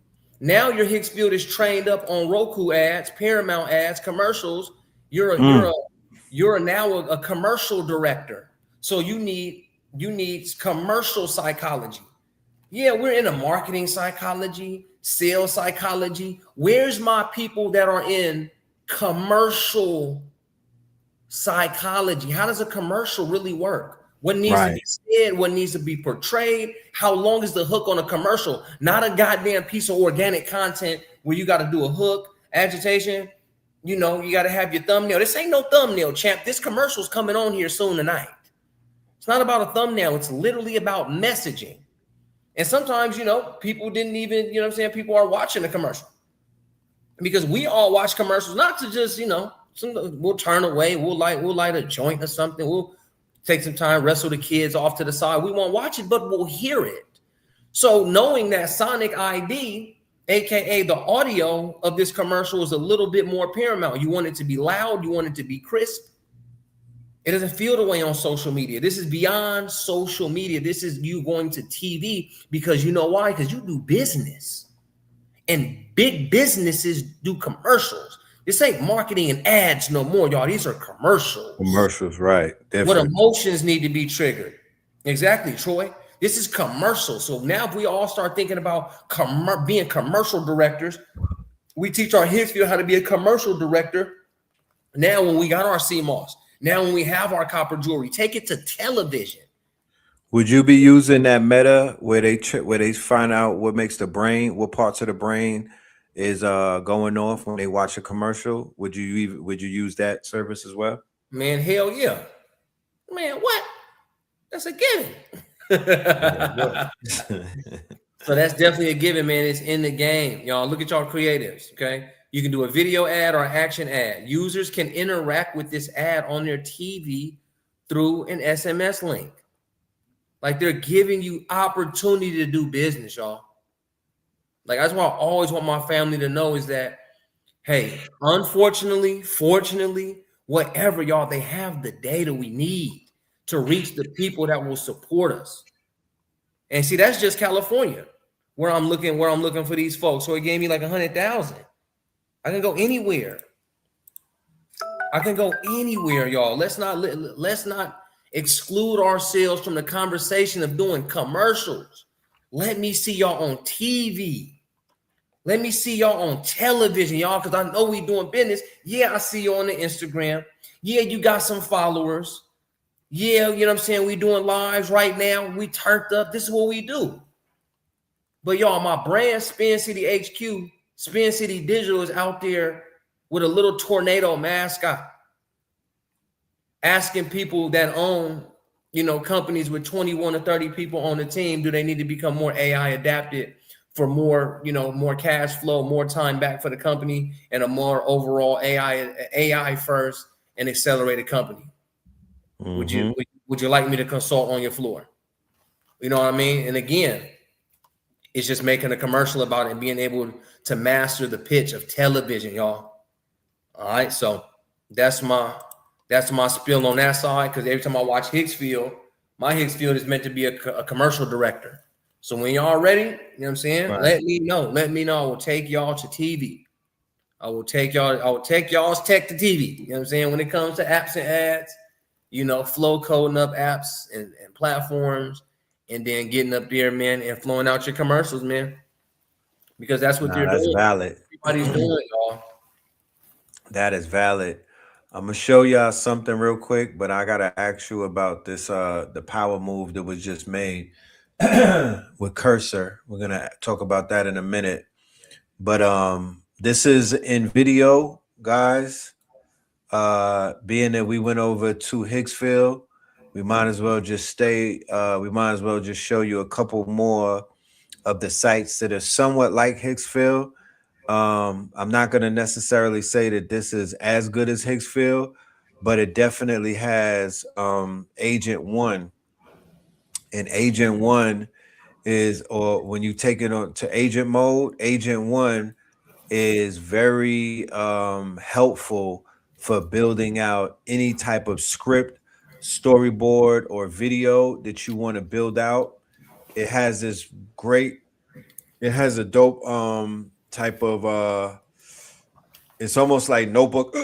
[SPEAKER 5] Now your Hicksfield is trained up on Roku ads, Paramount ads, commercials. You're now a commercial director. So you need commercial psychology. Yeah, we're in a marketing psychology, sales psychology. Where's my people that are in commercial psychology? How does a commercial really work? What needs to be said? What needs to be portrayed? How long is the hook on a commercial? Not a goddamn piece of organic content where you got to do a hook, agitation. You got to have your thumbnail. This ain't no thumbnail, champ. This commercial's coming on here soon tonight. It's not about a thumbnail. It's literally about messaging. And sometimes, people didn't even, people are watching the commercial. Because we all watch commercials, not to just, we'll turn away. We'll light a joint or something. We'll take some time, wrestle the kids off to the side. We won't watch it, but we'll hear it. So knowing that sonic ID, AKA the audio of this commercial, is a little bit more paramount. You want it to be loud. You want it to be crisp. It doesn't feel the way on social media. This is beyond social media. This is you going to TV because you know why? Because you do business. And big businesses do commercials. This ain't marketing and ads no more, y'all. These are commercials.
[SPEAKER 4] Commercials, right. Definitely.
[SPEAKER 5] What emotions need to be triggered. Exactly, Troy. This is commercial. So now if we all start thinking about being commercial directors, we teach our Hicksfield how to be a commercial director. Now when we got our CMOS, now when we have our copper jewelry, take it to television.
[SPEAKER 4] Would you be using that meta where they find out what makes the brain, what parts of the brain is going off when they watch a commercial? Would you use that service as well?
[SPEAKER 5] Man, hell yeah. Man, what? That's a given. So that's definitely a given, man. It's in the game. Y'all look at y'all creatives, okay? You can do a video ad or action ad. Users can interact with this ad on their TV through an SMS link. Like they're giving you opportunity to do business, y'all. Like that's what I always want my family to know is that, hey, unfortunately, fortunately, whatever, y'all, they have the data we need to reach the people that will support us. And see, that's just California, where I'm looking for these folks. So it gave me like 100,000. I can go anywhere. Y'all. Let's not exclude ourselves from the conversation of doing commercials. Let me see y'all on TV. Let me see y'all on television, y'all, because I know we doing business. Yeah, I see you on the Instagram. Yeah, you got some followers. Yeah, you know what I'm saying? We doing lives right now. We turned up. This is what we do. But y'all, my brand, Spin City HQ, Spin City Digital, is out there with a little tornado mascot, asking people that own, companies with 21 to 30 people on the team, do they need to become more AI adapted for more, more cash flow, more time back for the company, and a more overall AI first and accelerated company? Mm-hmm. Would you like me to consult on your floor? You know what I mean? And again, it's just making a commercial about it and being able to master the pitch of television, y'all. All right, so that's my spiel on that side, because every time I watch Hicksfield, my Hicksfield is meant to be a commercial director. So when y'all ready, you know what I'm saying? Right. Let me know. I will take y'all to TV. I will take y'all's tech to TV. You know what I'm saying? When it comes to apps and ads, flow coding up apps and platforms, and then getting up there, man, and flowing out your commercials, man. Because that's what you're doing.
[SPEAKER 4] That's valid.
[SPEAKER 5] everybody's doing, y'all.
[SPEAKER 4] That is valid. I'm gonna show y'all something real quick, but I gotta ask you about this the power move that was just made with Cursor. We're gonna talk about that in a minute. But this is in video, guys. Being that we went over to Hicksville, we might as well just we might as well just show you a couple more of the sites that are somewhat like Hicksville. I'm not going to necessarily say that this is as good as Hicksville, but it definitely has Agent One. And Agent One is, or when you take it on to agent mode, Agent One is very helpful for building out any type of script, storyboard, or video that you want to build out. It has this great, it has a dope type of it's almost like notebook,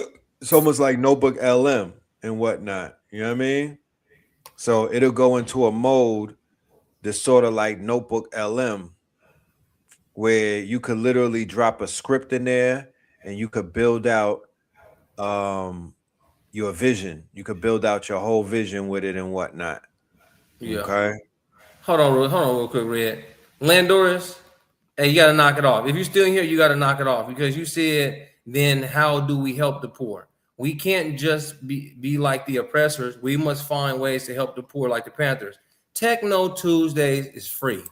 [SPEAKER 4] it's almost like notebook LM and whatnot. You know what I mean? So it'll go into a mode that's sort of like notebook LM, where you could literally drop a script in there and you could build out your vision. You could build out your whole vision with it and whatnot.
[SPEAKER 5] Yeah.
[SPEAKER 4] Okay.
[SPEAKER 5] Hold on real quick, Red. Landoris, hey, you gotta knock it off. If you're still here, you gotta knock it off because you said, then how do we help the poor? We can't just be like the oppressors. We must find ways to help the poor like the Panthers. TechKNOW Tuesdays is free.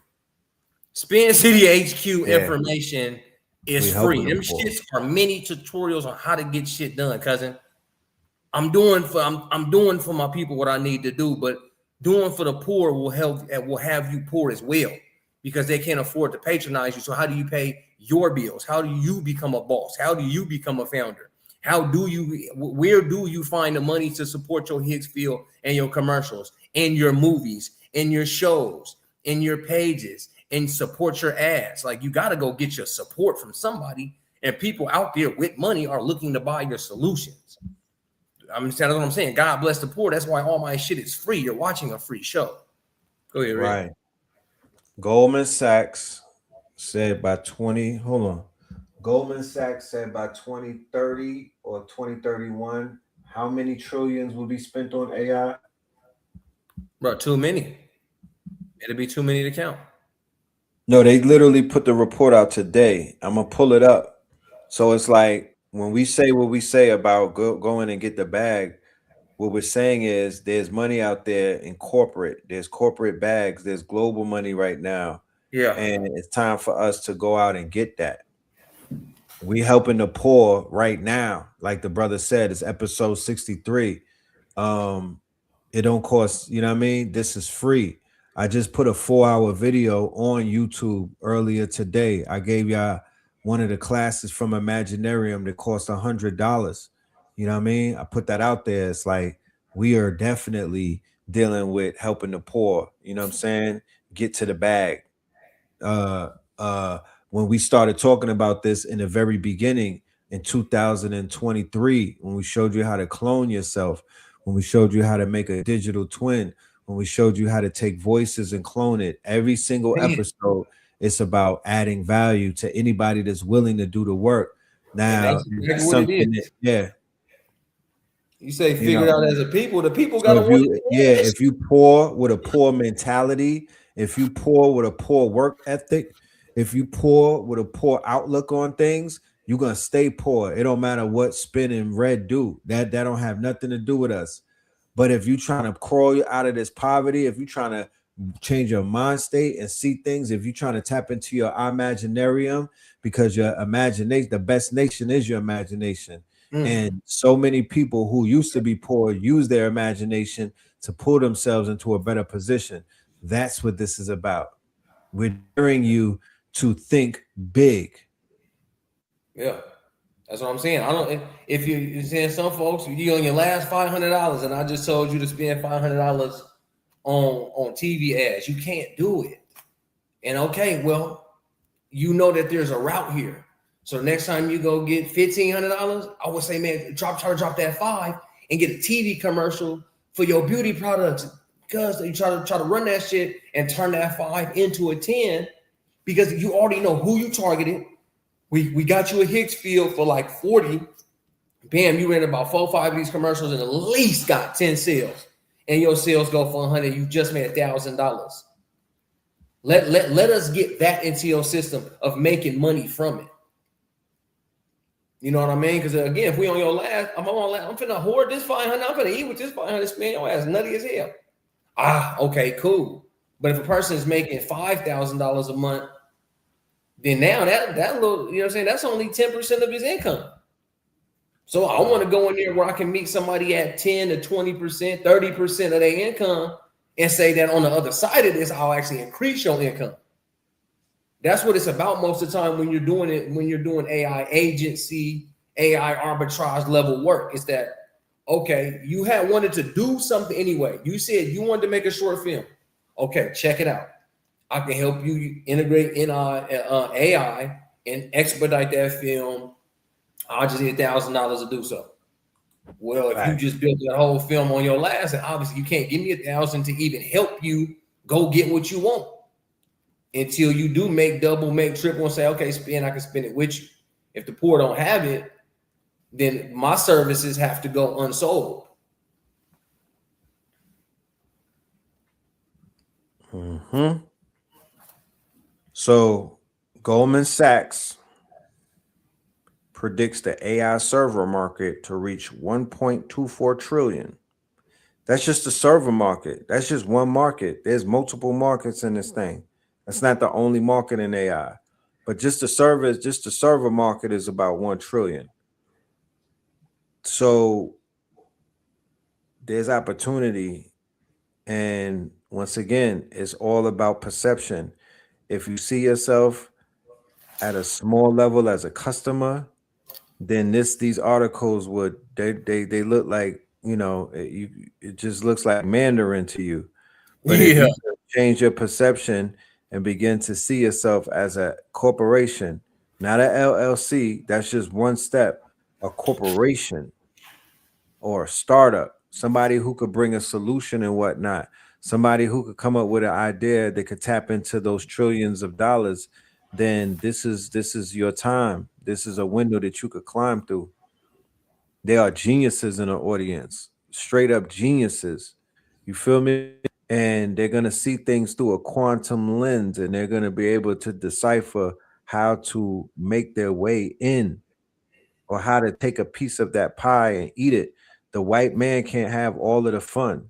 [SPEAKER 5] Spin City HQ information is free. Them shits are mini tutorials on how to get shit done, cousin. I'm doing for my people what I need to do, but doing for the poor will have you poor as well because they can't afford to patronize you. So how do you pay your bills? How do you become a boss? How do you become a founder? Where do you find the money to support your Hicksville and your commercials and your movies and your shows and your pages and support your ads? Like, you got to go get your support from somebody, and people out there with money are looking to buy your solutions. That's what I'm saying. God bless the poor. That's why all my shit is free. You're watching a free show. Go ahead, Ray.
[SPEAKER 4] Right. Goldman Sachs said by 20, hold on. Goldman Sachs said by 2030 or 2031, how many trillions will be spent on AI?
[SPEAKER 5] Bro, too many. It'll be too many to count.
[SPEAKER 4] No, they literally put the report out today. I'm going to pull it up. So it's like when we say what we say about going and get the bag, what we're saying is there's money out there in corporate. There's corporate bags. There's global money right now.
[SPEAKER 5] Yeah.
[SPEAKER 4] And it's time for us to go out and get that. We helping the poor right now. Like the brother said, it's episode 63. It don't cost, you know what I mean? This is free. I just put a 4-hour video on YouTube earlier today. I gave y'all one of the classes from Imaginarium that cost $100. You know what I mean? I put that out there. It's like we are definitely dealing with helping the poor. You know what I'm saying? Get to the bag. When we started talking about this in the very beginning in 2023, when we showed you how to clone yourself, when we showed you how to make a digital twin, when we showed you how to take voices and clone it, every single episode, it's about adding value to anybody that's willing to do the work. Now,
[SPEAKER 5] that's something
[SPEAKER 4] yeah.
[SPEAKER 5] You say figure it out as a people. The people got to
[SPEAKER 4] if you poor with a poor mentality, if you poor with a poor work ethic, if you poor with a poor outlook on things, you're gonna stay poor. It don't matter what Spin and Red do. That don't have nothing to do with us. But if you're trying to crawl out of this poverty, if you're trying to change your mind state and see things, if you're trying to tap into your imaginarium, because your imagination, the best nation is your imagination. And so many people who used to be poor use their imagination to pull themselves into a better position. That's what this is about. We're daring you to think big.
[SPEAKER 5] Yeah, that's what I'm saying. I don't. If you're saying some folks, you on your last $500, and I just told you to spend $500 on TV ads, you can't do it. And okay, well, you know that there's a route here. So next time you go get $1,500, I would say, man, try to drop that $5 and get a TV commercial for your beauty products, because you try to run that shit and turn that $5 into a $10, because you already know who you targeted, We got you a Higgs field for like 40. Bam, you ran about 4 or 5 of these commercials and at least got 10 sales. And your sales go for 100, you just made $1,000. Let us get that into your system of making money from it. You know what I mean? Because again, if we on your last, I'm finna hoard this 500. I'm finna eat with this 500. Spend your ass nutty as hell. Okay, cool. But if a person is making $5,000 a month, then now that little, you know what I'm saying, that's only 10% of his income. So I want to go in there where I can meet somebody at 10 to 20%, 30% of their income and say that on the other side of this, I'll actually increase your income. That's what it's about most of the time when you're doing it, when you're doing AI agency, AI arbitrage level work. Is that, okay, you had wanted to do something anyway. You said you wanted to make a short film. Okay, check it out. I can help you integrate in AI and expedite that film. I'll just need $1,000 to do so. Well, if you just built that whole film on your last, and obviously you can't give me $1,000 to even help you go get what you want until you do make double, make triple, and say, okay, I can spend it with you. If the poor don't have it, then my services have to go unsold.
[SPEAKER 4] So Goldman Sachs predicts the AI server market to reach 1.24 trillion. That's just the server market. That's just one market. There's multiple markets in this thing. That's not the only market in AI. But just the server market is about 1 trillion. So there's opportunity. And once again, it's all about perception. If you see yourself at a small level as a customer, then these articles would they look like, you know, it just looks like Mandarin to you. But if you change your perception and begin to see yourself as a corporation, not a LLC, that's just one step, a corporation or a startup, somebody who could bring a solution and whatnot, somebody who could come up with an idea that could tap into those trillions of dollars, then this is your time. This is a window that you could climb through. There are geniuses in the audience, straight up geniuses. You feel me? And they're going to see things through a quantum lens, and they're going to be able to decipher how to make their way in or how to take a piece of that pie and eat it. The white man can't have all of the fun.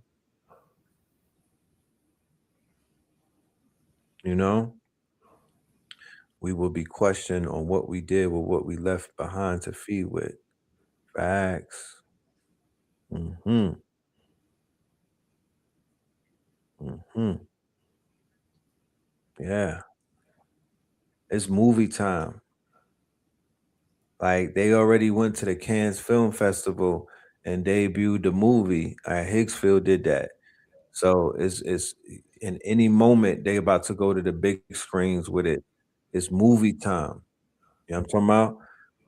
[SPEAKER 4] You know, we will be questioned on what we did with what we left behind to feed with. Facts. Mm-hmm. Mm-hmm. Yeah. It's movie time. Like they already went to the Cannes Film Festival and debuted the movie. Higgsfield did that. So it's in any moment they about to go to the big screens with it. It's movie time. You know what I'm talking about?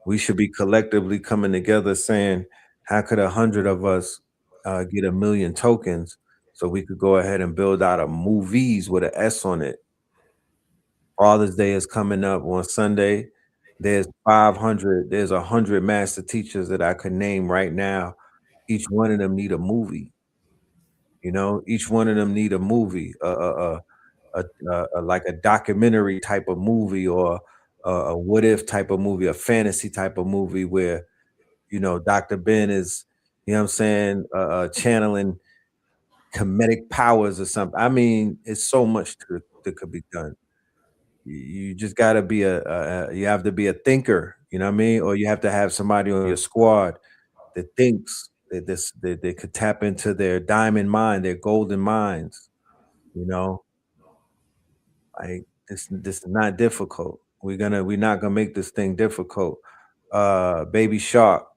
[SPEAKER 4] We should be collectively coming together saying, how could 100 of us get 1 million tokens so we could go ahead and build out a movies with an S on it? Father's Day is coming up on Sunday. There's 100 master teachers that I could name right now. Each one of them need a movie. You know, each one of them need a movie, like a documentary type of movie or a what if type of movie, a fantasy type of movie where, you know, Dr. Ben is, you know what I'm saying, channeling comedic powers or something. I mean, it's so much that could be done. You just got to be you have to be a thinker, you know what I mean? Or you have to have somebody on your squad that thinks that they could tap into their diamond mind, their golden minds, you know? Like this is not difficult. We're not gonna make this thing difficult. Baby Shark,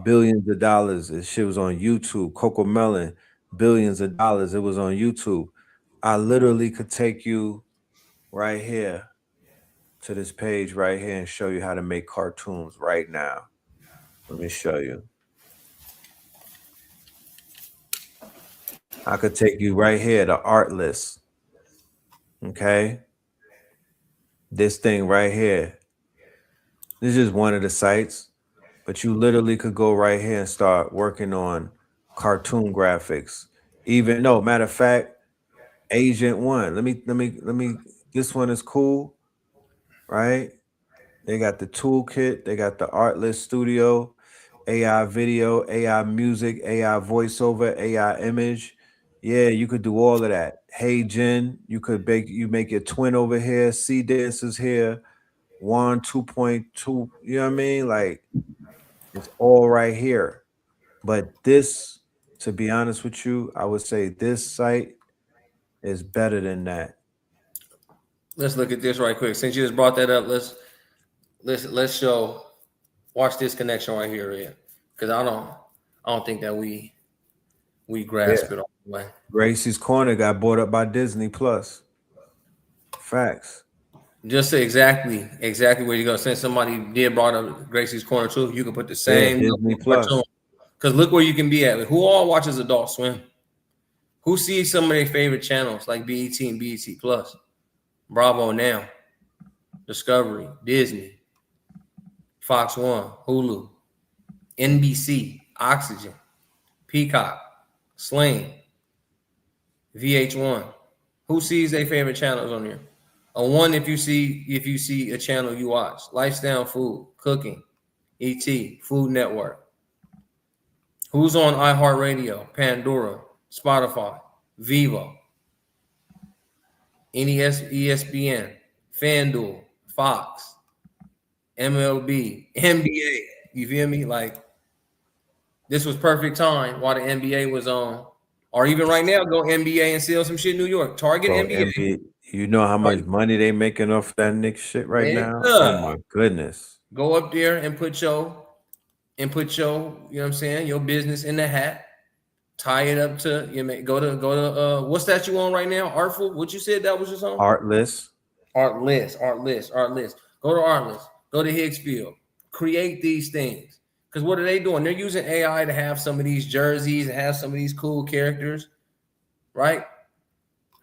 [SPEAKER 4] billions of dollars. This shit was on YouTube. Coco Melon, billions of dollars. It was on YouTube. I literally could take you right here to this page right here and show you how to make cartoons right now. Let me show you. I could take you right here to Artlist. Okay. This thing right here. This is just one of the sites, but you literally could go right here and start working on cartoon graphics. Even no, matter of fact, Agent One. Let me. This one is cool, right? They got the toolkit. They got the Artlist Studio, AI video, AI music, AI voiceover, AI image. Yeah, you could do all of that. Hey Jen, you make your twin over here. C dancers here. One 2.2. You know what I mean? Like it's all right here. But this, to be honest with you, I would say this site is better than that.
[SPEAKER 5] Let's look at this right quick. Since you just brought that up, let's show. Watch this connection right here, Ed. Because I don't think that we grasp it all the way.
[SPEAKER 4] Gracie's Corner got bought up by Disney Plus. Facts.
[SPEAKER 5] Just say exactly where you go. Since somebody did brought up Gracie's Corner too, you can put the same
[SPEAKER 4] Disney Plus.
[SPEAKER 5] Because look where you can be at. Who all watches Adult Swim? Who sees some of their favorite channels like BET and BET Plus, Bravo Now, Discovery, Disney, Fox One, Hulu, NBC, Oxygen, Peacock, Sling, VH1. Who sees their favorite channels on here? A one if you see a channel you watch. Lifestyle Food, Cooking, ET, Food Network. Who's on iHeartRadio, Pandora, Spotify, Vivo, ESPN, FanDuel, Fox, MLB, NBA. You feel me? Like this was perfect time while the NBA was on. Or even right now, go NBA and sell some shit in New York. Target NBA.
[SPEAKER 4] You know how much money they making off that Knicks shit right now? Oh my goodness.
[SPEAKER 5] Go up there and put your, you know what I'm saying, your business in the hat. Tie it up to go to what's that you on right now? Artful? What you said that was your song?
[SPEAKER 4] Artlist.
[SPEAKER 5] Go to Artlist. Go to Hicksfield. Create these things. Because what are they doing? They're using AI to have some of these jerseys and have some of these cool characters, right?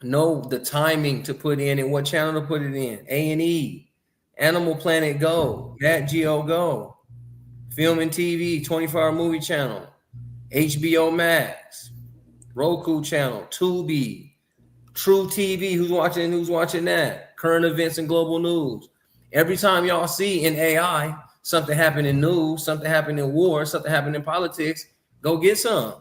[SPEAKER 5] Know the timing to put in and what channel to put it in. A&E, Animal Planet Go, Nat Geo Go, Film and TV, 24-hour movie channel, HBO Max, Roku channel, Tubi, True TV. Who's watching that? Current events and global news. Every time y'all see in AI something happen in news, something happen in war, something happen in politics, go get some.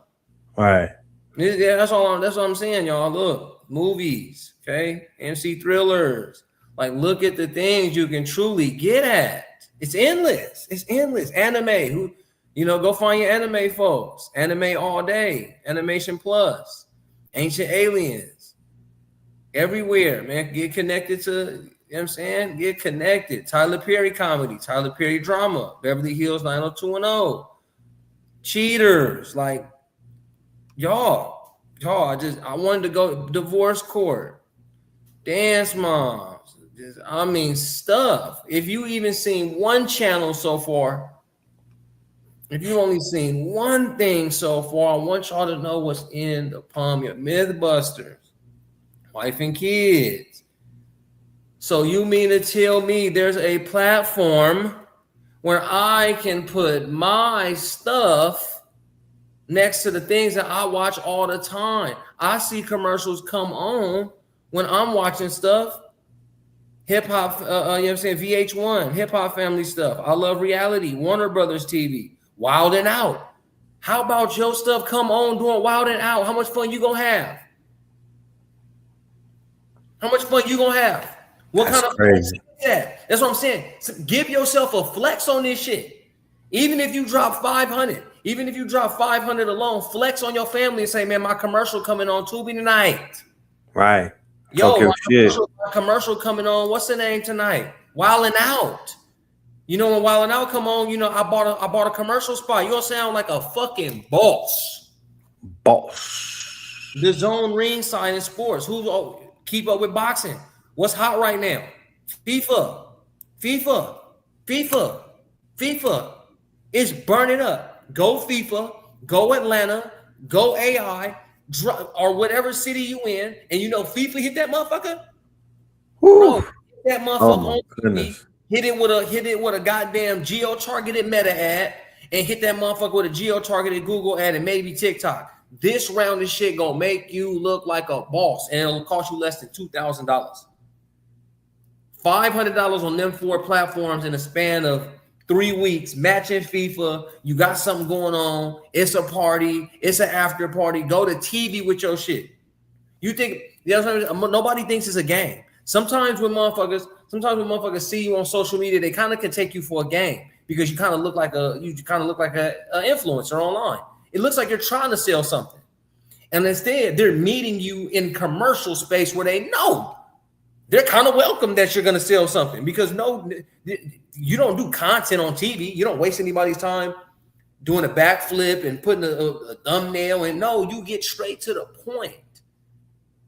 [SPEAKER 4] All right.
[SPEAKER 5] Yeah, that's what I'm saying, y'all. Look, movies, okay, MC thrillers. Like, look at the things you can truly get at. It's endless. Anime. Go find your anime folks. Anime all day. Animation Plus. Ancient Aliens. Everywhere, man. Get connected to, you know what I'm saying? Get connected. Tyler Perry comedy. Tyler Perry drama. Beverly Hills 90210. Cheaters. Like, y'all, I wanted to go divorce court. Dance moms. Stuff. If you even seen one channel so far, if you only seen one thing so far, I want y'all to know what's in the palm of your Mythbusters, wife and kids. So you mean to tell me there's a platform where I can put my stuff next to the things that I watch all the time? I see commercials come on when I'm watching stuff. Hip hop, VH1, hip hop family stuff. I love reality, Warner Brothers TV, Wild and Out. How about your stuff come on doing Wild and Out? How much fun you gonna have? What kind of crazy fun is that? That's what I'm saying. So give yourself a flex on this shit. Even if you drop 500, alone, flex on your family and say, man, my commercial coming on Tubi tonight.
[SPEAKER 4] Right.
[SPEAKER 5] Yo, my commercial coming on. What's the name tonight? Wildin' Out. When Wildin' Out come on, I bought a commercial spot. You'll sound like a fucking boss. The Zone ringside in sports. Who keep up with boxing? What's hot right now? FIFA. It's burning up. Go FIFA. Go Atlanta. Go AI. Or whatever city you in, and FIFA hit that motherfucker.
[SPEAKER 4] Bro,
[SPEAKER 5] hit that motherfucker on TV. hit it with a goddamn geo-targeted meta ad, and hit that motherfucker with a geo-targeted Google ad and maybe TikTok. This round of shit gonna make you look like a boss, and it'll cost you less than $2,000. $500 on them 4 platforms in a span of 3 weeks, matching FIFA. You got something going on. It's a party. It's an after party. Go to TV with your shit. You think nobody thinks it's a game. Sometimes when motherfuckers see you on social media, they kind of can take you for a game because you kind of look like a influencer online. It looks like you're trying to sell something, and instead they're meeting you in commercial space where they know they're kind of welcome that you're going to sell something, because you don't do content on TV. You don't waste anybody's time doing a backflip and putting a thumbnail. And no, you get straight to the point.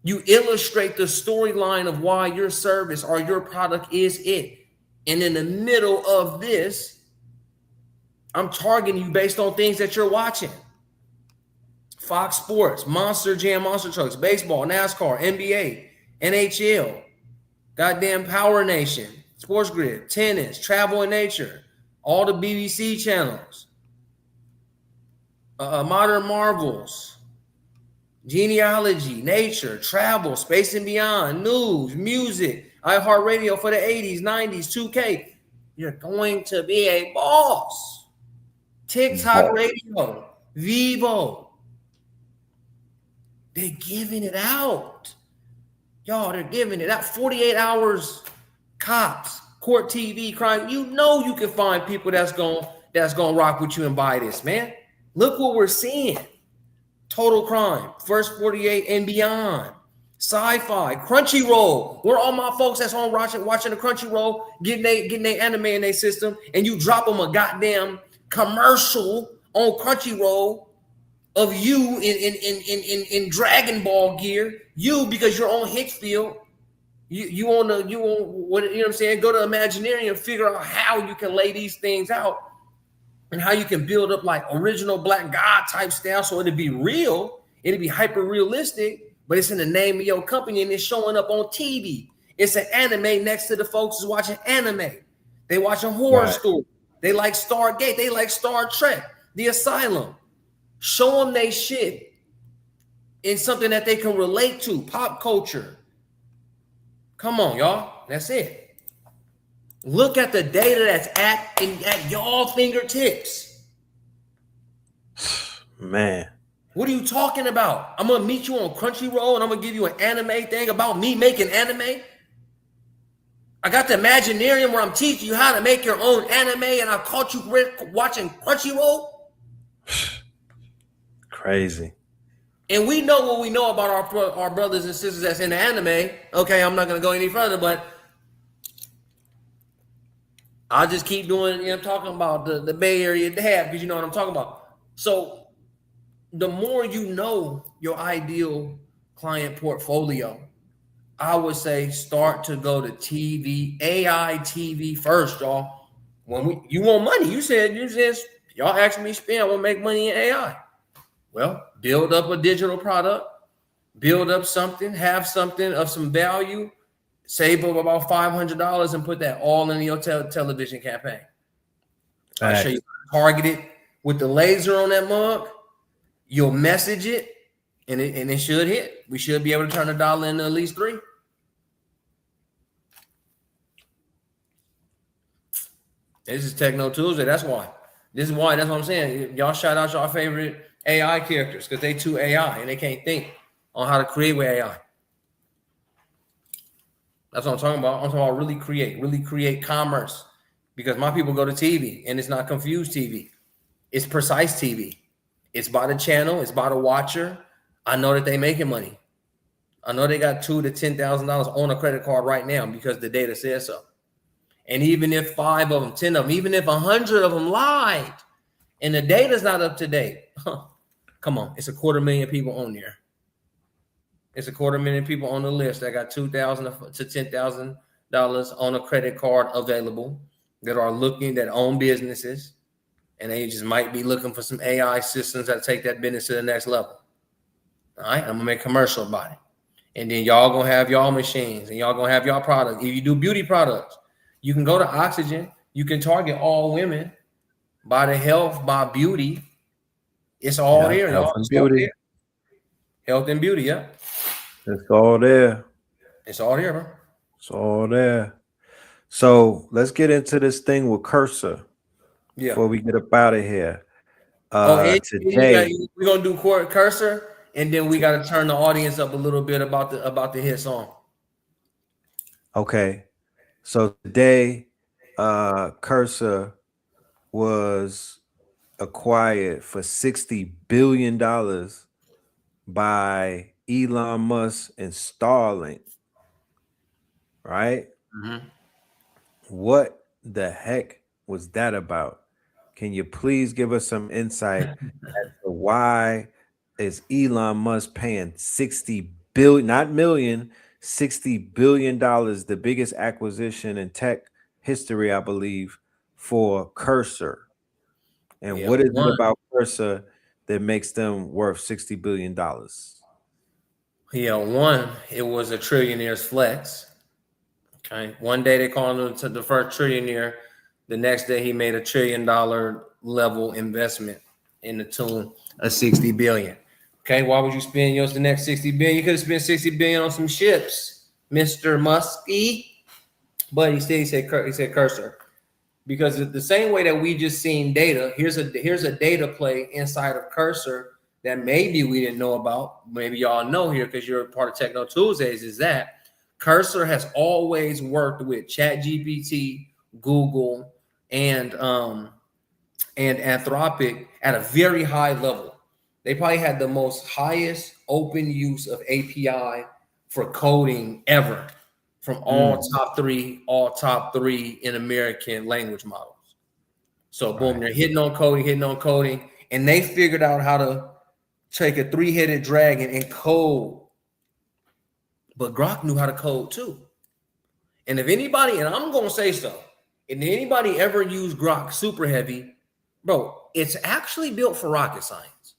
[SPEAKER 5] You illustrate the storyline of why your service or your product is it. And in the middle of this, I'm targeting you based on things that you're watching. Fox Sports, Monster Jam, Monster Trucks, baseball, NASCAR, NBA, NHL, goddamn Power Nation, Sports Grid, tennis, travel and nature, all the BBC channels, Modern Marvels, genealogy, nature, travel, space and beyond, news, music, iHeartRadio for the 80s, 90s, 2K. You're going to be a boss. TikTok radio, Vivo. They're giving it out. Y'all, they're giving it out. 48 hours, cops, court TV, crime. You know you can find people that's gonna rock with you and buy this, man. Look what we're seeing. Total Crime, First 48 and Beyond, Sci-Fi, Crunchyroll. Where all my folks that's on watching the Crunchyroll, getting their anime in their system, and you drop them a goddamn commercial on Crunchyroll of you in Dragon Ball gear, you because you're on Hickfield, you on what you know what I'm saying? Go to Imaginarium and figure out how you can lay these things out and how you can build up like original Black God type style, so it'd be real, it'd be hyper realistic, but it's in the name of your company and it's showing up on TV. It's an anime next to the folks who's watching anime. They watching horror story. They like Stargate. They like Star Trek, The Asylum. Show them they shit in something that they can relate to, pop culture. Come on, y'all. That's it. Look at the data that's at y'all fingertips.
[SPEAKER 4] Man.
[SPEAKER 5] What are you talking about? I'm going to meet you on Crunchyroll and I'm going to give you an anime thing about me making anime. I got the Imaginarium where I'm teaching you how to make your own anime, and I caught you watching Crunchyroll.
[SPEAKER 4] Crazy.
[SPEAKER 5] And we know what we know about our brothers and sisters that's in the anime. Okay, I'm not going to go any further, but I'll just keep doing, I'm talking about the Bay Area dab, because you know what I'm talking about. So the more you know your ideal client portfolio, I would say start to go to TV, AI TV first, y'all. You want money, you said y'all asked me to spend, I want to make money in AI. Well, build up a digital product, build up something, have something of some value, save up about $500 and put that all in your television campaign. I'll show you target it with the laser on that mug. You'll message it, and it should hit. We should be able to turn the dollar into at least 3. This is TechKNOW Tuesday. That's why. That's what I'm saying. Y'all shout out y'all favorite AI characters because they too AI and they can't think on how to create with AI. That's what I'm talking about. I'm talking about really create commerce, because my people go to TV and it's not confused TV. It's precise TV. It's by the channel. It's by the watcher. I know that they making money. I know they got $2,000 to $10,000 on a credit card right now because the data says so. And even if 5 of them, 10 of them, even if 100 of them lied and the data's not up to date, come on, it's 250,000 people on there. It's 250,000 people on the list that got $2,000 to $10,000 on a credit card available that are looking, that own businesses, and they just might be looking for some AI systems that take that business to the next level. All right, I'm gonna make a commercial about it, and then y'all gonna have y'all machines and y'all gonna have y'all products. If you do beauty products, You can go to oxygen. You can target all women by the health, by beauty. It's all there,
[SPEAKER 4] health
[SPEAKER 5] y'all.
[SPEAKER 4] and
[SPEAKER 5] It's all
[SPEAKER 4] beauty.
[SPEAKER 5] there. Health and beauty, yeah.
[SPEAKER 4] It's all there.
[SPEAKER 5] It's all there, bro.
[SPEAKER 4] It's all there. So let's get into this thing with Cursor
[SPEAKER 5] Yeah.
[SPEAKER 4] before we get up out of here.
[SPEAKER 5] Today we're gonna do Cursor, and then we got to turn the audience up a little bit about the hit song.
[SPEAKER 4] Okay, so today, Cursor was acquired for $60 billion by Elon Musk and Starlink. Right?
[SPEAKER 5] Mm-hmm.
[SPEAKER 4] What the heck was that about? Can you please give us some insight as to why is Elon Musk paying 60 billion, not million, $60 billion, the biggest acquisition in tech history, I believe, for Cursor? And
[SPEAKER 5] Yeah,
[SPEAKER 4] what is it about Cursor that makes them worth $60 billion?
[SPEAKER 5] Yeah, one, it was a trillionaire's flex. Okay. One day they called him to the first trillionaire. The next day he made $1 trillion level investment in the tune of 60 billion. Okay, why would you spend the next 60 billion? You could have spent 60 billion on some ships, Mr. Muskie. But he said Cursor. Because the same way that we just seen data, here's a data play inside of Cursor that maybe we didn't know about. Maybe y'all know here because you're a part of TechKNOW Tuesdays, is that Cursor has always worked with ChatGPT, Google, and Anthropic at a very high level. They probably had the most highest open use of API for coding ever from all top three in American language models. So boom, they're hitting on coding, and they figured out how to take a three-headed dragon and code. But Grok knew how to code too. And if anybody, and I'm going to say so, and anybody ever used Grok super heavy, bro, it's actually built for rocket science.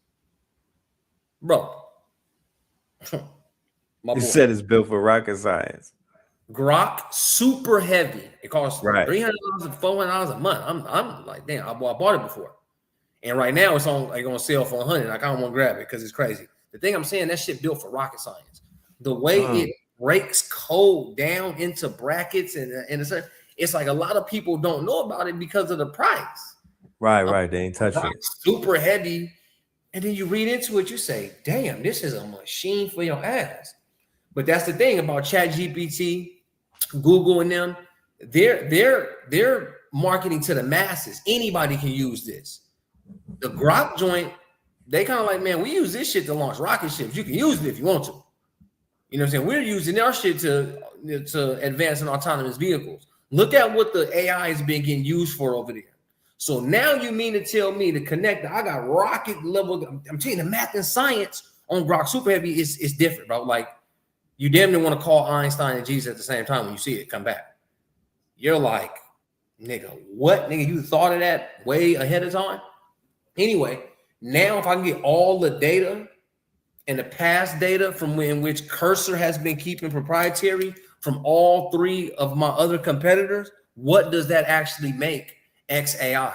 [SPEAKER 5] Bro.
[SPEAKER 4] You said it's built for rocket science.
[SPEAKER 5] Grok super heavy. It costs $300 and $400 a month. I'm like, damn, I bought it before. And right now it's on sale for $100. Like, I don't want to grab it because it's crazy. The thing I'm saying, that shit built for rocket science. The way it breaks code down into brackets and it's like a lot of people don't know about it because of the price.
[SPEAKER 4] Right. They ain't touching it.
[SPEAKER 5] Super heavy. And then you read into it, you say, damn, this is a machine for your ass. But that's the thing about ChatGPT, Google and them. They're marketing to the masses. Anybody can use this. The Grok joint, they kind of like, man, we use this shit to launch rocket ships. You can use it if you want to. You know what I'm saying? We're using our shit to advance in autonomous vehicles. Look at what the AI has been getting used for over there. So now you mean to tell me to connect, I got rocket level, I'm telling you, the math and science on Grok Super Heavy is different, bro. Like, you damn near want to call Einstein and Jesus at the same time when you see it come back. You're like, nigga, what? Nigga, you thought of that way ahead of time? Anyway, now if I can get all the data and the past data from in which Cursor has been keeping proprietary from all three of my other competitors, what does that actually make XAI?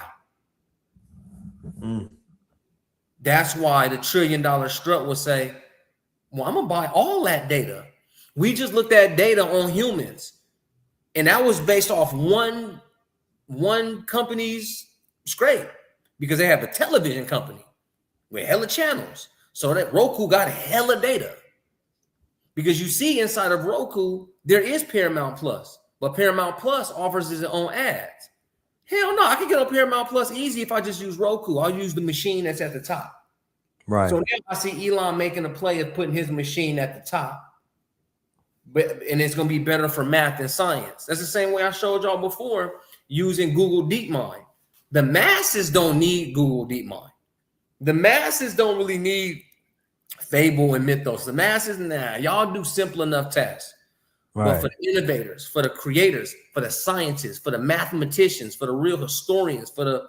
[SPEAKER 5] That's why the $1 trillion strut will say, well, I'm gonna buy all that data. We just looked at data on humans, and that was based off one company's scrape because they have a television company with hella channels. So that Roku got hella data. Because you see inside of Roku, there is Paramount Plus, but Paramount Plus offers its own ads. Hell no, I can get on Paramount Plus easy if I just use Roku. I'll use the machine that's at the top.
[SPEAKER 4] Right.
[SPEAKER 5] So now I see Elon making a play of putting his machine at the top. And it's going to be better for math and science. That's the same way I showed y'all before using Google DeepMind. The masses don't need Google DeepMind. The masses don't really need Fable and Mythos. The masses, y'all do simple enough tasks. Right. But for the innovators, for the creators, for the scientists, for the mathematicians, for the real historians, for the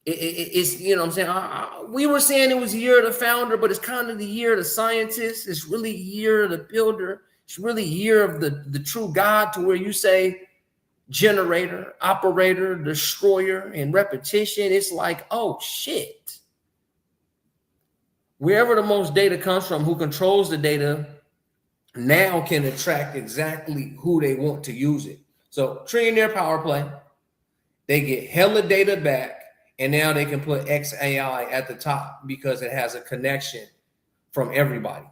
[SPEAKER 5] it's, you know what I'm saying? We were saying it was the year of the founder, but it's kind of the year of the scientist. It's really the year of the builder. It's really the year of the true God, to where you say, generator, operator, destroyer, and repetition. It's like, oh shit. Wherever the most data comes from, who controls the data now can attract exactly who they want to use it. So trillionaire power play, they get hella data back, and now they can put XAI at the top because it has a connection from everybody.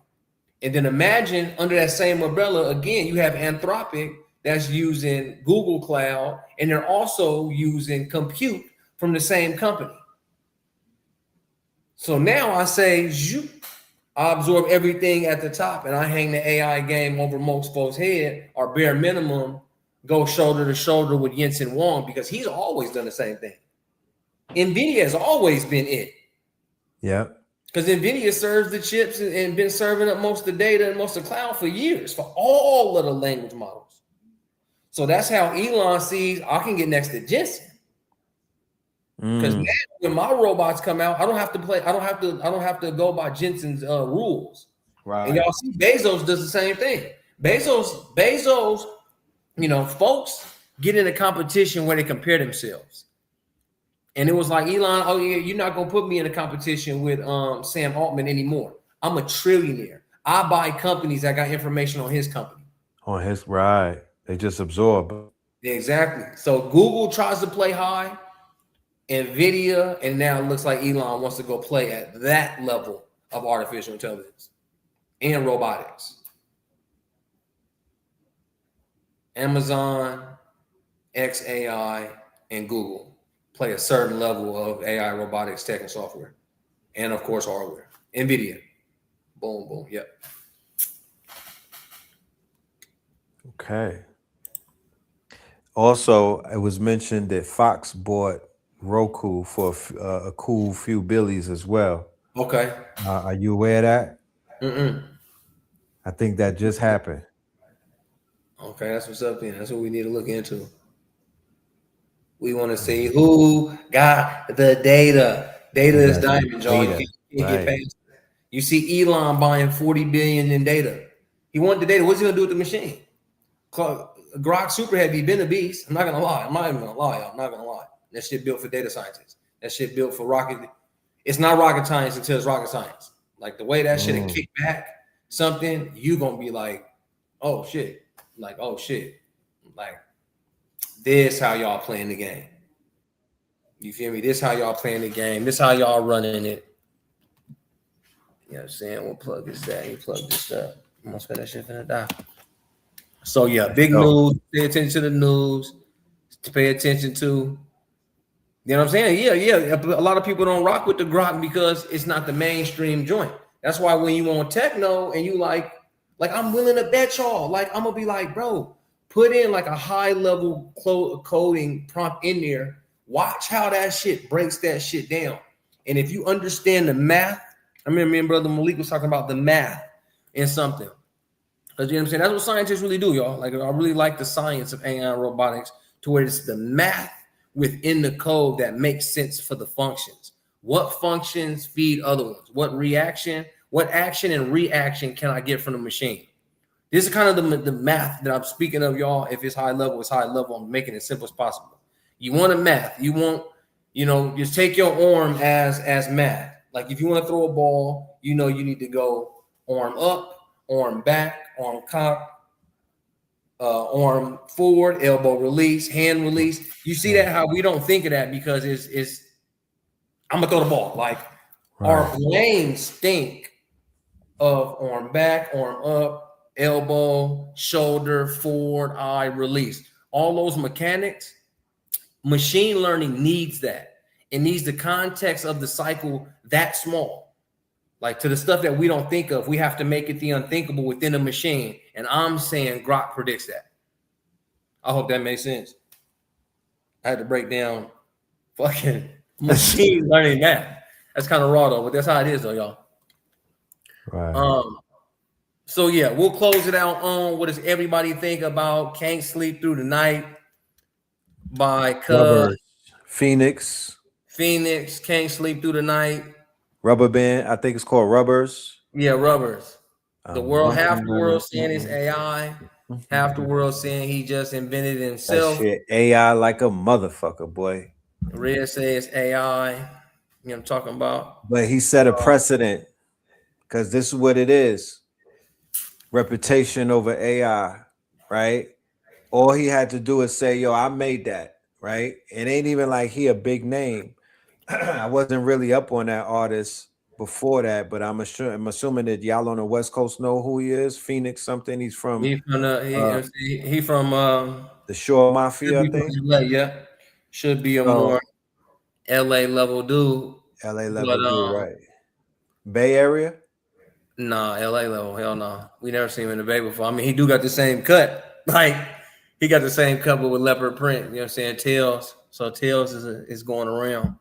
[SPEAKER 5] And then imagine under that same umbrella, again, you have Anthropic that's using Google Cloud, and they're also using compute from the same company. So now I say, I absorb everything at the top, and I hang the AI game over most folks' head, or bare minimum, go shoulder to shoulder with Jensen Huang, because he's always done the same thing. NVIDIA has always been it.
[SPEAKER 4] Yeah.
[SPEAKER 5] Because NVIDIA serves the chips and been serving up most of the data and most of the cloud for years for all of the language models. So that's how Elon sees I can get next to Jensen. Because now when my robots come out, I don't have to go by Jensen's rules.
[SPEAKER 4] Right.
[SPEAKER 5] And y'all see Bezos does the same thing. Bezos, folks get in a competition where they compare themselves. And it was like, Elon, oh yeah, you're not gonna put me in a competition with Sam Altman anymore. I'm a trillionaire. I buy companies that got information on his company.
[SPEAKER 4] On his right. They just absorb.
[SPEAKER 5] Exactly. So Google tries to play high, NVIDIA, and now it looks like Elon wants to go play at that level of artificial intelligence and robotics. Amazon, XAI, and Google play a certain level of AI, robotics, tech, and software. And of course, hardware. NVIDIA. Boom, boom. Yep.
[SPEAKER 4] Okay. Also, it was mentioned that Fox bought Roku for a cool few billies as well.
[SPEAKER 5] Okay.
[SPEAKER 4] Are you aware of that?
[SPEAKER 5] Mm-mm.
[SPEAKER 4] I think that just happened.
[SPEAKER 5] Okay, that's what's up then. That's what we need to look into. We want to see who got the data. Data is diamond, y'all. You can't get past it. You see Elon buying 40 billion in data. He wanted the data. What's he gonna do with the machine? Grok Super Heavy been a beast. I'm not gonna lie. I'm not even gonna lie, y'all. I'm not gonna lie. That shit built for data scientists. That shit built for rocket. It's not rocket science until it's rocket science. Like the way that shit will kick back something, you gonna be like, oh shit. Like, oh shit. Like, this how y'all playing the game. You feel me? This how y'all playing the game. This how y'all running it. You know what I'm saying? What plug is that? You plug this up. I'm gonna spend that shit finna die. So yeah, big news. Pay attention to the news. To pay attention to. You know what I'm saying? Yeah. A lot of people don't rock with the Grok because it's not the mainstream joint. That's why when you on TechKNOW and you like I'm willing to bet y'all. Like I'm gonna be like, bro, put in like a high level coding prompt in there. Watch how that shit breaks that shit down. And if you understand the math, I remember me and Brother Malik was talking about the math in something. Because you know what I'm saying? That's what scientists really do, y'all. Like I really like the science of AI and robotics to where it's the math within the code that makes sense for the functions. What functions feed other ones? What action and reaction can I get from the machine? This is kind of the math that I'm speaking of, y'all. If it's high level, it's high level. I'm making it as simple as possible. You want a math. You want, just take your arm as math. Like if you want to throw a ball, you need to go arm up, arm back, arm cock, arm forward, elbow release, hand release. You see that how we don't think of that because it's I'm gonna throw the ball. Like our brains think of arm back, arm up, elbow, shoulder, forward, eye, release. All those mechanics, machine learning needs that. It needs the context of the cycle that small. Like to the stuff that we don't think of, we have to make it the unthinkable within a machine. And I'm saying Grok predicts that. I hope that makes sense. I had to break down fucking machine learning math. That's kind of raw though, but that's how it is though, y'all.
[SPEAKER 4] Right.
[SPEAKER 5] So yeah, we'll close it out on what does everybody think about Can't Sleep Through the Night by Cub.
[SPEAKER 4] Phoenix,
[SPEAKER 5] Can't Sleep Through the Night.
[SPEAKER 4] Rubber Band, I think it's called Rubbers.
[SPEAKER 5] Yeah, Rubbers. The world, half the world saying it's AI. Half the world saying he just invented
[SPEAKER 4] That
[SPEAKER 5] himself.
[SPEAKER 4] shit AI like a motherfucker, boy.
[SPEAKER 5] Red says AI. You know what I'm talking about?
[SPEAKER 4] But he set a precedent because this is what it is. Reputation over AI, right? All he had to do is say, yo, I made that, right? It ain't even like he a big name. I wasn't really up on that artist before that, but I'm assuming that y'all on the West Coast know who he is. Phoenix something. He's from
[SPEAKER 5] He from he from
[SPEAKER 4] the Shore
[SPEAKER 5] should
[SPEAKER 4] Mafia, I
[SPEAKER 5] be from
[SPEAKER 4] think.
[SPEAKER 5] LA, yeah. Should be a more
[SPEAKER 4] So
[SPEAKER 5] LA level dude.
[SPEAKER 4] LA
[SPEAKER 5] But
[SPEAKER 4] level dude, right? Bay Area.
[SPEAKER 5] nah, LA level, hell no. We never seen him in the Bay before. I mean, he do got the same cut. Like he got the same cut but with leopard print, you know what I'm saying? Tails. So Tails is going around.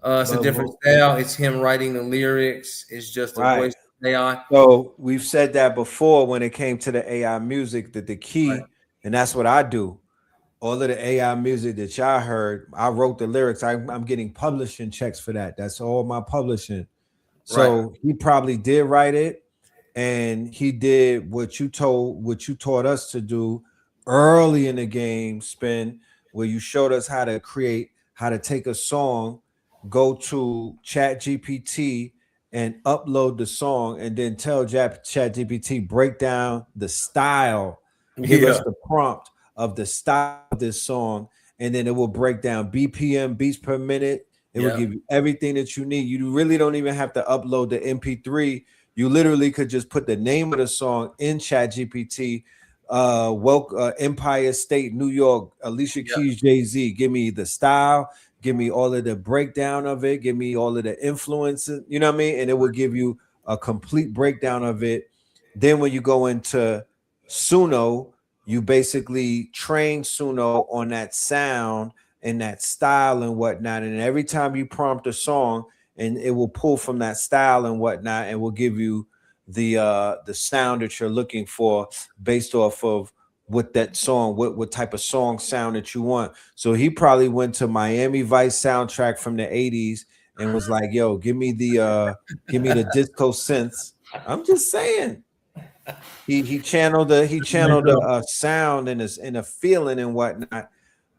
[SPEAKER 5] It's a different style. It's him writing the lyrics. It's just a
[SPEAKER 4] Right.
[SPEAKER 5] voice AI.
[SPEAKER 4] So we've said that before when it came to the AI music, that the
[SPEAKER 5] Right.
[SPEAKER 4] key, and that's what I do. All of the AI music that y'all heard, I wrote the lyrics. I'm getting publishing checks for that. That's all my publishing.
[SPEAKER 5] Right.
[SPEAKER 4] So he probably did write it, and he did what you taught us to do early in the game, Spin, where you showed us how to take a song, go to Chat GPT and upload the song, and then tell Chat GPT break down the style, give us
[SPEAKER 5] Yeah.
[SPEAKER 4] the prompt of the style of this song, and then it will break down BPM, beats per minute. It will
[SPEAKER 5] Yeah.
[SPEAKER 4] give you everything that you need. You really don't even have to upload the MP3. You literally could just put the name of the song in Chat GPT. Empire State, New York, Alicia
[SPEAKER 5] Yeah.
[SPEAKER 4] Keys, Jay-Z. Give me the style, give me all of the breakdown of it, give me all of the influences, you know what I mean? And it will give you a complete breakdown of it. Then when you go into Suno, you basically train Suno on that sound and that style and whatnot. And every time you prompt a song, and it will pull from that style and whatnot, and will give you the sound that you're looking for based off of what that song, what type of song sound that you want. So he probably went to Miami Vice soundtrack from the 80s and was like, yo, give me the disco synths. I'm just saying. He channeled the sound and a feeling and whatnot.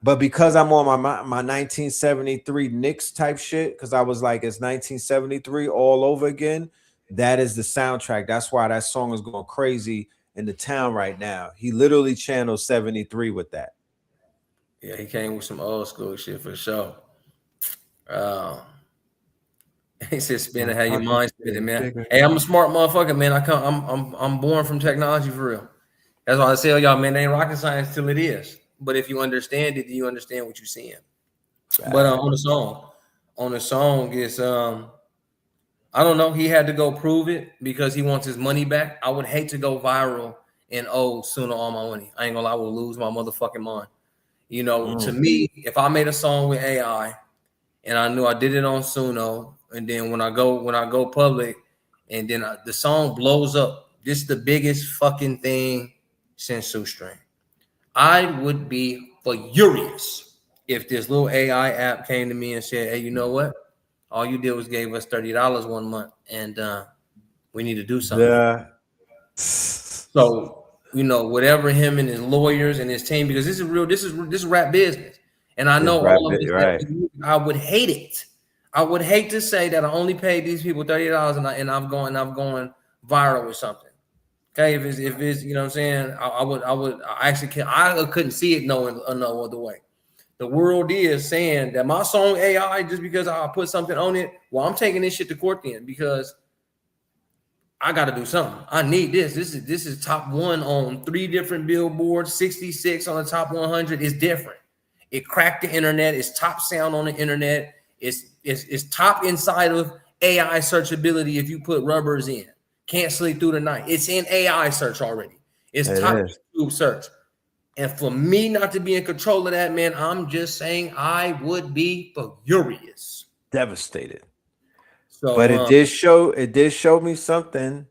[SPEAKER 4] But because I'm on my 1973 Knicks type shit, because I was like, it's 1973 all over again. That is the soundtrack. That's why that song is going crazy in the town right now. He literally channeled 73 with that.
[SPEAKER 5] Yeah, he came with some old school shit for sure. Uh, he said, "Spinning how your mind spinning, man." Hey, I'm a smart motherfucker, man. I'm born from technology for real. That's why I tell y'all, man, it ain't rocket science till it is. But if you understand it, you understand what you're seeing. But on the song is I don't know. He had to go prove it because he wants his money back. I would hate to go viral and sooner all my money. I ain't gonna lie, I will lose my motherfucking mind. You know, to me, if I made a song with AI and I knew I did it on Suno, and then when I go public, and then the song blows up, this is the biggest fucking thing since Shoestring. I would be furious if this little AI app came to me and said, "Hey, you know what? All you did was gave us $30 one month, and we need to do something."
[SPEAKER 4] Yeah.
[SPEAKER 5] So, you know, whatever him and his lawyers and his team, because this is rap business. And I
[SPEAKER 4] It's
[SPEAKER 5] know
[SPEAKER 4] rap,
[SPEAKER 5] all of this.
[SPEAKER 4] right.
[SPEAKER 5] I would hate it. I would hate to say that I only paid these people $30 and I've gone viral with something. Okay, if it's you know what I'm saying, I actually I couldn't see it no other way. The world is saying that my song AI, just because I put something on it, well, I'm taking this shit to court then because I got to do something. I need this. This is top one on 3 different billboards, 66 on the top 100. It's different. It cracked the internet. It's top sound on the internet. It's top inside of AI searchability if you put rubbers in. Can't sleep through the night. It's in AI search already. It's
[SPEAKER 4] It
[SPEAKER 5] top
[SPEAKER 4] is.
[SPEAKER 5] YouTube search. And for me not to be in control of that, man, I'm just saying I would be furious.
[SPEAKER 4] Devastated.
[SPEAKER 5] So,
[SPEAKER 4] But it did show me something.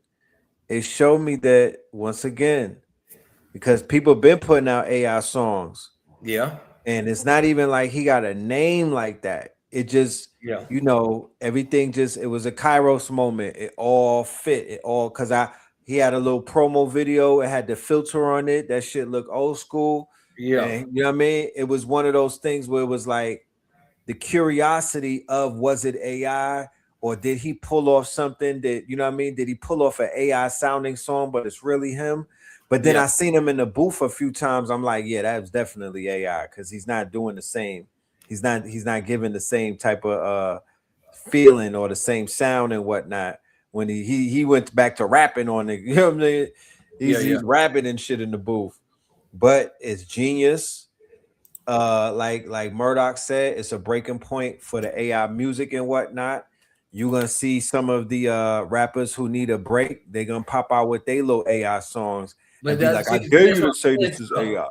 [SPEAKER 4] It showed me that once again, because people been putting out AI songs,
[SPEAKER 5] yeah,
[SPEAKER 4] and it's not even like he got a name like that. It just,
[SPEAKER 5] yeah,
[SPEAKER 4] everything just, it was a Kairos moment. It all fit. It all, because He had a little promo video. It had the filter on it. That shit looked old school.
[SPEAKER 5] Yeah.
[SPEAKER 4] And you know what I mean? It was one of those things where it was like the curiosity of, was it AI, or did he pull off something that, you know what I mean? Did he pull off an AI sounding song, but it's really him? But then I seen him in the booth a few times. I'm like, yeah, that was definitely AI, because he's not doing the same. He's not giving the same type of feeling or the same sound and whatnot. When he went back to rapping on it, you know what I mean? He's rapping and shit in the booth. But it's genius. Like Murdoch said, it's a breaking point for the AI music and whatnot. You're gonna see some of the rappers who need a break. They're gonna pop out with their little AI songs and be like, I dare you to say this is AI.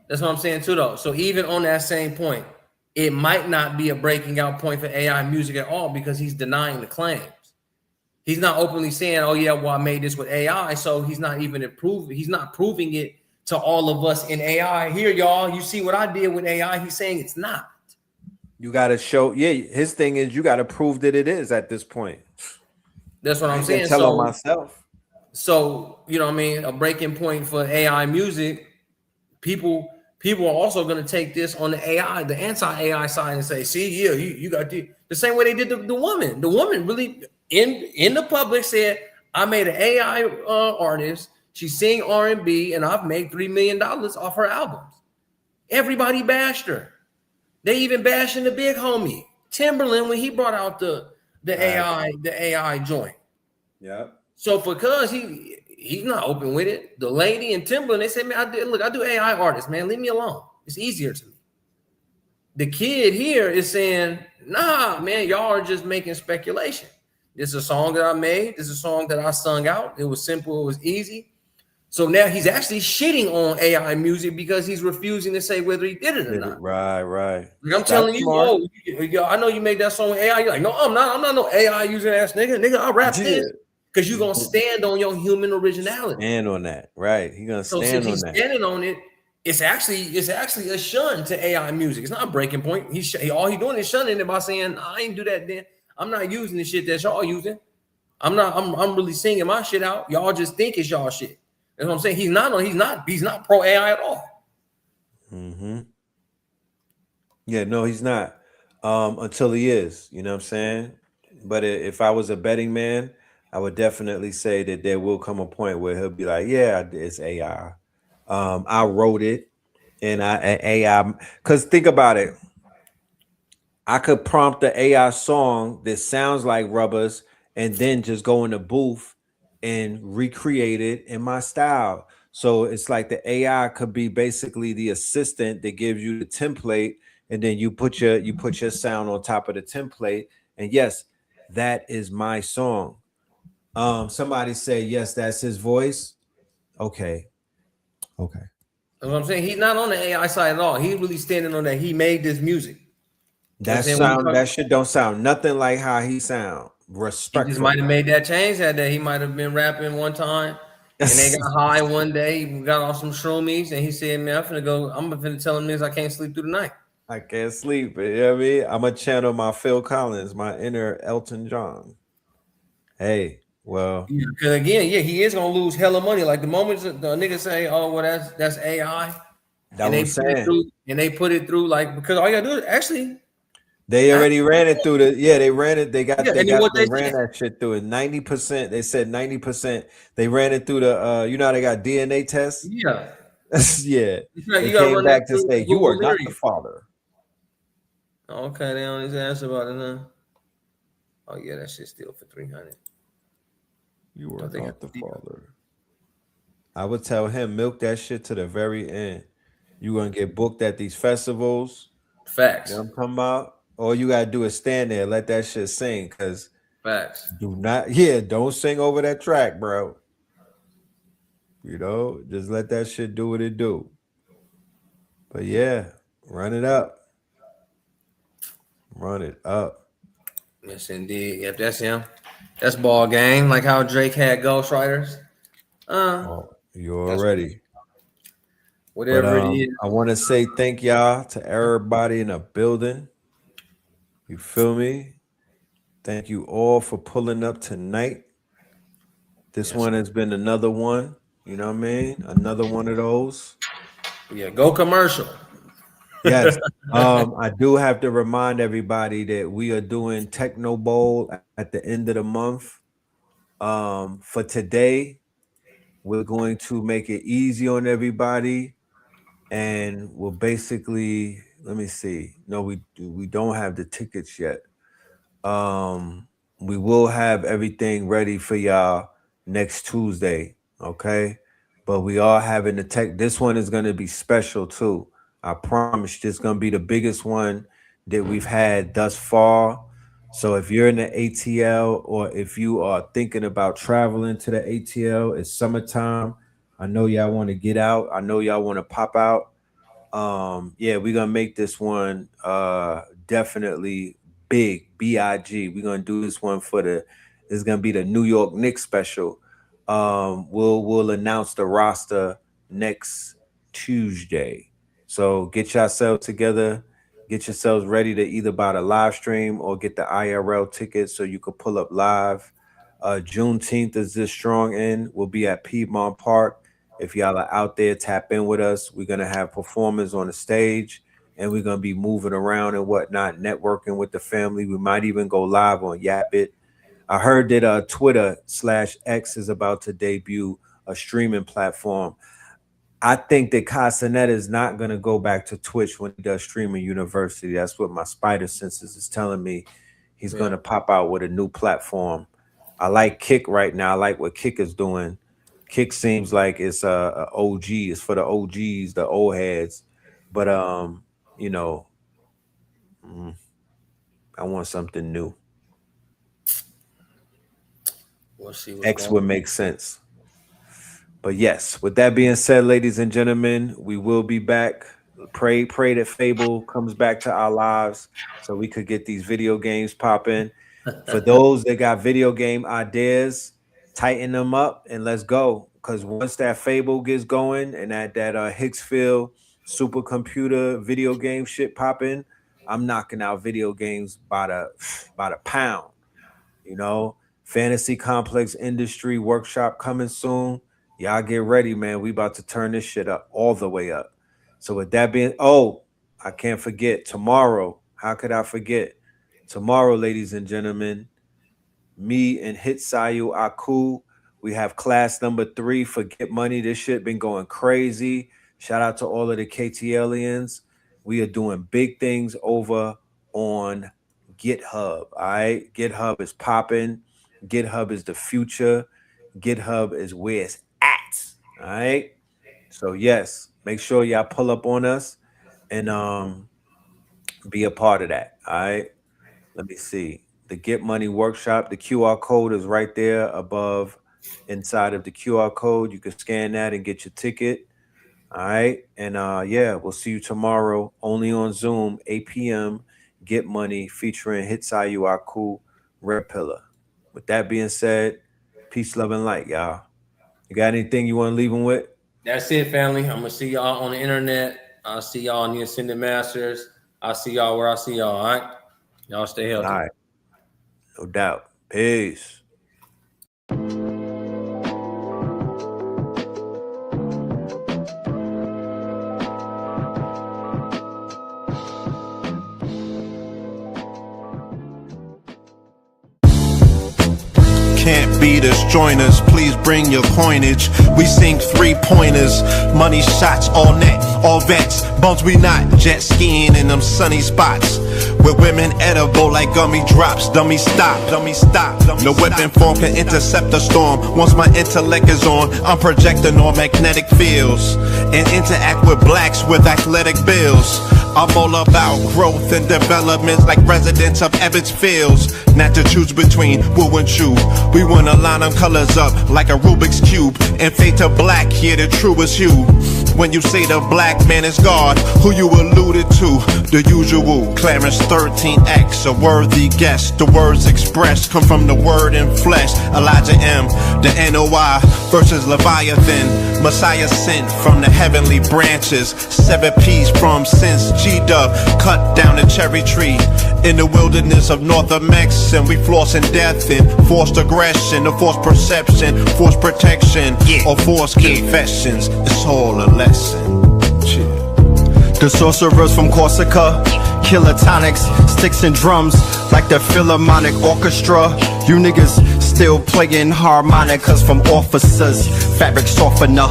[SPEAKER 5] That's what I'm saying too, though. So even on that same point, it might not be a breaking out point for AI music at all, because he's denying the claims. He's not openly saying, oh yeah, well, I made this with AI. So he's not even he's not proving it to all of us in AI. Here, y'all, you see what I did with AI. He's saying it's not.
[SPEAKER 4] You gotta show, his thing is you gotta prove that it is at this point.
[SPEAKER 5] That's what I'm saying.
[SPEAKER 4] Tell on myself.
[SPEAKER 5] So, you know what I mean? A breaking point for AI music, people are also going to take this on the AI, the anti-AI side, and say, see, yeah, you got the same way they did the woman. The woman really in the public said, I made an AI artist. She sing R&B, and I've made $3 million off her albums. Everybody bashed her. They even bashing the big homie Timberland when he brought out the AI joint.
[SPEAKER 4] Yeah.
[SPEAKER 5] So because he's not open with it, the lady and Timberland, they said, man, I do AI artists, man. Leave me alone. It's easier to me. The kid here is saying, nah, man, y'all are just making speculation. This is a song that I made. This is a song that I sung out. It was simple. It was easy. So now he's actually shitting on AI music because he's refusing to say whether he did it or not.
[SPEAKER 4] Right.
[SPEAKER 5] Like I'm telling you, oh, I know you made that song with AI. You're like, no, I'm not. I'm not no AI using ass nigga. Nigga, I rap this. Because you're gonna stand on your human originality.
[SPEAKER 4] Stand on that, right? He's gonna stand on that. So since he's standing
[SPEAKER 5] on it, it's actually a shun to AI music. It's not a breaking point. All he's doing is shunning it by saying, I ain't do that then. I'm not using the shit that y'all using. I'm really singing my shit out. Y'all just think it's y'all shit. That's what I'm saying. He's not pro AI at all.
[SPEAKER 4] Mm-hmm. Yeah, no, he's not. Until he is, you know what I'm saying? But if I was a betting man, I would definitely say that there will come a point where he'll be like, yeah, it's AI. I wrote it and AI, because think about it. I could prompt the AI song that sounds like Rubbers and then just go in the booth and recreate it in my style. So it's like the AI could be basically the assistant that gives you the template, and then you put your sound on top of the template. And yes, that is my song. Somebody say, yes, that's his voice. Okay.
[SPEAKER 5] That's what I'm saying. He's not on the AI side at all. He's really standing on that. He made this music.
[SPEAKER 4] That shit don't sound nothing like how he sound. Respectful.
[SPEAKER 5] He just might have made that change that day. He might have been rapping one time and they got high one day. He got off some shroomies and he said, man, I'm finna tell him this. I can't sleep through the night.
[SPEAKER 4] I can't sleep. You know what I mean? I'm gonna channel my Phil Collins, my inner Elton John. Hey, well,
[SPEAKER 5] because again, he is gonna lose hella money. Like the moment the niggas say, "Oh, well, that's AI," and they put it through like, because all you gotta do is actually.
[SPEAKER 4] They already ran it through they ran it. They ran that shit through it. 90%. They said 90%. They ran it through the you know how they got DNA tests?
[SPEAKER 5] Yeah.
[SPEAKER 4] Yeah. They came back to say you are not the father.
[SPEAKER 5] Okay, they only asked about it, huh? Oh yeah, that shit's still for 300.
[SPEAKER 4] You are not the father. I would tell him milk that shit to the very end. You're gonna get booked at these festivals.
[SPEAKER 5] Facts.
[SPEAKER 4] You know what I'm talking about? All you gotta do is stand there, let that shit sing. Cause
[SPEAKER 5] facts.
[SPEAKER 4] Don't sing over that track, bro. You know, just let that shit do what it do. But yeah, run it up. Run it up.
[SPEAKER 5] Yes, indeed. Yep, that's him. That's ball game. Like how Drake had ghostwriters.
[SPEAKER 4] You already.
[SPEAKER 5] Whatever it is.
[SPEAKER 4] I want to say thank y'all to everybody in the building. You feel me? Thank you all for pulling up tonight. This one has been another one. You know what I mean? Another one of those.
[SPEAKER 5] Yeah, go commercial.
[SPEAKER 4] Yes. I do have to remind everybody that we are doing Techno Bowl at the end of the month. For today, we're going to make it easy on everybody, and we'll basically, let me see. No, we don't have the tickets yet. We will have everything ready for y'all next Tuesday, okay? But we are having the tech. This one is going to be special too. I promise this is going to be the biggest one that we've had thus far. So if you're in the ATL or if you are thinking about traveling to the ATL, it's summertime. I know y'all want to get out. I know y'all want to pop out. Yeah, we're gonna make this one definitely big, big. We're gonna do this one for it's gonna be the New York Knicks special. We'll announce the roster next Tuesday. So get yourselves together, get yourselves ready to either buy the live stream or get the IRL tickets so you can pull up live. Juneteenth is this strong end. We'll be at Piedmont Park. If y'all are out there, tap in with us. We're going to have performers on the stage, and we're going to be moving around and whatnot, networking with the family. We might even go live on Yap It. I heard that Twitter/X is about to debut a streaming platform. I think that Castanet is not going to go back to Twitch when he does Streaming University. That's what my spider senses is telling me. He's going to pop out with a new platform. I like Kick right now. I like what Kick is doing. Kick seems like it's a OG. It's for the OGs, the old heads. But you know, I want something new.
[SPEAKER 5] We'll see.
[SPEAKER 4] X would make sense. But yes, with that being said, ladies and gentlemen, we will be back. Pray that Fable comes back to our lives so we could get these video games popping. For those that got video game ideas, tighten them up and let's go. Because once that Fable gets going and that Higgsfield supercomputer video game shit popping, I'm knocking out video games by the pound. You know, Fantasy Complex Industry Workshop coming soon. Y'all get ready, man. We about to turn this shit up all the way up. So with that being, I can't forget tomorrow. How could I forget? Tomorrow, ladies and gentlemen, me and Hitsayu Aku, we have class number 3 for Get Money. This shit been going crazy. Shout out to all of the KTLians. We are doing big things over on GitHub. All right. GitHub is popping. GitHub is the future. GitHub is where it's at. All right. So yes, make sure y'all pull up on us and be a part of that. All right. Let me see. The Get Money Workshop, the QR code is right there above inside of the QR code. You can scan that and get your ticket. All right. And yeah, we'll see you tomorrow only on Zoom, 8 p.m. Get Money featuring Hitsayu Aku, Red Pillar. With that being said, peace, love, and light, y'all. You got anything you want to leave them with?
[SPEAKER 5] That's it, family. I'm going to see y'all on the internet. I'll see y'all on the Ascended Masters. I'll see y'all where I see y'all, all right? Y'all stay healthy.
[SPEAKER 4] All right. No doubt. Peace.
[SPEAKER 1] Can't beat us, join us, please bring your coinage. We sink 3-pointers, money shots, all net, all vets. Bumps we not, jet skiing in them sunny spots. With women edible like gummy drops. Dummy stop, dummy stop. No weapon form can intercept the storm. Once my intellect is on, I'm projecting on magnetic fields and interact with blacks with athletic bills. I'm all about growth and development like residents of Ebbets Fields. Not to choose between woo and chew. We wanna line them colors up like a Rubik's Cube and fade to black, here the truest hue. When you say the black man is God, who you alluded to? The usual, Clarence 13X, a worthy guess. The words expressed come from the word in flesh. Elijah M, the NOI versus Leviathan. Messiah sent from the heavenly branches. 7 P's from since G-Dub cut down a cherry tree in the wilderness of North Mex, and we flossing death and forced aggression, or forced perception, forced protection, or forced confessions. It's all a lesson.
[SPEAKER 2] The sorcerers from Corsica, killer tonics, sticks and drums like the Philharmonic Orchestra. You niggas still playing harmonicas from officers. Fabric softener,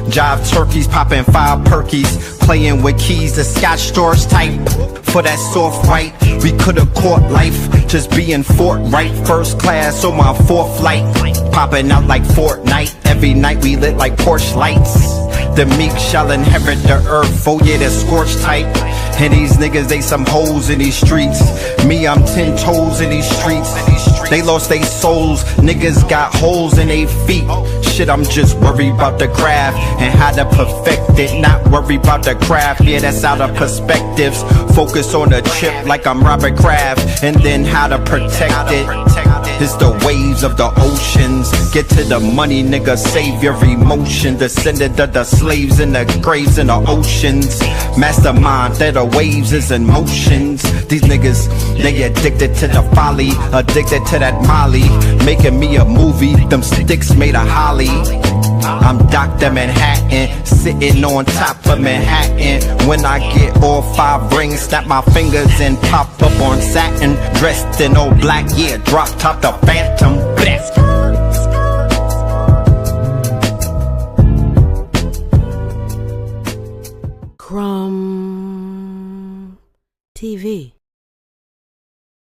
[SPEAKER 2] jive turkeys, popping 5 perkies, playing with keys, the Scotch stores type. For that soft white, we could've caught life, just being forthright. First class on my 4th flight, popping out like Fortnite. Every night we lit like Porsche lights. The meek shall inherit the earth, oh yeah, the scorched type. And these niggas, they some hoes in these streets. Me, I'm 10 toes in these streets. They lost their souls, niggas got holes in their feet. Shit, I'm just worried about the craft and how to perfect it. Not worried about the craft, yeah, that's out of perspectives. Focus on the chip like I'm Robert Kraft, and then how to protect it. It's the waves of the oceans. Get to the money, nigga, save your emotion. Descended of the slaves in the graves in the oceans. Mastermind that the waves is in motions. These niggas, they addicted to the folly, addicted to that molly. Making me a movie, them sticks made of holly. I'm Dr. Manhattan, sitting on top of Manhattan. When I get all 5 rings, snap my fingers and pop up on satin. Dressed in all black, yeah, drop top the Phantom. Bless.
[SPEAKER 3] Crumb TV.